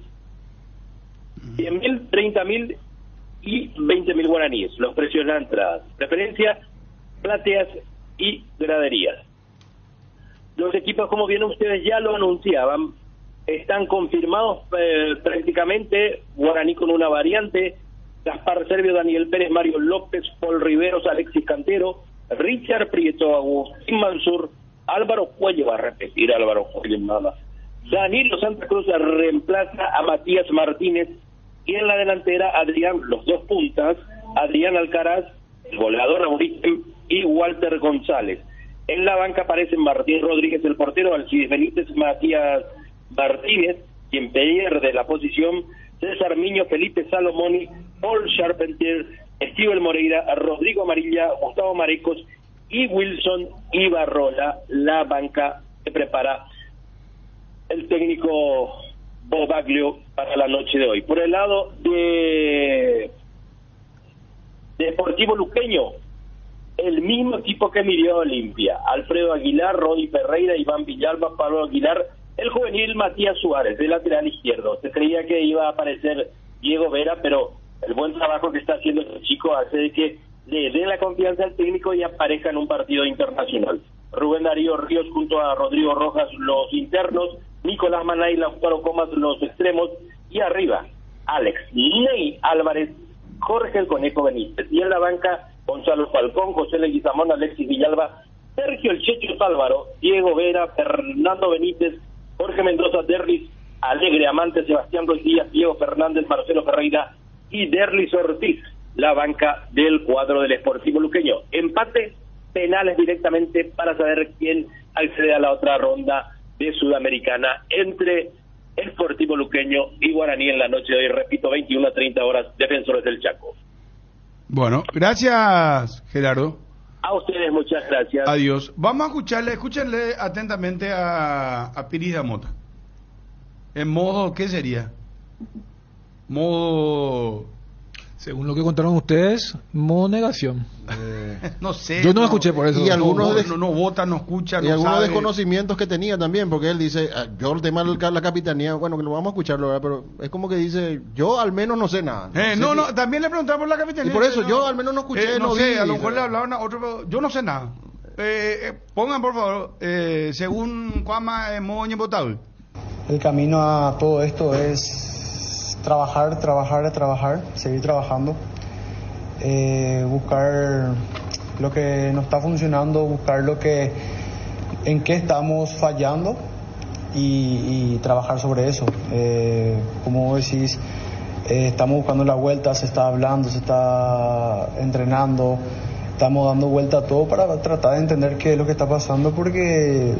100.000, 30.000 y 20.000 guaraníes, los precios de la entrada. Preferencia, plateas y graderías. Los equipos, como bien ustedes ya lo anunciaban, están confirmados prácticamente. Guaraní con una variante: Gaspar Servio, Daniel Pérez, Mario López, Paul Riveros, Alexis Cantero, Richard Prieto, Agustín Mansur, Álvaro Cuello, va a repetir Álvaro Cuello nada. Danilo Santa Cruz reemplaza a Matías Martínez, y en la delantera Adrián, los dos puntas, Adrián Alcaraz, el goleador Auritem y Walter González. En la banca aparecen Martín Rodríguez, el portero, Alcides Benítez, Matías Martínez, quien pierde la posición, César Miño, Felipe Salomoni, Paul Charpentier, Steven Moreira, Rodrigo Amarilla, Gustavo Marecos y Wilson Ibarrola, la banca que prepara el técnico Bobaglio para la noche de hoy. Por el lado de Deportivo Luqueño, el mismo equipo que midió Olimpia: Alfredo Aguilar, Rodi Ferreira, Iván Villalba, Pablo Aguilar, el juvenil Matías Suárez, de lateral izquierdo. Se creía que iba a aparecer Diego Vera, pero el buen trabajo que está haciendo este chico hace de que le dé la confianza al técnico y aparezca en un partido internacional. Rubén Darío Ríos junto a Rodrigo Rojas, los internos, Nicolás Manay, Lautaro Comas, los extremos, y arriba Alex Ney Álvarez, Jorge el Conejo Benítez, y en la banca Gonzalo Falcón, José Leguizamón, Alexis Villalba, Sergio El Checho Álvaro, Diego Vera, Fernando Benítez, Jorge Mendoza, Derlis Alegre, Amante, Sebastián Ruiz Díaz, Diego Fernández, Marcelo Ferreira y Derlis Ortiz, la banca del cuadro del Sportivo Luqueño. Empate, penales directamente para saber quién accede a la otra ronda de Sudamericana entre el Sportivo Luqueño y Guaraní en la noche de hoy. Repito, 21 a 30 horas, Defensores del Chaco. Bueno, gracias, Gerardo. A ustedes muchas gracias. Adiós. Vamos a escúchenle atentamente a Piris Damota. En modo, ¿qué sería? Modo... Según lo que contaron ustedes, modo negación. No sé. Yo no escuché por eso. Y algunos no votan, no escuchan, y no algunos sabe. desconocimientos que tenía también, porque él dice, yo el tema de la capitanía, bueno, que lo vamos a escucharlo, ¿verdad? Pero es como que dice, yo al menos no sé nada. También le preguntaba por la capitanía. Y por eso, yo al menos no escuché, no no sé, vi, a lo mejor le hablaban a otro, yo no sé nada. Pongan, por favor, según Juanma Moño Potable. El camino a todo esto es trabajar, seguir trabajando, buscar lo que no está funcionando, buscar en qué estamos fallando y trabajar sobre eso. Como vos decís, estamos buscando la vuelta, se está hablando, se está entrenando, estamos dando vuelta a todo para tratar de entender qué es lo que está pasando, porque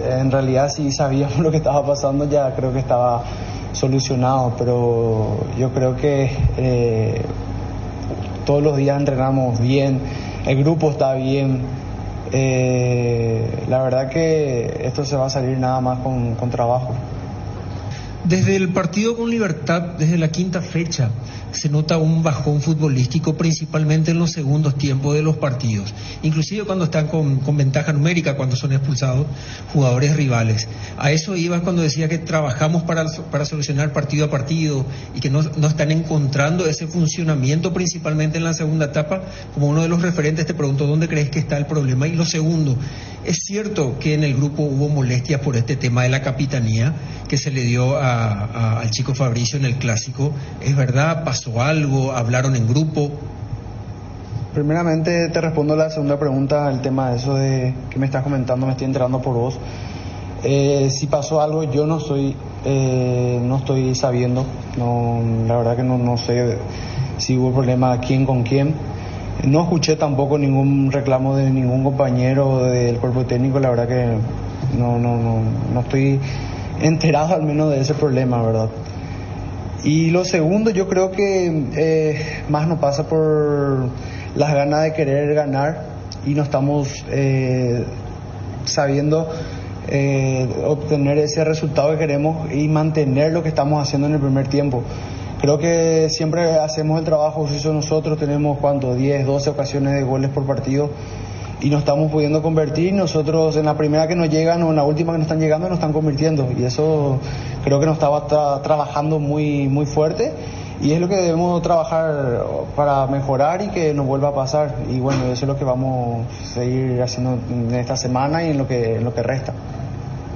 en realidad si sabíamos lo que estaba pasando ya creo que estaba solucionado, pero yo creo que todos los días entrenamos bien, el grupo está bien, la verdad que esto se va a salir nada más con trabajo. Desde el partido con Libertad, desde la quinta fecha, se nota un bajón futbolístico, principalmente en los segundos tiempos de los partidos, inclusive cuando están con ventaja numérica, cuando son expulsados jugadores rivales. A eso iba cuando decía que trabajamos para solucionar partido a partido y que no están encontrando ese funcionamiento, principalmente en la segunda etapa. Como uno de los referentes te pregunto, ¿dónde crees que está el problema? Y lo segundo, es cierto que en el grupo hubo molestias por este tema de la capitanía que se le dio al chico Fabricio en el clásico. ¿Es verdad? ¿Pasó algo? ¿Hablaron en grupo? Primeramente te respondo la segunda pregunta, el tema de eso de que me estás comentando, me estoy enterando por vos. Si pasó algo, yo no estoy sabiendo, la verdad que no sé si hubo problema quién con quién. No escuché tampoco ningún reclamo de ningún compañero del cuerpo técnico, la verdad que no estoy enterado al menos de ese problema, ¿verdad? Y lo segundo, yo creo que más nos pasa por las ganas de querer ganar y no estamos sabiendo obtener ese resultado que queremos y mantener lo que estamos haciendo en el primer tiempo. Creo que siempre hacemos el trabajo sucio nosotros, tenemos 10, 12 ocasiones de goles por partido y no estamos pudiendo convertir. Nosotros en la primera que nos llegan o en la última que nos están llegando nos están convirtiendo, y eso creo que nos estaba trabajando muy, muy fuerte, y es lo que debemos trabajar para mejorar y que nos vuelva a pasar. Y bueno, eso es lo que vamos a seguir haciendo en esta semana y en lo que resta.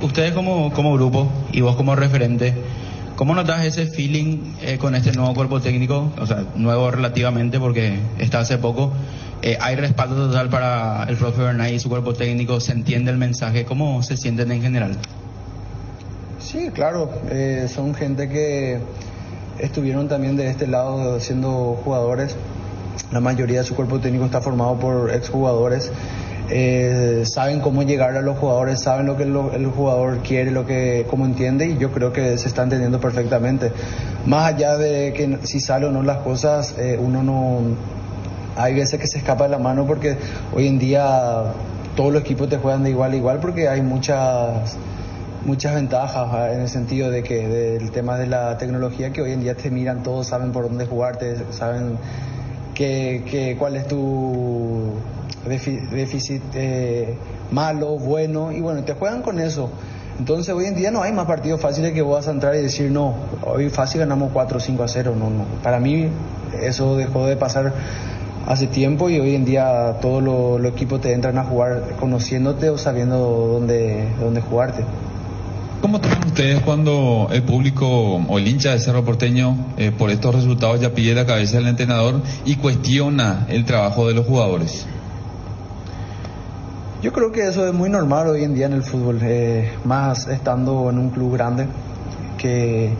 Ustedes como grupo y vos como referente, ¿cómo notas ese feeling con este nuevo cuerpo técnico? O sea, nuevo relativamente porque está hace poco. Hay respaldo total para el profe Bernay y su cuerpo técnico. ¿Se entiende el mensaje? ¿Cómo se sienten en general? Sí, claro. Son gente que estuvieron también de este lado siendo jugadores. La mayoría de su cuerpo técnico está formado por exjugadores. Saben cómo llegar a los jugadores, saben lo que el jugador quiere, cómo entiende, y yo creo que se está entendiendo perfectamente. Más allá de que si sale o no las cosas, uno no... Hay veces que se escapa de la mano porque hoy en día todos los equipos te juegan de igual a igual porque hay muchas ventajas en el sentido de que del tema de la tecnología, que hoy en día te miran todos, saben por dónde jugarte, saben cuál es tu déficit malo, bueno, y bueno, te juegan con eso. Entonces hoy en día no hay más partidos fáciles que vos vas a entrar y decir no, hoy fácil ganamos 4-5-0, no. Para mí eso dejó de pasar hace tiempo, y hoy en día todos los equipos te entran a jugar conociéndote o sabiendo dónde jugarte. ¿Cómo toman ustedes cuando el público o el hincha de Cerro Porteño por estos resultados ya pide la cabeza del entrenador y cuestiona el trabajo de los jugadores? Yo creo que eso es muy normal hoy en día en el fútbol, más estando en un club grande que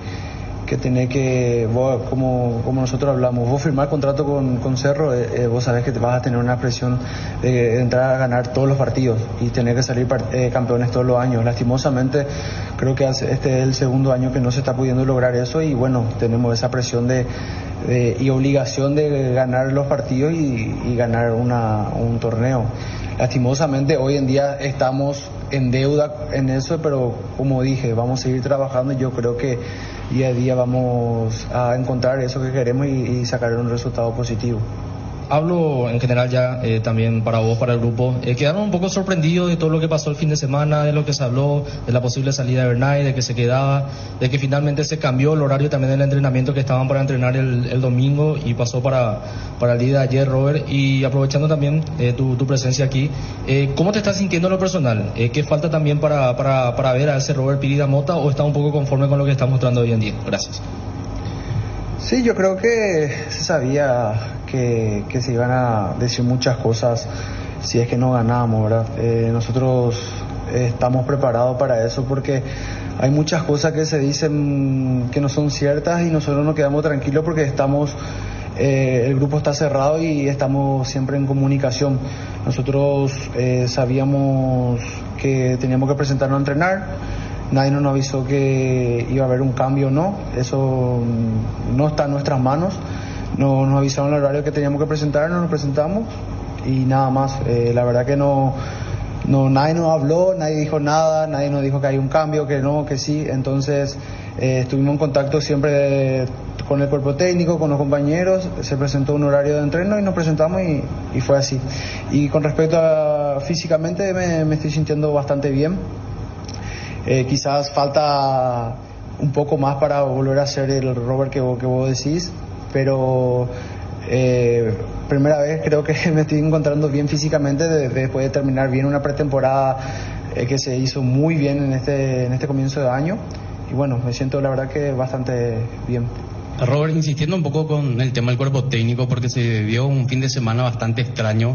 tenés que, vos, como nosotros hablamos, vos firmar contrato con Cerro, vos sabés que te vas a tener una presión de entrar a ganar todos los partidos y tener que salir campeones todos los años. Lastimosamente creo que este es el segundo año que no se está pudiendo lograr eso, y bueno, tenemos esa presión y obligación de ganar los partidos y ganar un torneo. Lastimosamente hoy en día estamos en deuda en eso, pero como dije, vamos a seguir trabajando, y yo creo que día a día vamos a encontrar eso que queremos y sacar un resultado positivo. Hablo en general ya también para vos, para el grupo. Quedaron un poco sorprendidos de todo lo que pasó el fin de semana, de lo que se habló, de la posible salida de Bernay, de que se quedaba, de que finalmente se cambió el horario también del entrenamiento, que estaban para entrenar el domingo y pasó para el día de ayer, Robert. Y aprovechando también tu presencia aquí, ¿cómo te estás sintiendo en lo personal? ¿Qué falta también para ver a ese Robert Pirida Mota, o estás un poco conforme con lo que está mostrando hoy en día? Gracias. Sí, yo creo que se sabía que se iban a decir muchas cosas si es que no ganábamos, ¿verdad? Nosotros estamos preparados para eso porque hay muchas cosas que se dicen que no son ciertas, y nosotros nos quedamos tranquilos porque el grupo está cerrado y estamos siempre en comunicación. Nosotros sabíamos que teníamos que presentarnos a entrenar. Nadie nos avisó que iba a haber un cambio o no, eso no está en nuestras manos. Nos avisaron el horario que teníamos que presentarnos, nos presentamos y nada más. La verdad que nadie nos habló, nadie dijo nada, nadie nos dijo que hay un cambio, que no, que sí. Entonces estuvimos en contacto siempre con el cuerpo técnico, con los compañeros, se presentó un horario de entreno y nos presentamos y fue así. Y con respecto a físicamente me estoy sintiendo bastante bien. Quizás falta un poco más para volver a ser el Robert que vos decís, pero primera vez creo que me estoy encontrando bien físicamente después de terminar bien una pretemporada que se hizo muy bien en este comienzo de año, y bueno, me siento la verdad que bastante bien. Robert, insistiendo un poco con el tema del cuerpo técnico, porque se vio un fin de semana bastante extraño,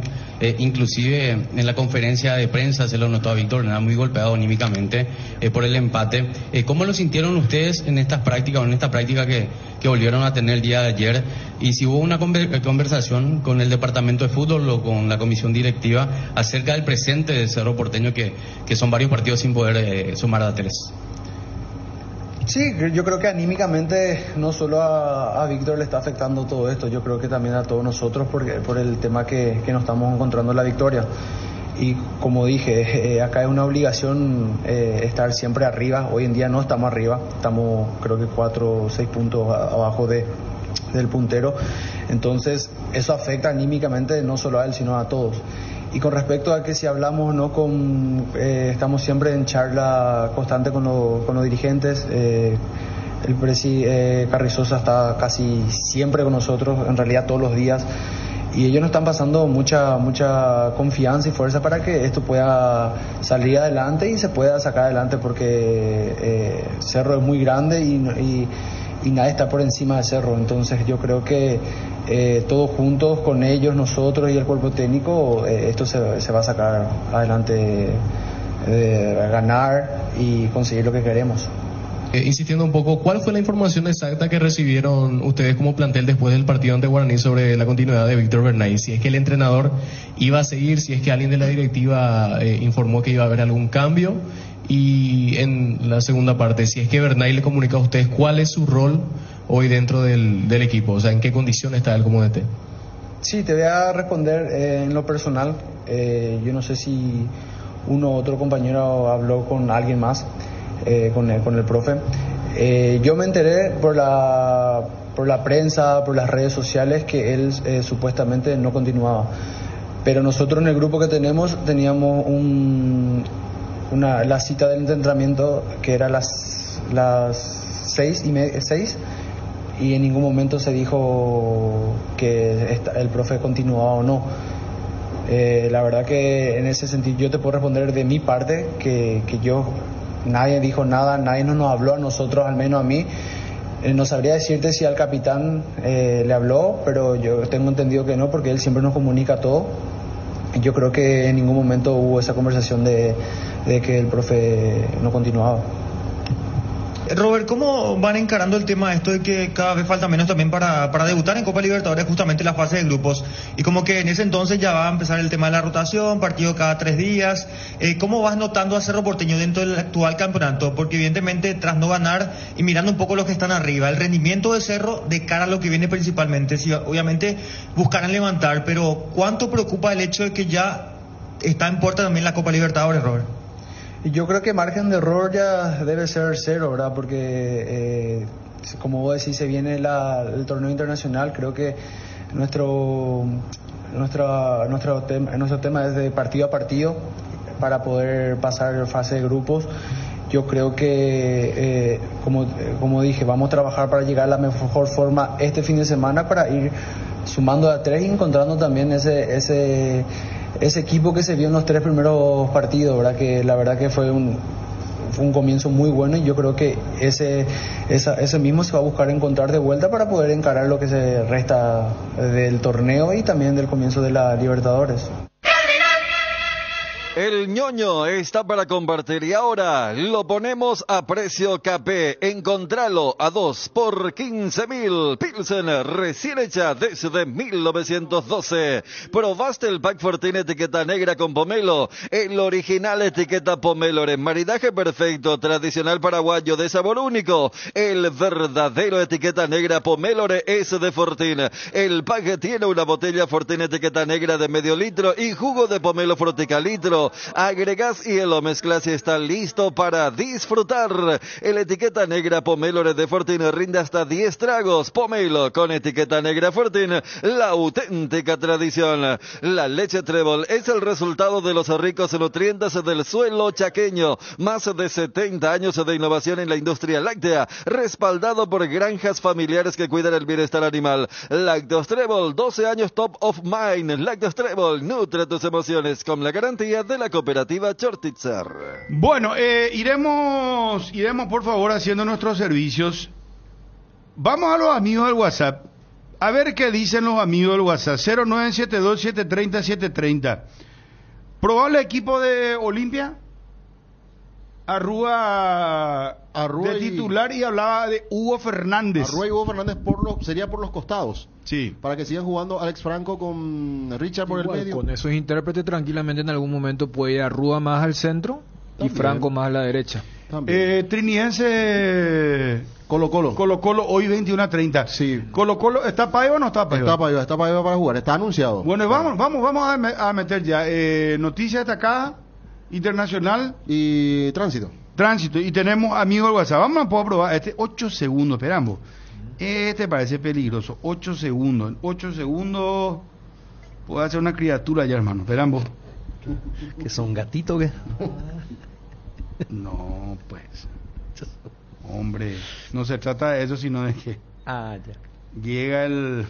inclusive en la conferencia de prensa se lo notó a Víctor, era muy golpeado anímicamente por el empate. ¿Cómo lo sintieron ustedes en estas prácticas, o en esta práctica que volvieron a tener el día de ayer? Y si hubo una conversación con el departamento de fútbol o con la comisión directiva acerca del presente de Cerro Porteño, que son varios partidos sin poder sumar a 3. Sí, yo creo que anímicamente no solo a Víctor le está afectando todo esto, yo creo que también a todos nosotros por el tema que nos estamos encontrando en la victoria. y como dije, acá es una obligación estar siempre arriba. Hoy en día no estamos arriba, estamos creo que 4 o 6 puntos abajo del puntero, entonces eso afecta anímicamente no solo a él sino a todos. Y con respecto a que si hablamos no estamos siempre en charla constante con los dirigentes. El presi Carrizosa está casi siempre con nosotros, en realidad todos los días, y ellos nos están pasando mucha confianza y fuerza para que esto pueda salir adelante y se pueda sacar adelante, porque Cerro es muy grande y nadie está por encima de Cerro. Entonces yo creo que todos juntos con ellos, nosotros y el cuerpo técnico, esto se va a sacar adelante, ganar y conseguir lo que queremos. Insistiendo un poco, ¿cuál fue la información exacta que recibieron ustedes como plantel después del partido ante Guaraní sobre la continuidad de Víctor Bernay? Si es que el entrenador iba a seguir, si es que alguien de la directiva informó que iba a haber algún cambio, y en la segunda parte, si es que Bernay le comunica a ustedes cuál es su rol hoy dentro del equipo, o sea, en qué condición está él como DT. Sí, te voy a responder en lo personal. Yo no sé si uno u otro compañero habló con alguien más. Con el profe. Yo me enteré por la prensa, por las redes sociales, que él supuestamente no continuaba. Pero nosotros en el grupo que teníamos la cita del entrenamiento que era las 6:30, y en ningún momento se dijo que el profe continuaba o no. La verdad que en ese sentido yo te puedo responder de mi parte que nadie dijo nada, nadie nos habló a nosotros, al menos a mí. No sabría decirte si al capitán le habló, pero yo tengo entendido que no, porque él siempre nos comunica todo. Yo creo que en ningún momento hubo esa conversación de que el profe no continuaba. Robert, ¿cómo van encarando el tema esto de que cada vez falta menos también para debutar en Copa Libertadores, justamente la fase de grupos? Y como que en ese entonces ya va a empezar el tema de la rotación, partido cada 3 días. ¿Cómo vas notando a Cerro Porteño dentro del actual campeonato? Porque evidentemente tras no ganar y mirando un poco los que están arriba, el rendimiento de Cerro de cara a lo que viene principalmente, sí, obviamente buscarán levantar, pero ¿cuánto preocupa el hecho de que ya está en puerta también la Copa Libertadores, Robert? Yo creo que margen de error ya debe ser 0, ¿verdad? Porque como vos decís, se viene el torneo internacional. Creo que nuestro tema es de partido a partido para poder pasar fase de grupos. Yo creo que, como dije, vamos a trabajar para llegar a la mejor forma este fin de semana para ir sumando a 3 y encontrando también ese equipo que se vio en los 3 primeros partidos, ¿verdad? Que la verdad que fue un comienzo muy bueno, y yo creo que ese mismo se va a buscar encontrar de vuelta para poder encarar lo que se resta del torneo y también del comienzo de la Libertadores. El ñoño está para compartir y ahora lo ponemos a precio KP. Encontralo a 2 por 15.000. Pilsen recién hecha desde 1912. ¿Probaste el Pack Fortín etiqueta negra con pomelo? El original etiqueta pomelo en maridaje perfecto, tradicional paraguayo de sabor único. El verdadero etiqueta negra Pomelore es de Fortín. El pack tiene una botella Fortín etiqueta negra de medio litro y jugo de pomelo frutica litro. Agregas y lo mezclas y está listo para disfrutar. El etiqueta negra Pomelore de Fortín rinde hasta 10 tragos. Pomelo con etiqueta negra Fortín, la auténtica tradición. La leche Trébol es el resultado de los ricos nutrientes del suelo chaqueño. Más de 70 años de innovación en la industria láctea, respaldado por granjas familiares que cuidan el bienestar animal. Lácteos Trébol, 12 años top of mind. Lácteos Trébol, nutre tus emociones con la garantía de la cooperativa Chortitzer. Bueno, iremos por favor haciendo nuestros servicios. Vamos a los amigos del WhatsApp a ver qué dicen los amigos del WhatsApp. 0972-730-730. ¿Probable equipo de Olimpia? Arrúa de titular, y hablaba de Hugo Fernández. Arrúa y Hugo Fernández sería por los costados. Sí. Para que sigan jugando Alex Franco con Richard por igual, el medio. Con esos intérpretes tranquilamente en algún momento puede ir Arrúa más al centro. También. Y Franco más a la derecha. Trinidense Colo-Colo hoy 21:30. Sí. Colo-Colo, ¿está Paiva o no está Paiva? Está Paiva para jugar, está anunciado. Bueno, vamos a meter ya noticias destacadas, internacional y tránsito. Y tenemos amigos del WhatsApp. Vamos a poder probar 8 segundos, esperamos. Este parece peligroso. 8 segundos. En 8 segundos puede hacer una criatura ya, hermano. Esperamos. ¿Que son gatitos que? No, pues. Hombre, no se trata de eso, sino de que llega el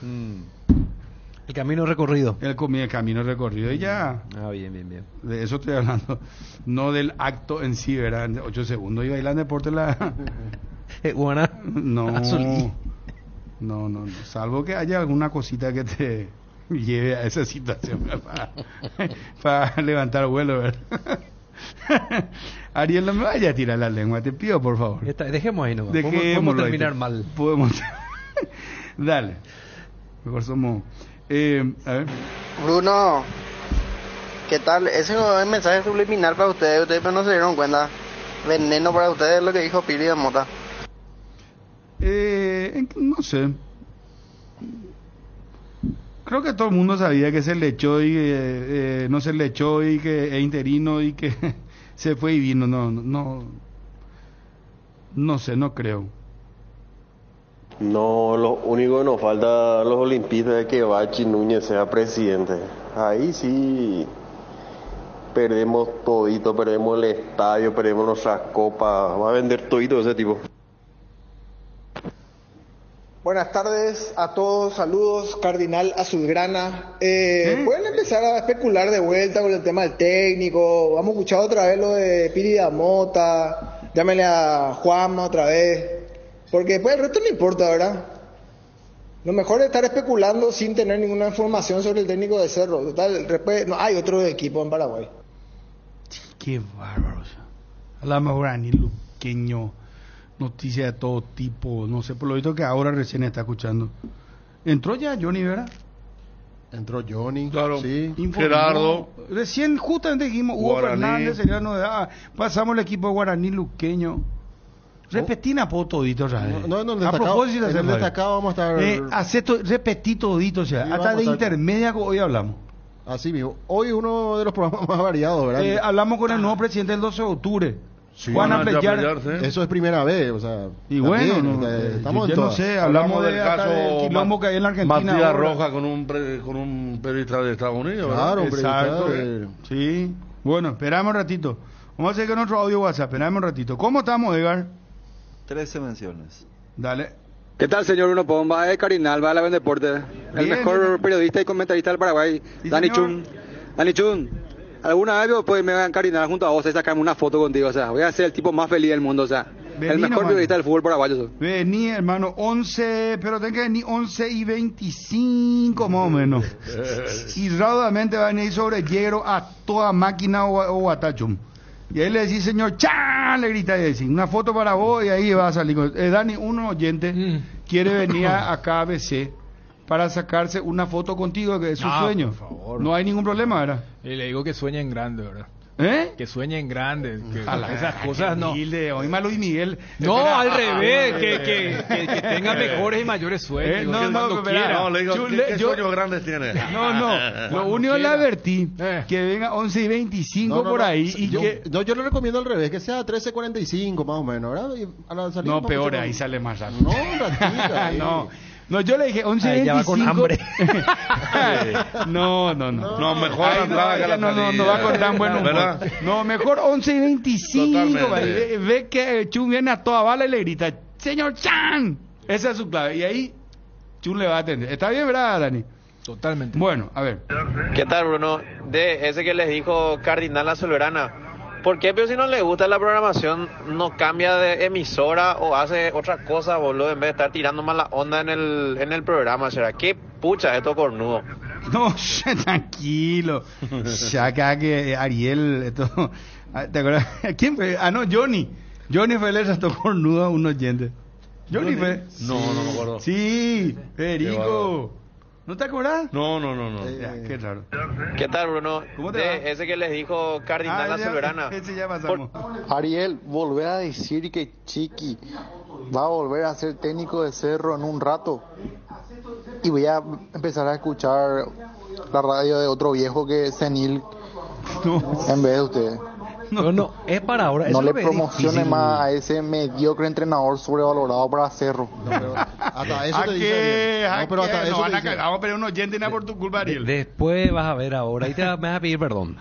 camino recorrido. El camino recorrido y ya. Bien. De eso estoy hablando. No del acto en sí, ¿verdad? 8 segundos. Y bailan deporte la... No. Salvo que haya alguna cosita que te lleve a esa situación para levantar vuelo, ¿verdad? Ariel, no me vaya a tirar la lengua, te pido por favor. Dejemos ahí nomás. Podemos terminar mal. Dale. Mejor somos... a ver. Bruno, ¿qué tal? Ese es un mensaje subliminal para ustedes pero no se dieron cuenta. Veneno para ustedes, lo que dijo Pili de Mota. No sé. Creo que todo el mundo sabía que se le echó y no se le echó y que es interino y que se fue y vino. No sé, no creo. No, lo único que nos falta a los olimpistas es que Bachi Núñez sea presidente. Ahí sí perdemos todito, perdemos el estadio, perdemos nuestras copas. Va a vender todito ese tipo. Buenas tardes a todos, saludos, Cardinal Azulgrana. Pueden empezar a especular de vuelta con el tema del técnico. Vamos a escuchar otra vez lo de Piri Damota. Llámenle a Juanma otra vez. Porque después el resto no importa, ¿verdad? Lo mejor es estar especulando sin tener ninguna información sobre el técnico de Cerro. Total, después no hay otro equipo en Paraguay. Qué bárbaro. Hablamos Guaraní Luqueño. Noticias de todo tipo, no sé, por lo visto que ahora recién está escuchando. ¿Entró ya Johnny, verdad? Entró Johnny, claro, sí. Gerardo. Recién justamente dijimos, Hugo Fernández sería novedad. Pasamos el equipo de Guaraní Luqueño. Repetina por todito, ¿sabes? No, a propósito, en el destacado vamos a estar... repetí todito, o sea, sí, hasta de intermedia hoy hablamos. Así mismo. Hoy uno de los programas más variados, ¿verdad? Hablamos con el nuevo presidente el 12 de octubre. Sí, Juan Ampellar, eso es primera vez, o sea, y bueno, estamos yo no sé, hablamos del caso quilombo que hay en la Argentina. Matías Rojas con un periodista de Estados Unidos, ¿verdad? Claro, exacto. Sí, bueno, esperamos un ratito. Vamos a hacer con otro audio WhatsApp, esperamos un ratito. ¿Cómo estamos, Edgar? 13 menciones. Dale. ¿Qué tal, señor Bruno Pomba? Es Carinal, va a la Vendeporte. El mejor periodista y comentarista del Paraguay, sí, Dani Chun. Dani Chun. Alguna vez pues me voy a encarinar junto a vos y sacarme una foto contigo, o sea, voy a ser el tipo más feliz del mundo, o sea, el mejor periodista del fútbol paraguayo. Vení, hermano, 11, pero tengo que venir 11:25 más o menos. Y rápidamente van a ir sobre hielo a toda máquina o guatachum. Y ahí le decís, señor, ¡chan! Le grita y decís, una foto para vos y ahí va a salir. Dani, un oyente quiere venir a KBC para sacarse una foto contigo, que es su sueño. Por favor. No hay ningún problema, ¿verdad? Y le digo que sueñe en grande, ¿verdad? Que sueñe en grande. Que esas cosas no. Hoy malo y Miguel. No, al revés. Que tenga mejores y mayores sueños. No, le digo, ¿qué sueños grandes tiene? No. Lo único le advertí que venga 11:25 por ahí. Y yo le recomiendo al revés, que sea 13:45 más o menos, ¿verdad? Y a la salida no, peor, ahí sale más rápido. No, un ratito. No, yo le dije 11:25. Ya va con hambre. No, mejor no va con tan buen humor. No, mejor 11:25. Ve que Chun viene a toda bala y le grita, señor Chan. Esa es su clave. Y ahí Chun le va a atender. ¿Está bien, verdad, Dani? Totalmente. Bueno, a ver. ¿Qué tal, Bruno? De ese que les dijo Cardinal Azulgrana. ¿Por qué, pero si no le gusta la programación, no cambia de emisora o hace otra cosa, boludo, en vez de estar tirando más la onda en el programa? ¿Será qué pucha esto cornudo? No, tranquilo. Ya que Ariel, esto, ¿te acuerdas? ¿Quién fue? No, Johnny. Johnny fue el resto cornudo a un oyente. Johnny fue. No me acuerdo. Sí, Federico. ¿No te acordás? No. Ya, qué raro. ¿Qué tal, Bruno? ¿Cómo te va? Ese que les dijo Cardinal La Soberana. Ese ya pasamos. Ariel, volver a decir que Chiqui va a volver a ser técnico de Cerro en un rato. Y voy a empezar a escuchar la radio de otro viejo que es senil en vez de ustedes. No, es para ahora. No Eso le es lo que es promocione difícil. más a ese mediocre entrenador sobrevalorado para Cerro. Hasta eso ¿A te dice qué? Ariel. No, pero hasta eso te dice. Vamos a perder un oyente nada por tu culpa, Ariel. Después vas a ver ahora y me vas a pedir perdón.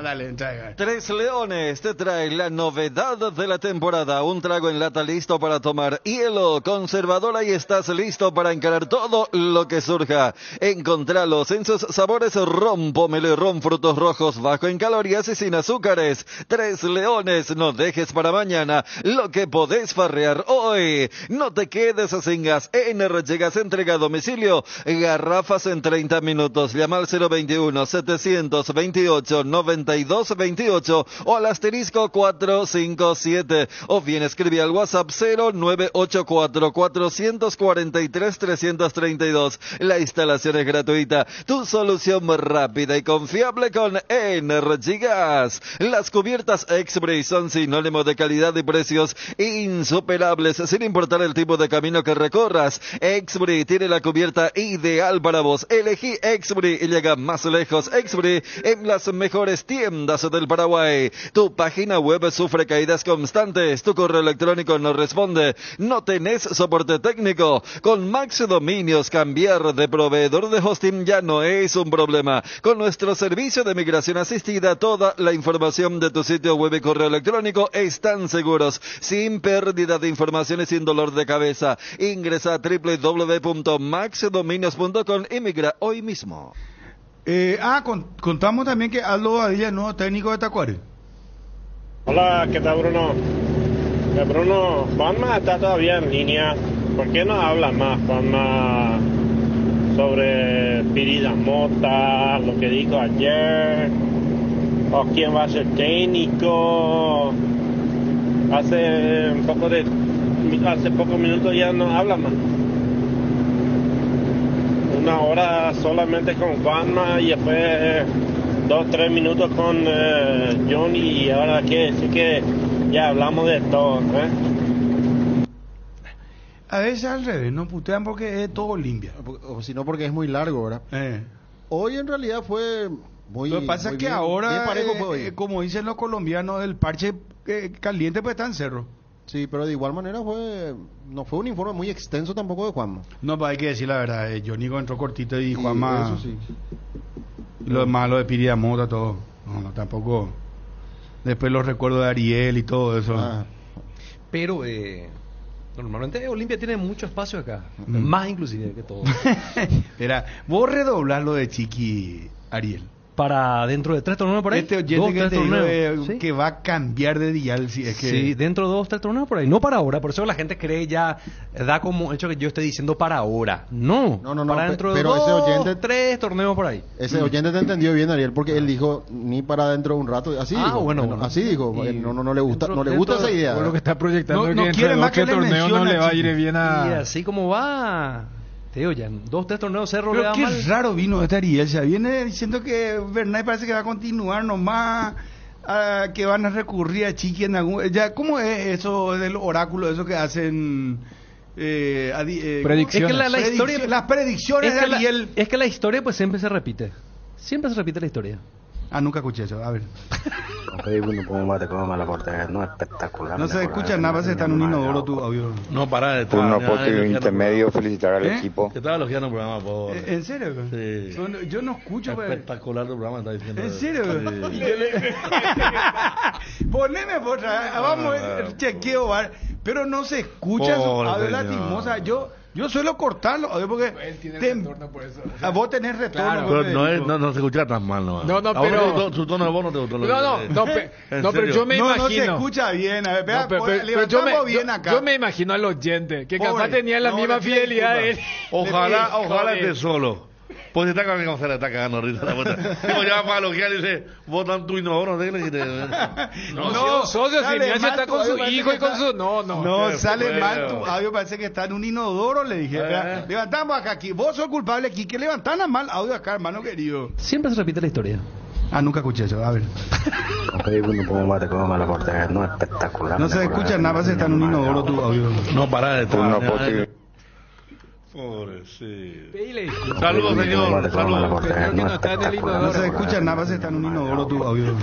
Dale, entrega. Tres Leones te trae la novedad de la temporada. Un trago en lata listo para tomar. Hielo, conservadora y estás listo para encarar todo lo que surja. Encontralos en sus sabores ron, pomelo y ron, frutos rojos, bajo en calorías y sin azúcares. Tres Leones, no dejes para mañana lo que podés farrear hoy. No te quedes sin gas. Energy Gas entrega a domicilio. Garrafas en 30 minutos. Llama al 021-728-9228 o al asterisco 457. O bien escribe al WhatsApp 0984-443-332. La instalación es gratuita. Tu solución rápida y confiable con Energy Gas. Las cubiertas X-Bray son sinónimo de calidad y precios insuperables, sin importar el tipo de camino que recorras. X-Bray tiene la cubierta ideal para vos. Elegí X-Bray y llega más lejos. X-Bray en las mejores tiendas del Paraguay. Tu página web sufre caídas constantes. Tu correo electrónico no responde. No tenés soporte técnico. Con Max Dominios, cambiar de proveedor de hosting ya no es un problema. Con nuestro servicio de migración asistida, toda la información de tu sitio web y correo electrónico están seguros, sin pérdida de información y sin dolor de cabeza. Ingresa a www.maxdominios.com y migra hoy mismo. Contamos también que Aldo Badilla es nuevo técnico de Tacuare. Hola, ¿qué tal, Bruno? Bruno, Juanma está todavía en línea. ¿Por qué no habla más, Juanma, sobre Pirida Mota, lo que dijo ayer? ¿O quién va a ser técnico? Hace pocos minutos ya no habla más. Una hora solamente con Juanma y después 2-3 minutos con Johnny, y ahora que sí que ya hablamos de todo, ¿eh? A veces al revés, no putean porque es todo limpia. O si no, porque es muy largo, ¿verdad? Hoy en realidad fue muy. Lo que pasa es que bien, ahora, bien parejo fue hoy. como dicen los colombianos, el parche caliente pues está en cerro. Sí, pero de igual manera no fue un informe muy extenso tampoco de Juanma. No, pues hay que decir la verdad, Johnny entró cortito y Juanma. Eso sí. Y lo demás, lo de Pirida Mota, todo. No, tampoco. Después los recuerdos de Ariel y todo eso. Pero normalmente Olimpia tiene mucho espacio acá, más inclusive que todo. Mira, vos redoblás lo de Chiqui, Ariel. Para dentro de 3 torneos por ahí. Este oyente que te digo ¿sí? Que va a cambiar de dial. Si es que... Sí, dentro de 2-3 torneos por ahí. No para ahora, por eso la gente cree ya, da como hecho que yo esté diciendo para ahora. No, para dentro de 2-3 torneos por ahí. Ese oyente te entendió bien, Ariel, porque él dijo ni para dentro de un rato. Así dijo. Bueno. Así dijo. No le gusta esa idea. Por lo que está proyectando no que quiere más que le torneo no le va a ir bien a... Y así como va... Te digo, ya en 2-3 torneos Cerro le Pero da qué mal. raro vino este Ariel. O sea, viene diciendo que Bernay parece que va a continuar nomás, que van a recurrir a Chiqui en algún... ¿Cómo es eso del oráculo, eso que hacen... predicciones. Es que la historia, las predicciones de Ariel... Es que la historia pues siempre se repite. Siempre se repite la historia. Nunca escuché eso, a ver. No, espectacular. No se escucha nada, se está en un inodoro tu audio. No, para. Por un aporte intermedio, felicitar al equipo. Que estaba elogiando el programa, por... ¿En serio? Sí. Yo no escucho. Espectacular el programa, está diciendo. ¿En serio? Sí. Poneme, por vamos el chequeo, pero no se escucha su audio lastimosa. Yo suelo cortarlo, porque él tiene retorno por eso. Vos tenés retorno. Claro, pero no se escucha tan mal, ¿no? No, pero... Su tono de voz no te gustó. No, pero yo me imagino... No se escucha bien, a ver, pero yo me imagino al oyente, que capaz tenía la misma fidelidad de él. Ojalá esté solo. Pues está cagando, se le está cagando ahorita la vuelta. Digo, ya para logiar y dice, votan tu inodoro, No, socio, si me está con su hijo y con su... No, sale mal tu audio, parece que está en un inodoro, le dije. Levantamos acá, aquí. Vos sos culpable aquí, que levantan a mal audio acá, hermano querido. Siempre se repite la historia. Nunca escuché eso, a ver. No, espectacular. No se escucha nada, parece que está en un inodoro tu audio. No, para de estar. Pobrecito. Saludos, señor. Saludos. No se escucha nada, parece que está en un inodoro tu audio.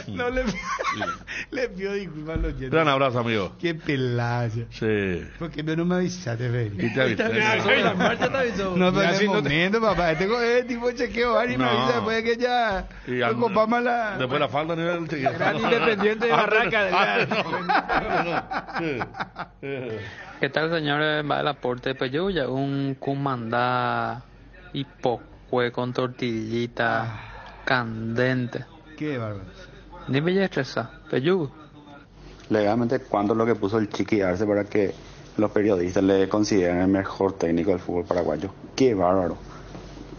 No le pido disculpas a los oyentes. Gran abrazo, amigo. Qué pelaza. Sí. Porque no me avisaste, Feli. Y te avisé. No, pero en el momento, papá. Tengo tipo de chequeo y me avisa después de que ya ocupamos la... Después la falta a nivel chequeo. Gran Independiente de Barranca. ¿Qué tal, señores? Va el aporte. Pues yo ya un cumandá y pocue con tortillita candente. Qué bárbaro. Ni me llega a estresar. Peyú. Legalmente, ¿cuánto es lo que puso el Chiqui Arce para que los periodistas le consideren el mejor técnico del fútbol paraguayo? Qué bárbaro.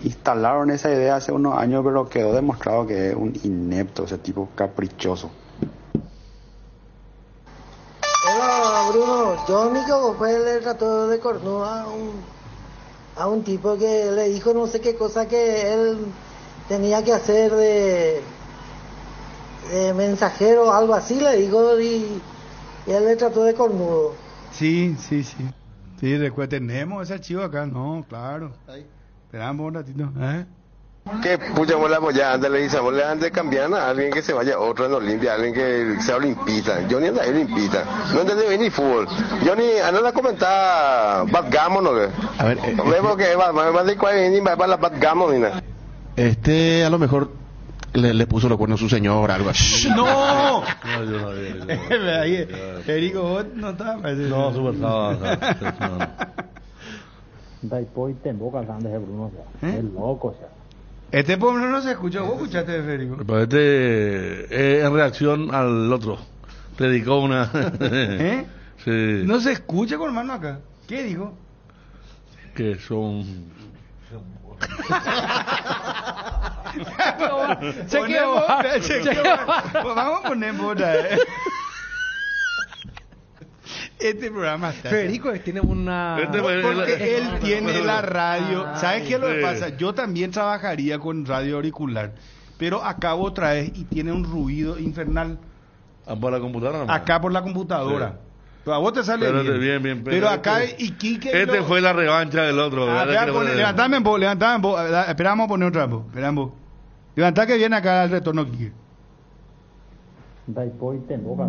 Instalaron esa idea hace unos años, pero quedó demostrado que es un inepto, ese tipo caprichoso. Hola, Bruno. Yo, mi fue le trató de cornudo a un tipo que le dijo no sé qué cosa que él tenía que hacer de mensajero o algo así, le dijo, y él le trató de cornudo. Sí, recuerda, tenemos ese archivo acá, no, claro. Esperamos un ratito, Que pucha, vos la apoyás antes, le dice, vos le antes de cambiar a alguien que se vaya otro en Olimpia, alguien que sea olimpista. Yo ni anda olimpista, no entendí bien ni fútbol. Yo ni, anda a comentar Backgammon, ¿no? A ver, vemos que va de cuál ni va para la Backgammon, ni nada. A lo mejor le puso los cuernos a su señor, algo así. ¡No! Yo Federico, vos no estabas. No, súper estaba. Daipoy te boca grande de Bruno, es loco, o sea. Este pobre no se escuchó, vos escuchaste, Federico. Pero en reacción al otro. Predicó una. Sí. No se escucha con hermano acá. ¿Qué dijo? Que son. Vamos a poner boda. Este programa está. Federico tiene una. Porque él tiene la radio. ¿Sabes qué es lo que pasa? Yo también trabajaría con radio auricular, pero acabo otra vez y tiene un ruido infernal. ¿Por la computadora? Acá por la computadora. Sí. Pero a vos te sale bien. Pero acá Iquique. Fue la revancha del otro. Levantame en vos. Esperamos a poner otra vez. Esperamos. Levantá que viene acá el retorno Quique. Daipoy te boca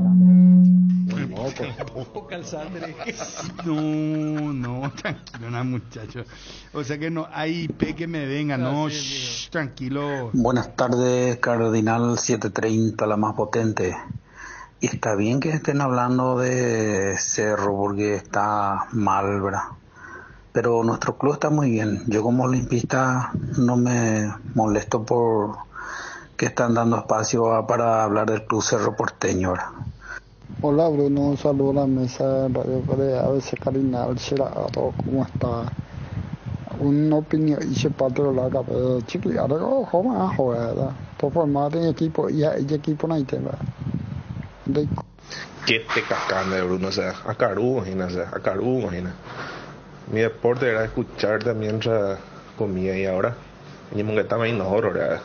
No, tranquilo, muchacho. O sea que no hay IP que me venga, no, tranquilo. Buenas tardes, Cardinal 730, la más potente. Y está bien que estén hablando de Cerro porque está mal, ¿verdad? Pero nuestro club está muy bien. Yo como olimpista no me molesto por que están dando espacio para hablar del Club Cerro Porteño, ¿verdad? Hola Bruno, un saludo a la mesa de Radio Corea, ABC Cardinal, ¿cómo está? Una opinión y se parte de la capa de Chiqui, ahora ¿cómo más joder? Por formar en equipo y equipo no hay tema. Que te cascando de Bruno, o sea, a Carú, imagina. Mi deporte era escucharte mientras comía y ahora, y me estaba inodoro, ¿verdad?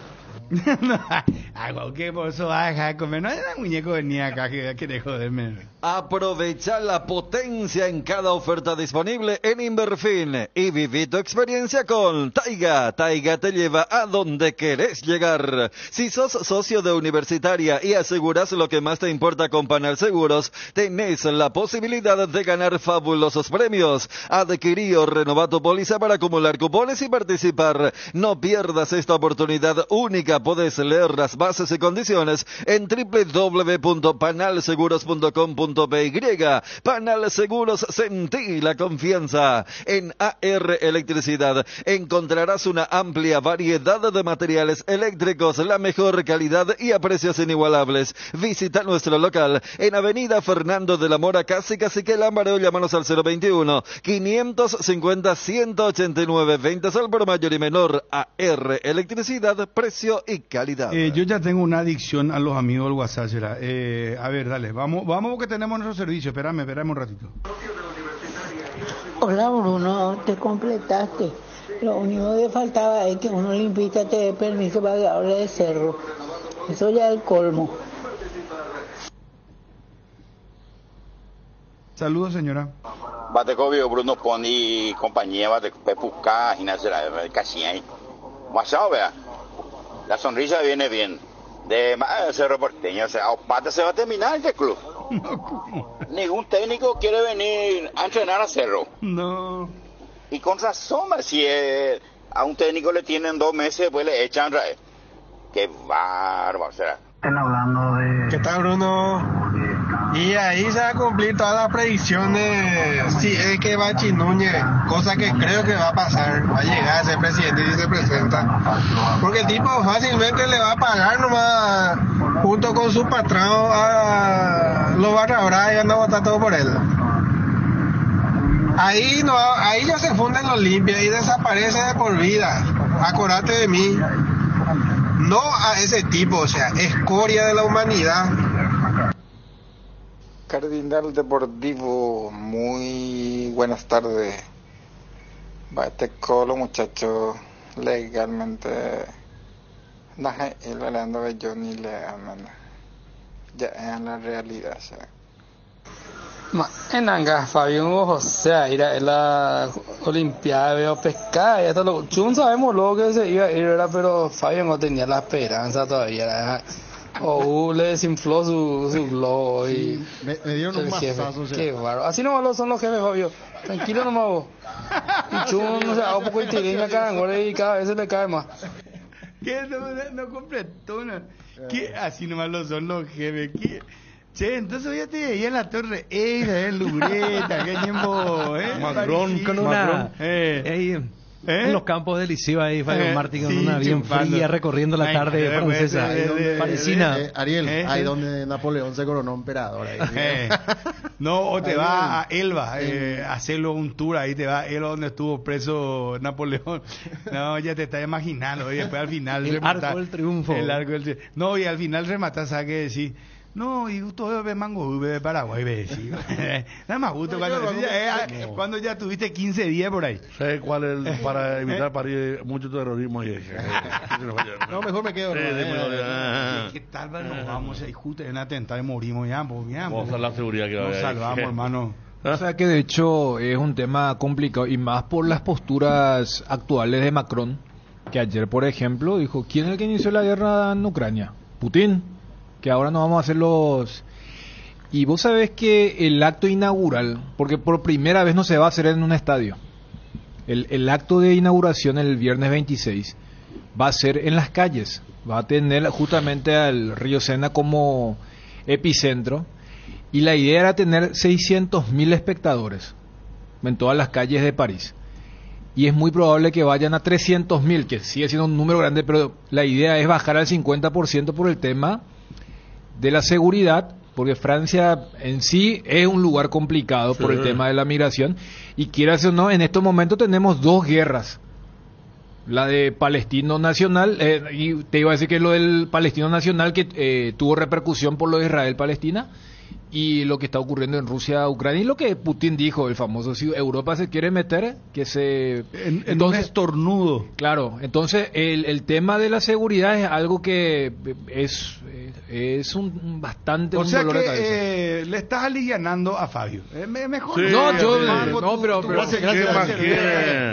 Algo que por eso va a dejar de comer. No hay un muñeco de ni acá que quiere joderme. Aprovecha la potencia en cada oferta disponible en Inverfin y viví tu experiencia con Taiga. Taiga te lleva a donde querés llegar. Si sos socio de Universitaria y aseguras lo que más te importa con Panal Seguros, tenés la posibilidad de ganar fabulosos premios. Adquirí o renová tu póliza para acumular cupones y participar. No pierdas esta oportunidad única Podés leer las bases y condiciones en www.panalseguros.com.py. Panal Seguros, sentí la confianza. En AR Electricidad encontrarás una amplia variedad de materiales eléctricos, la mejor calidad y a precios inigualables. Visita nuestro local en Avenida Fernando de la Mora, casi que Lámbaro. Llámanos al 021 550 189 20 al por mayor y menor. AR Electricidad, precio y calidad. Yo ya tengo una adicción a los amigos del WhatsApp, será. A ver, dale, vamos porque tenemos nuestro servicio. Espérame un ratito. Hola Bruno, te completaste. Lo único que faltaba es que uno limpista te dé permiso para que hable de cerro. Eso ya es el colmo. Saludos, señora. Batecovio, Bruno Poni, compañía, Pepuca, Ignacio, Casinha ahí. Masao, vea. La sonrisa viene bien. De Cerro Porteño, o sea, Opata se va a terminar este club. Ningún técnico quiere venir a entrenar a Cerro. No. Y con razón, si a un técnico le tienen 2 meses, después le echan. Qué bárbaro, será. Están hablando de... ¿Qué tal, Bruno? Y ahí se va a cumplir todas las predicciones. Si es que va Núñez, cosa que creo que va a pasar, va a llegar a ser presidente y se presenta. Porque el tipo fácilmente le va a pagar nomás junto con su patrón a los Barra Brava y van a votar todo por él. Ahí ya se funde en Olimpia y desaparece de por vida. Acordate de mí. No a ese tipo, o sea, escoria de la humanidad. Cardinal Deportivo, muy buenas tardes. Va este colo, muchachos, legalmente. Naja, el hablando de Johnny legalmente. Ya es la realidad, o sea. En Anga, Fabio José, ir a la Olimpiada, veo pescar, y hasta lo chun sabemos luego que se iba a ir, pero Fabio no tenía la esperanza todavía. O le desinfló su globo y me dieron un mazazo. Qué bárbaro. Así nomás son los jefes, Fabio. Tranquilo nomás vos. Y chun, o sea, un poco de tiriña cada y cada vez se le cae más. ¿Qué? No completó una. ¿Qué? Así nomás lo son los jefes. ¿Qué? Che, entonces hoy ya te veía en la Torre Eiffel, Lugreta, qué tiempo, Macron, con una... En los campos del Liceo ahí, Fabio Martín, con una bien fría, recorriendo la tarde francesa. Parisina. Ariel, ahí donde Napoleón se coronó emperador. No, o te va a Elba, a hacerlo un tour, ahí te va a Elba donde estuvo preso Napoleón. No, ya te estás imaginando, y después al final... El arco del triunfo. No, y al final rematas, ¿sabes qué decir? No, y gusto de mango de Paraguay, ve, sí. Nada más gusto cuando ya tuviste 15 días por ahí. ¿Sabes cuál es para evitar París mucho terrorismo? No, mejor me quedo. ¿Qué tal? Nos vamos ahí justo en atentado y morimos ya, vamos a la seguridad que nos salvamos, hermano. O sea que de hecho es un tema complicado y más por las posturas actuales de Macron, que ayer, por ejemplo, dijo, ¿quién es el que inició la guerra en Ucrania? Putin. Que ahora no vamos a hacer los... Y vos sabés que el acto inaugural, porque por primera vez no se va a hacer en un estadio, el acto de inauguración el viernes 26 va a ser en las calles, va a tener justamente al río Sena como epicentro, y la idea era tener 600.000 espectadores en todas las calles de París. Y es muy probable que vayan a 300.000, que sigue siendo un número grande, pero la idea es bajar al 50% por el tema de la seguridad, porque Francia en sí es un lugar complicado por el tema de la migración, y quieras o no, en estos momentos tenemos 2 guerras, la de Palestino Nacional, y te iba a decir que lo del Palestino Nacional que tuvo repercusión por lo de Israel-Palestina, y lo que está ocurriendo en Rusia-Ucrania, y lo que Putin dijo, el famoso, si Europa se quiere meter, que se... Entonces, un estornudo. Claro, entonces el tema de la seguridad es algo que es un bastante o un sea dolor que, de cabeza. Le estás alivianando a Fabio. Mejor. Sí, no, pero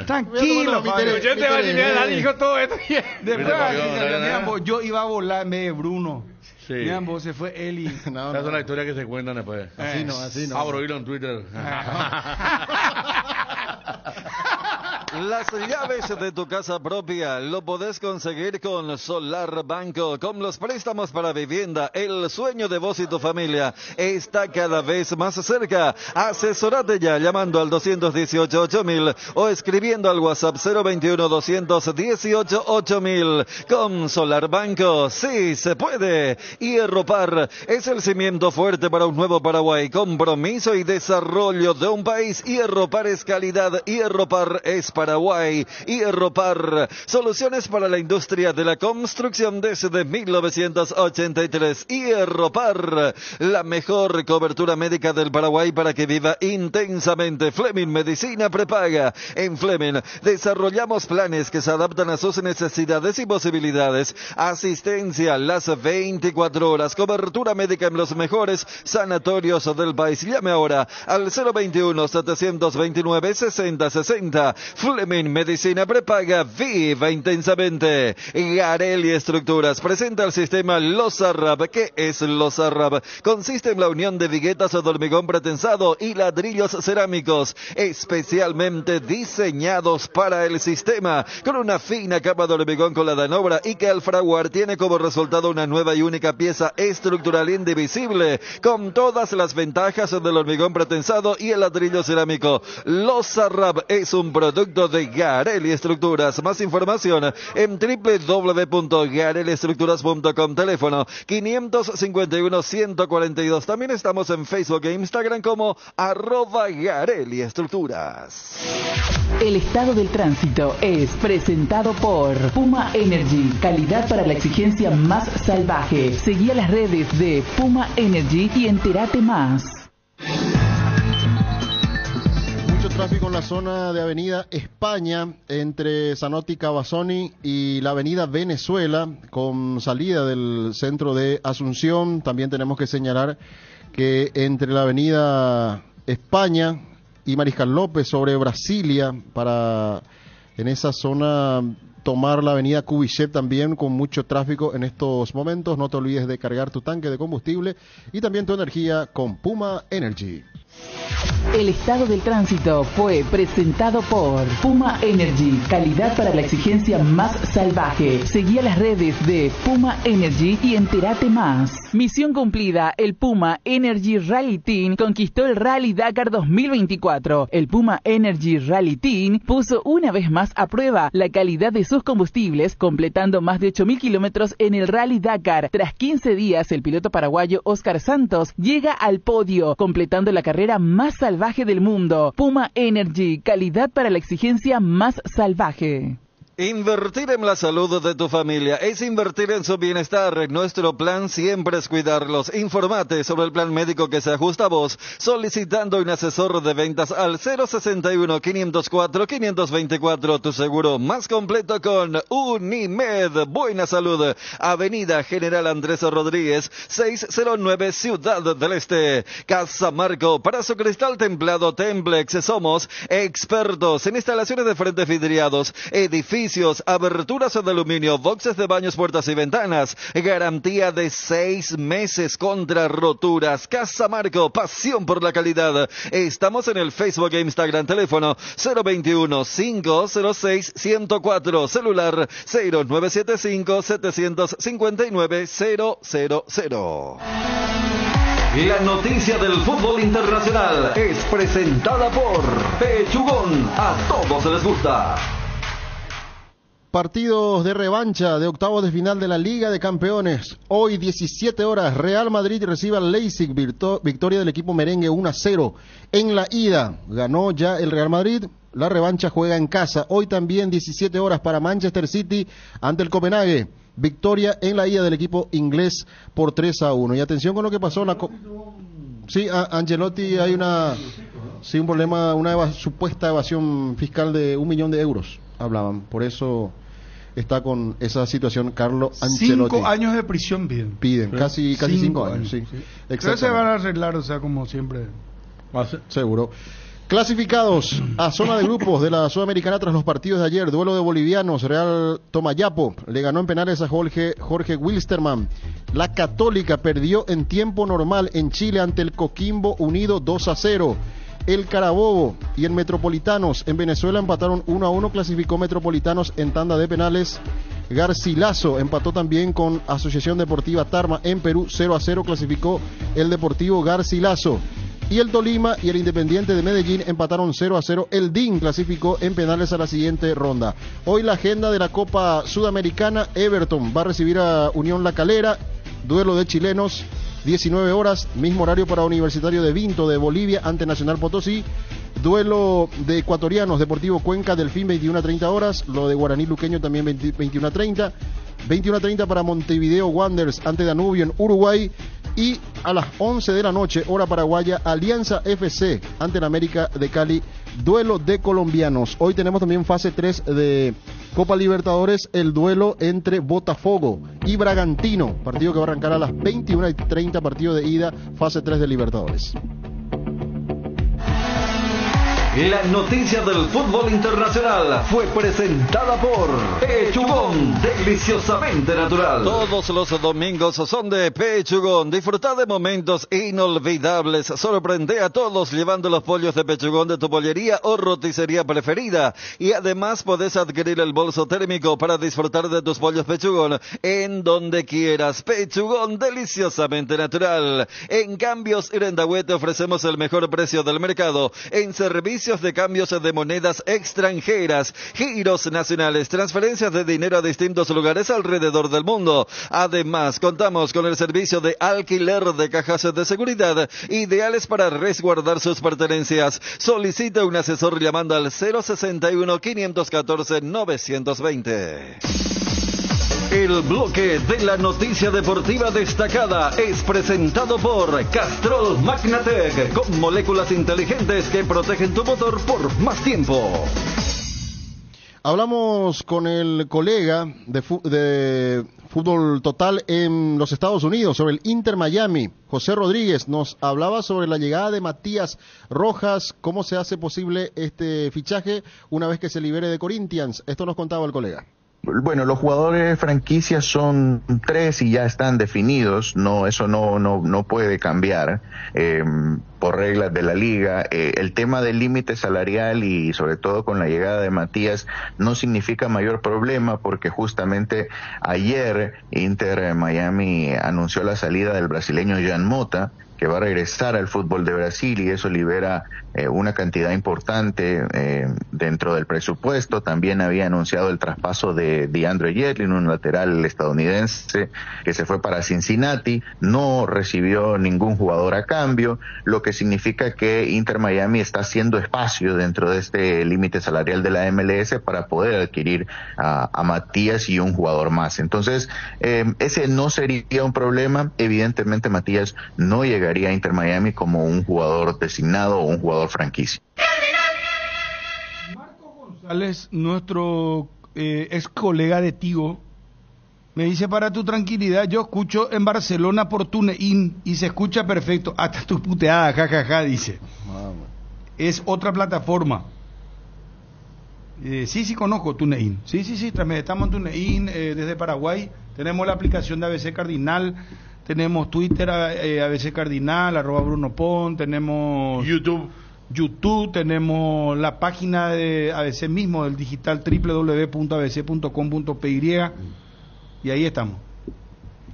tranquilo, Fabio. Yo te voy a aliviar, dijo todo esto. Después, yo iba a volar en vez de Bruno. Sí. Miren, vos se fue Eli. Esa es la historia que se cuentan después. Así no. Abro hilo en Twitter. Las llaves de tu casa propia lo podés conseguir con Solar Banco. Con los préstamos para vivienda, el sueño de vos y tu familia está cada vez más cerca. Asesorate ya llamando al 218-8000 o escribiendo al WhatsApp 021-218-8000. Con Solar Banco, sí se puede. Hierropar es el cimiento fuerte para un nuevo Paraguay. Compromiso y desarrollo de un país. Hierropar es calidad. Hierropar es Paraguay. Hierropar, soluciones para la industria de la construcción desde 1983. Hierropar, la mejor cobertura médica del Paraguay para que viva intensamente. Fleming Medicina Prepaga. En Fleming desarrollamos planes que se adaptan a sus necesidades y posibilidades. Asistencia las 24 horas. Cobertura médica en los mejores sanatorios del país. Llame ahora al 021-729-6060. Fleming Medicina Prepaga, viva intensamente. Garelli Estructuras presenta el sistema Losarrab. ¿Qué es Losarrab? Consiste en la unión de viguetas de hormigón pretensado y ladrillos cerámicos especialmente diseñados para el sistema, con una fina capa de hormigón colada en obra y que al fraguar tiene como resultado una nueva y única pieza estructural indivisible, con todas las ventajas del hormigón pretensado y el ladrillo cerámico. Losarrab es un producto de Garelli Estructuras. Más información en www.garelliestructuras.com. Teléfono 551-142. También estamos en Facebook e Instagram como @Garelli Estructuras. El estado del tránsito es presentado por Puma Energy, calidad para la exigencia más salvaje. Seguí a las redes de Puma Energy y entérate más. Tráfico en la zona de Avenida España entre Zanotti Cavazzoni y la Avenida Venezuela con salida del centro de Asunción. También tenemos que señalar que entre la Avenida España y Mariscal López sobre Brasilia, para en esa zona tomar la Avenida Cubichet también con mucho tráfico en estos momentos. No te olvides de cargar tu tanque de combustible y también tu energía con Puma Energy. El estado del tránsito fue presentado por Puma Energy, calidad para la exigencia más salvaje. Seguí a las redes de Puma Energy y entérate más. Misión cumplida, el Puma Energy Rally Team conquistó el Rally Dakar 2024. El Puma Energy Rally Team puso una vez más a prueba la calidad de sus combustibles, completando más de 8.000 kilómetros en el Rally Dakar. Tras 15 días, el piloto paraguayo Oscar Santos llega al podio, completando la carrera más salvaje del mundo. Puma Energy, calidad para la exigencia más salvaje. Invertir en la salud de tu familia es invertir en su bienestar. Nuestro plan siempre es cuidarlos. Infórmate sobre el plan médico que se ajusta a vos solicitando un asesor de ventas al 061-504-524. Tu seguro más completo con Unimed. Buena salud. Avenida General Andrés Rodríguez, 609, Ciudad del Este. Casa Marco, para su cristal templado Templex. Somos expertos en instalaciones de frentes vidriados, edificios, aberturas de aluminio, boxes de baños, puertas y ventanas. Garantía de 6 meses contra roturas. Casa Marco, pasión por la calidad. Estamos en el Facebook e Instagram. Teléfono 021-506-104. Celular 0975-759-000. La noticia del fútbol internacional es presentada por Pechugón. A todos les gusta. Partidos de revancha de octavos de final de la Liga de Campeones. Hoy 17 horas, Real Madrid recibe al Leipzig, victoria del equipo merengue 1-0. En la ida ganó ya el Real Madrid, la revancha juega en casa. Hoy también 17 horas para Manchester City ante el Copenhague. Victoria en la ida del equipo inglés por 3-1. Y atención con lo que pasó en la... Sí, Ancelotti, hay un problema, una supuesta evasión fiscal de 1 millón de euros. Hablaban, por eso está con esa situación Carlo Ancelotti. 5 años de prisión piden. Casi 5 años, sí. Pero se van a arreglar, o sea, como siempre. Seguro. Clasificados a zona de grupos de la Sudamericana tras los partidos de ayer. Duelo de bolivianos. Real Tomayapo le ganó en penales a Jorge Wilstermann. La Católica perdió en tiempo normal en Chile ante el Coquimbo Unido 2-0. el Carabobo. Y en Metropolitanos, en Venezuela empataron 1-1, clasificó Metropolitanos en tanda de penales. Garcilaso empató también con Asociación Deportiva Tarma en Perú, 0-0, clasificó el Deportivo Garcilaso. Y el Tolima y el Independiente de Medellín empataron 0-0. El DIN clasificó en penales a la siguiente ronda. Hoy la agenda de la Copa Sudamericana: Everton va a recibir a Unión La Calera, duelo de chilenos, 19 horas, mismo horario para Universitario de Vinto de Bolivia ante Nacional Potosí. Duelo de ecuatorianos, Deportivo Cuenca, Delfín, 21:30 horas. Lo de Guaraní Luqueño también 21:30. 21:30 para Montevideo Wanderers ante Danubio en Uruguay. Y a las 11 de la noche, hora paraguaya, Alianza FC ante el América de Cali, duelo de colombianos. Hoy tenemos también fase 3 de Copa Libertadores, el duelo entre Botafogo y Bragantino, partido que va a arrancar a las 21:30, partido de ida, fase 3 de Libertadores. La noticia del fútbol internacional fue presentada por Pechugón, deliciosamente natural. Todos los domingos son de Pechugón. Disfruta de momentos inolvidables. Sorprende a todos llevando los pollos de Pechugón de tu pollería o roticería preferida. Y además podés adquirir el bolso térmico para disfrutar de tus pollos Pechugón en donde quieras. Pechugón, deliciosamente natural. En Cambios Irendahue te ofrecemos el mejor precio del mercado en servicio de cambios de monedas extranjeras, giros nacionales, transferencias de dinero a distintos lugares alrededor del mundo. Además, contamos con el servicio de alquiler de cajas de seguridad, ideales para resguardar sus pertenencias. Solicita un asesor llamando al 061-514-920. El bloque de la noticia deportiva destacada es presentado por Castrol Magnatec, con moléculas inteligentes que protegen tu motor por más tiempo. Hablamos con el colega de Fútbol Total en los Estados Unidos sobre el Inter Miami. José Rodríguez nos hablaba sobre la llegada de Matías Rojas, cómo se hace posible este fichaje una vez que se libere de Corinthians. Esto nos contaba el colega. Bueno, los jugadores franquicias son 3 y ya están definidos. Eso no puede cambiar por reglas de la liga. El tema del límite salarial y sobre todo con la llegada de Matías no significa mayor problema, porque justamente ayer Inter Miami anunció la salida del brasileño Jean Mota, que va a regresar al fútbol de Brasil, y eso libera una cantidad importante dentro del presupuesto. También había anunciado el traspaso de DeAndre Yedlin, un lateral estadounidense que se fue para Cincinnati, no recibió ningún jugador a cambio, lo que significa que Inter Miami está haciendo espacio dentro de este límite salarial de la MLS para poder adquirir a Matías y un jugador más. Entonces, ese no sería un problema. Evidentemente Matías no llegaría a Inter Miami como un jugador designado o un jugador franquicia. Marco González, nuestro ex colega de Tigo, me dice: para tu tranquilidad, yo escucho en Barcelona por TuneIn y se escucha perfecto. Hasta tu puteada, jajaja, dice. Es otra plataforma. Sí, conozco TuneIn. Sí, estamos en TuneIn desde Paraguay. Tenemos la aplicación de ABC Cardinal. Tenemos Twitter, ABC Cardinal, @Bruno Pon, tenemos YouTube, tenemos la página de ABC mismo, del digital, www.abc.com.py, y ahí estamos.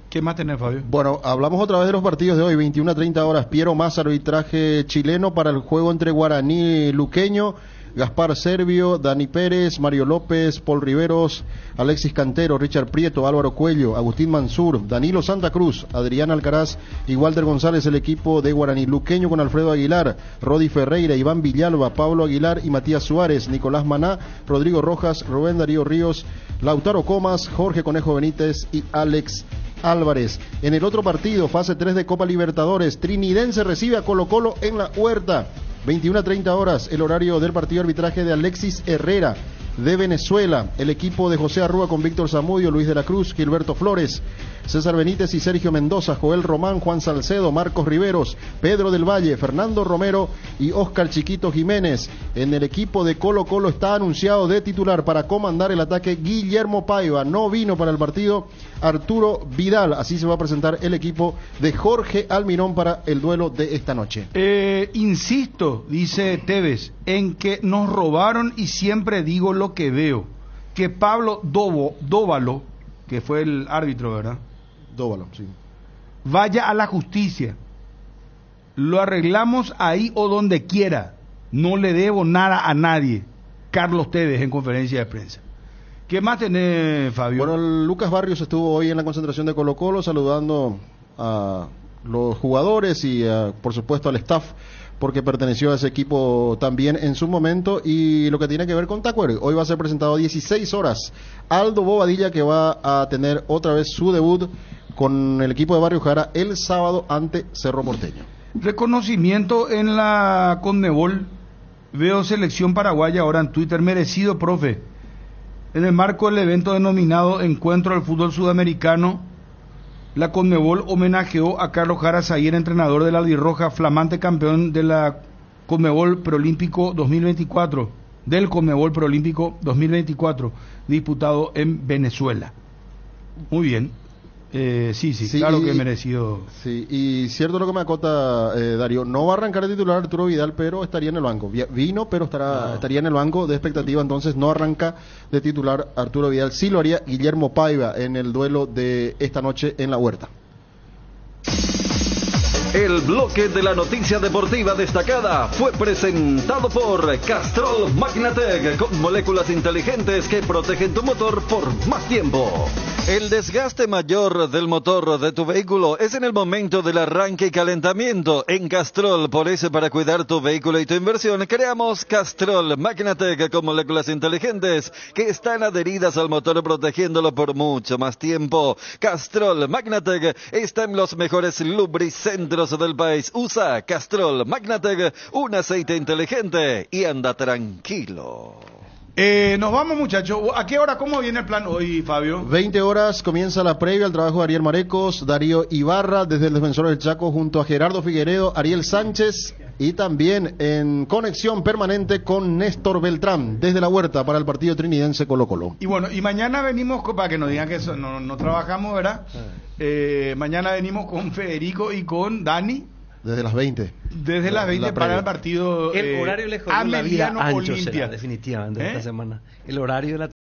¿Qué más tenés, Fabio? Bueno, hablamos otra vez de los partidos de hoy, 21:30 horas, Piero Massa, arbitraje chileno para el juego entre Guaraní Luqueño, Gaspar Servio, Dani Pérez, Mario López, Paul Riveros, Alexis Cantero, Richard Prieto, Álvaro Cuello, Agustín Mansur, Danilo Santa Cruz, Adrián Alcaraz y Walter González, el equipo de Guaraní Luqueño, con Alfredo Aguilar, Rodi Ferreira, Iván Villalba, Pablo Aguilar y Matías Suárez, Nicolás Maná, Rodrigo Rojas, Rubén Darío Ríos, Lautaro Comas, Jorge Conejo Benítez y Alex Álvarez. En el otro partido, fase 3 de Copa Libertadores, Trinidense recibe a Colo Colo en La Huerta. 21:30 horas, el horario del partido, arbitraje de Alexis Herrera de Venezuela, el equipo de José Arrúa con Víctor Zamudio, Luis de la Cruz, Gilberto Flores, César Benítez y Sergio Mendoza, Joel Román, Juan Salcedo, Marcos Riveros, Pedro del Valle, Fernando Romero y Oscar Chiquito Jiménez. En el equipo de Colo Colo está anunciado de titular para comandar el ataque Guillermo Paiva. No vino para el partido Arturo Vidal. Así se va a presentar el equipo de Jorge Almirón para el duelo de esta noche. Insisto, dice Tevez, en que nos robaron y siempre digo lo que veo. Que Pablo Dóvalo, que fue el árbitro, ¿verdad? Dóvalo, sí. Vaya a la justicia. Lo arreglamos ahí o donde quiera. No le debo nada a nadie. Carlos Tevez en conferencia de prensa. ¿Qué más tenés, Fabio? Bueno, Lucas Barrios estuvo hoy en la concentración de Colo Colo saludando a los jugadores y por supuesto al staff, porque perteneció a ese equipo también en su momento. Y lo que tiene que ver con Tacuary, hoy va a ser presentado a 16 horas Aldo Bobadilla, que va a tener otra vez su debut con el equipo de Barrio Jara el sábado ante Cerro Porteño. Reconocimiento en la Conmebol. Veo selección paraguaya ahora en Twitter. Merecido, profe. En el marco del evento denominado Encuentro del Fútbol Sudamericano, la Conmebol homenajeó a Carlos Jara Zaguer, entrenador del Albirroja, flamante campeón de la Conmebol Preolímpico 2024, del Conmebol Preolímpico 2024, disputado en Venezuela. Muy bien. Sí, claro que merecido. Sí, y cierto lo que me acota Darío, no va a arrancar de titular Arturo Vidal, pero estaría en el banco. Vino, pero estaría en el banco de expectativa, entonces no arranca de titular Arturo Vidal. Sí lo haría Guillermo Paiva en el duelo de esta noche en La Huerta. El bloque de la noticia deportiva destacada fue presentado por Castrol Magnatec, con moléculas inteligentes que protegen tu motor por más tiempo. El desgaste mayor del motor de tu vehículo es en el momento del arranque y calentamiento. En Castrol, por eso, para cuidar tu vehículo y tu inversión, creamos Castrol Magnatec con moléculas inteligentes que están adheridas al motor, protegiéndolo por mucho más tiempo. Castrol Magnatec está en los mejores lubricentros del país. Usa Castrol Magnatec, un aceite inteligente, y anda tranquilo. Nos vamos, muchachos. ¿A qué hora? ¿Cómo viene el plan hoy, Fabio? 20 horas comienza la previa al trabajo de Ariel Marecos, Darío Ibarra desde el Defensor del Chaco junto a Gerardo Figueredo, Ariel Sánchez, y también en conexión permanente con Néstor Beltrán desde La Huerta para el partido trinidense Colo Colo. Y bueno, y mañana venimos, para que nos digan que no trabajamos, ¿verdad? Mañana venimos con Federico y con Dani. Desde las 20. Desde las 20 para el partido. El horario le jodió la vida a Ancho, será, definitivamente, esta semana. El horario de la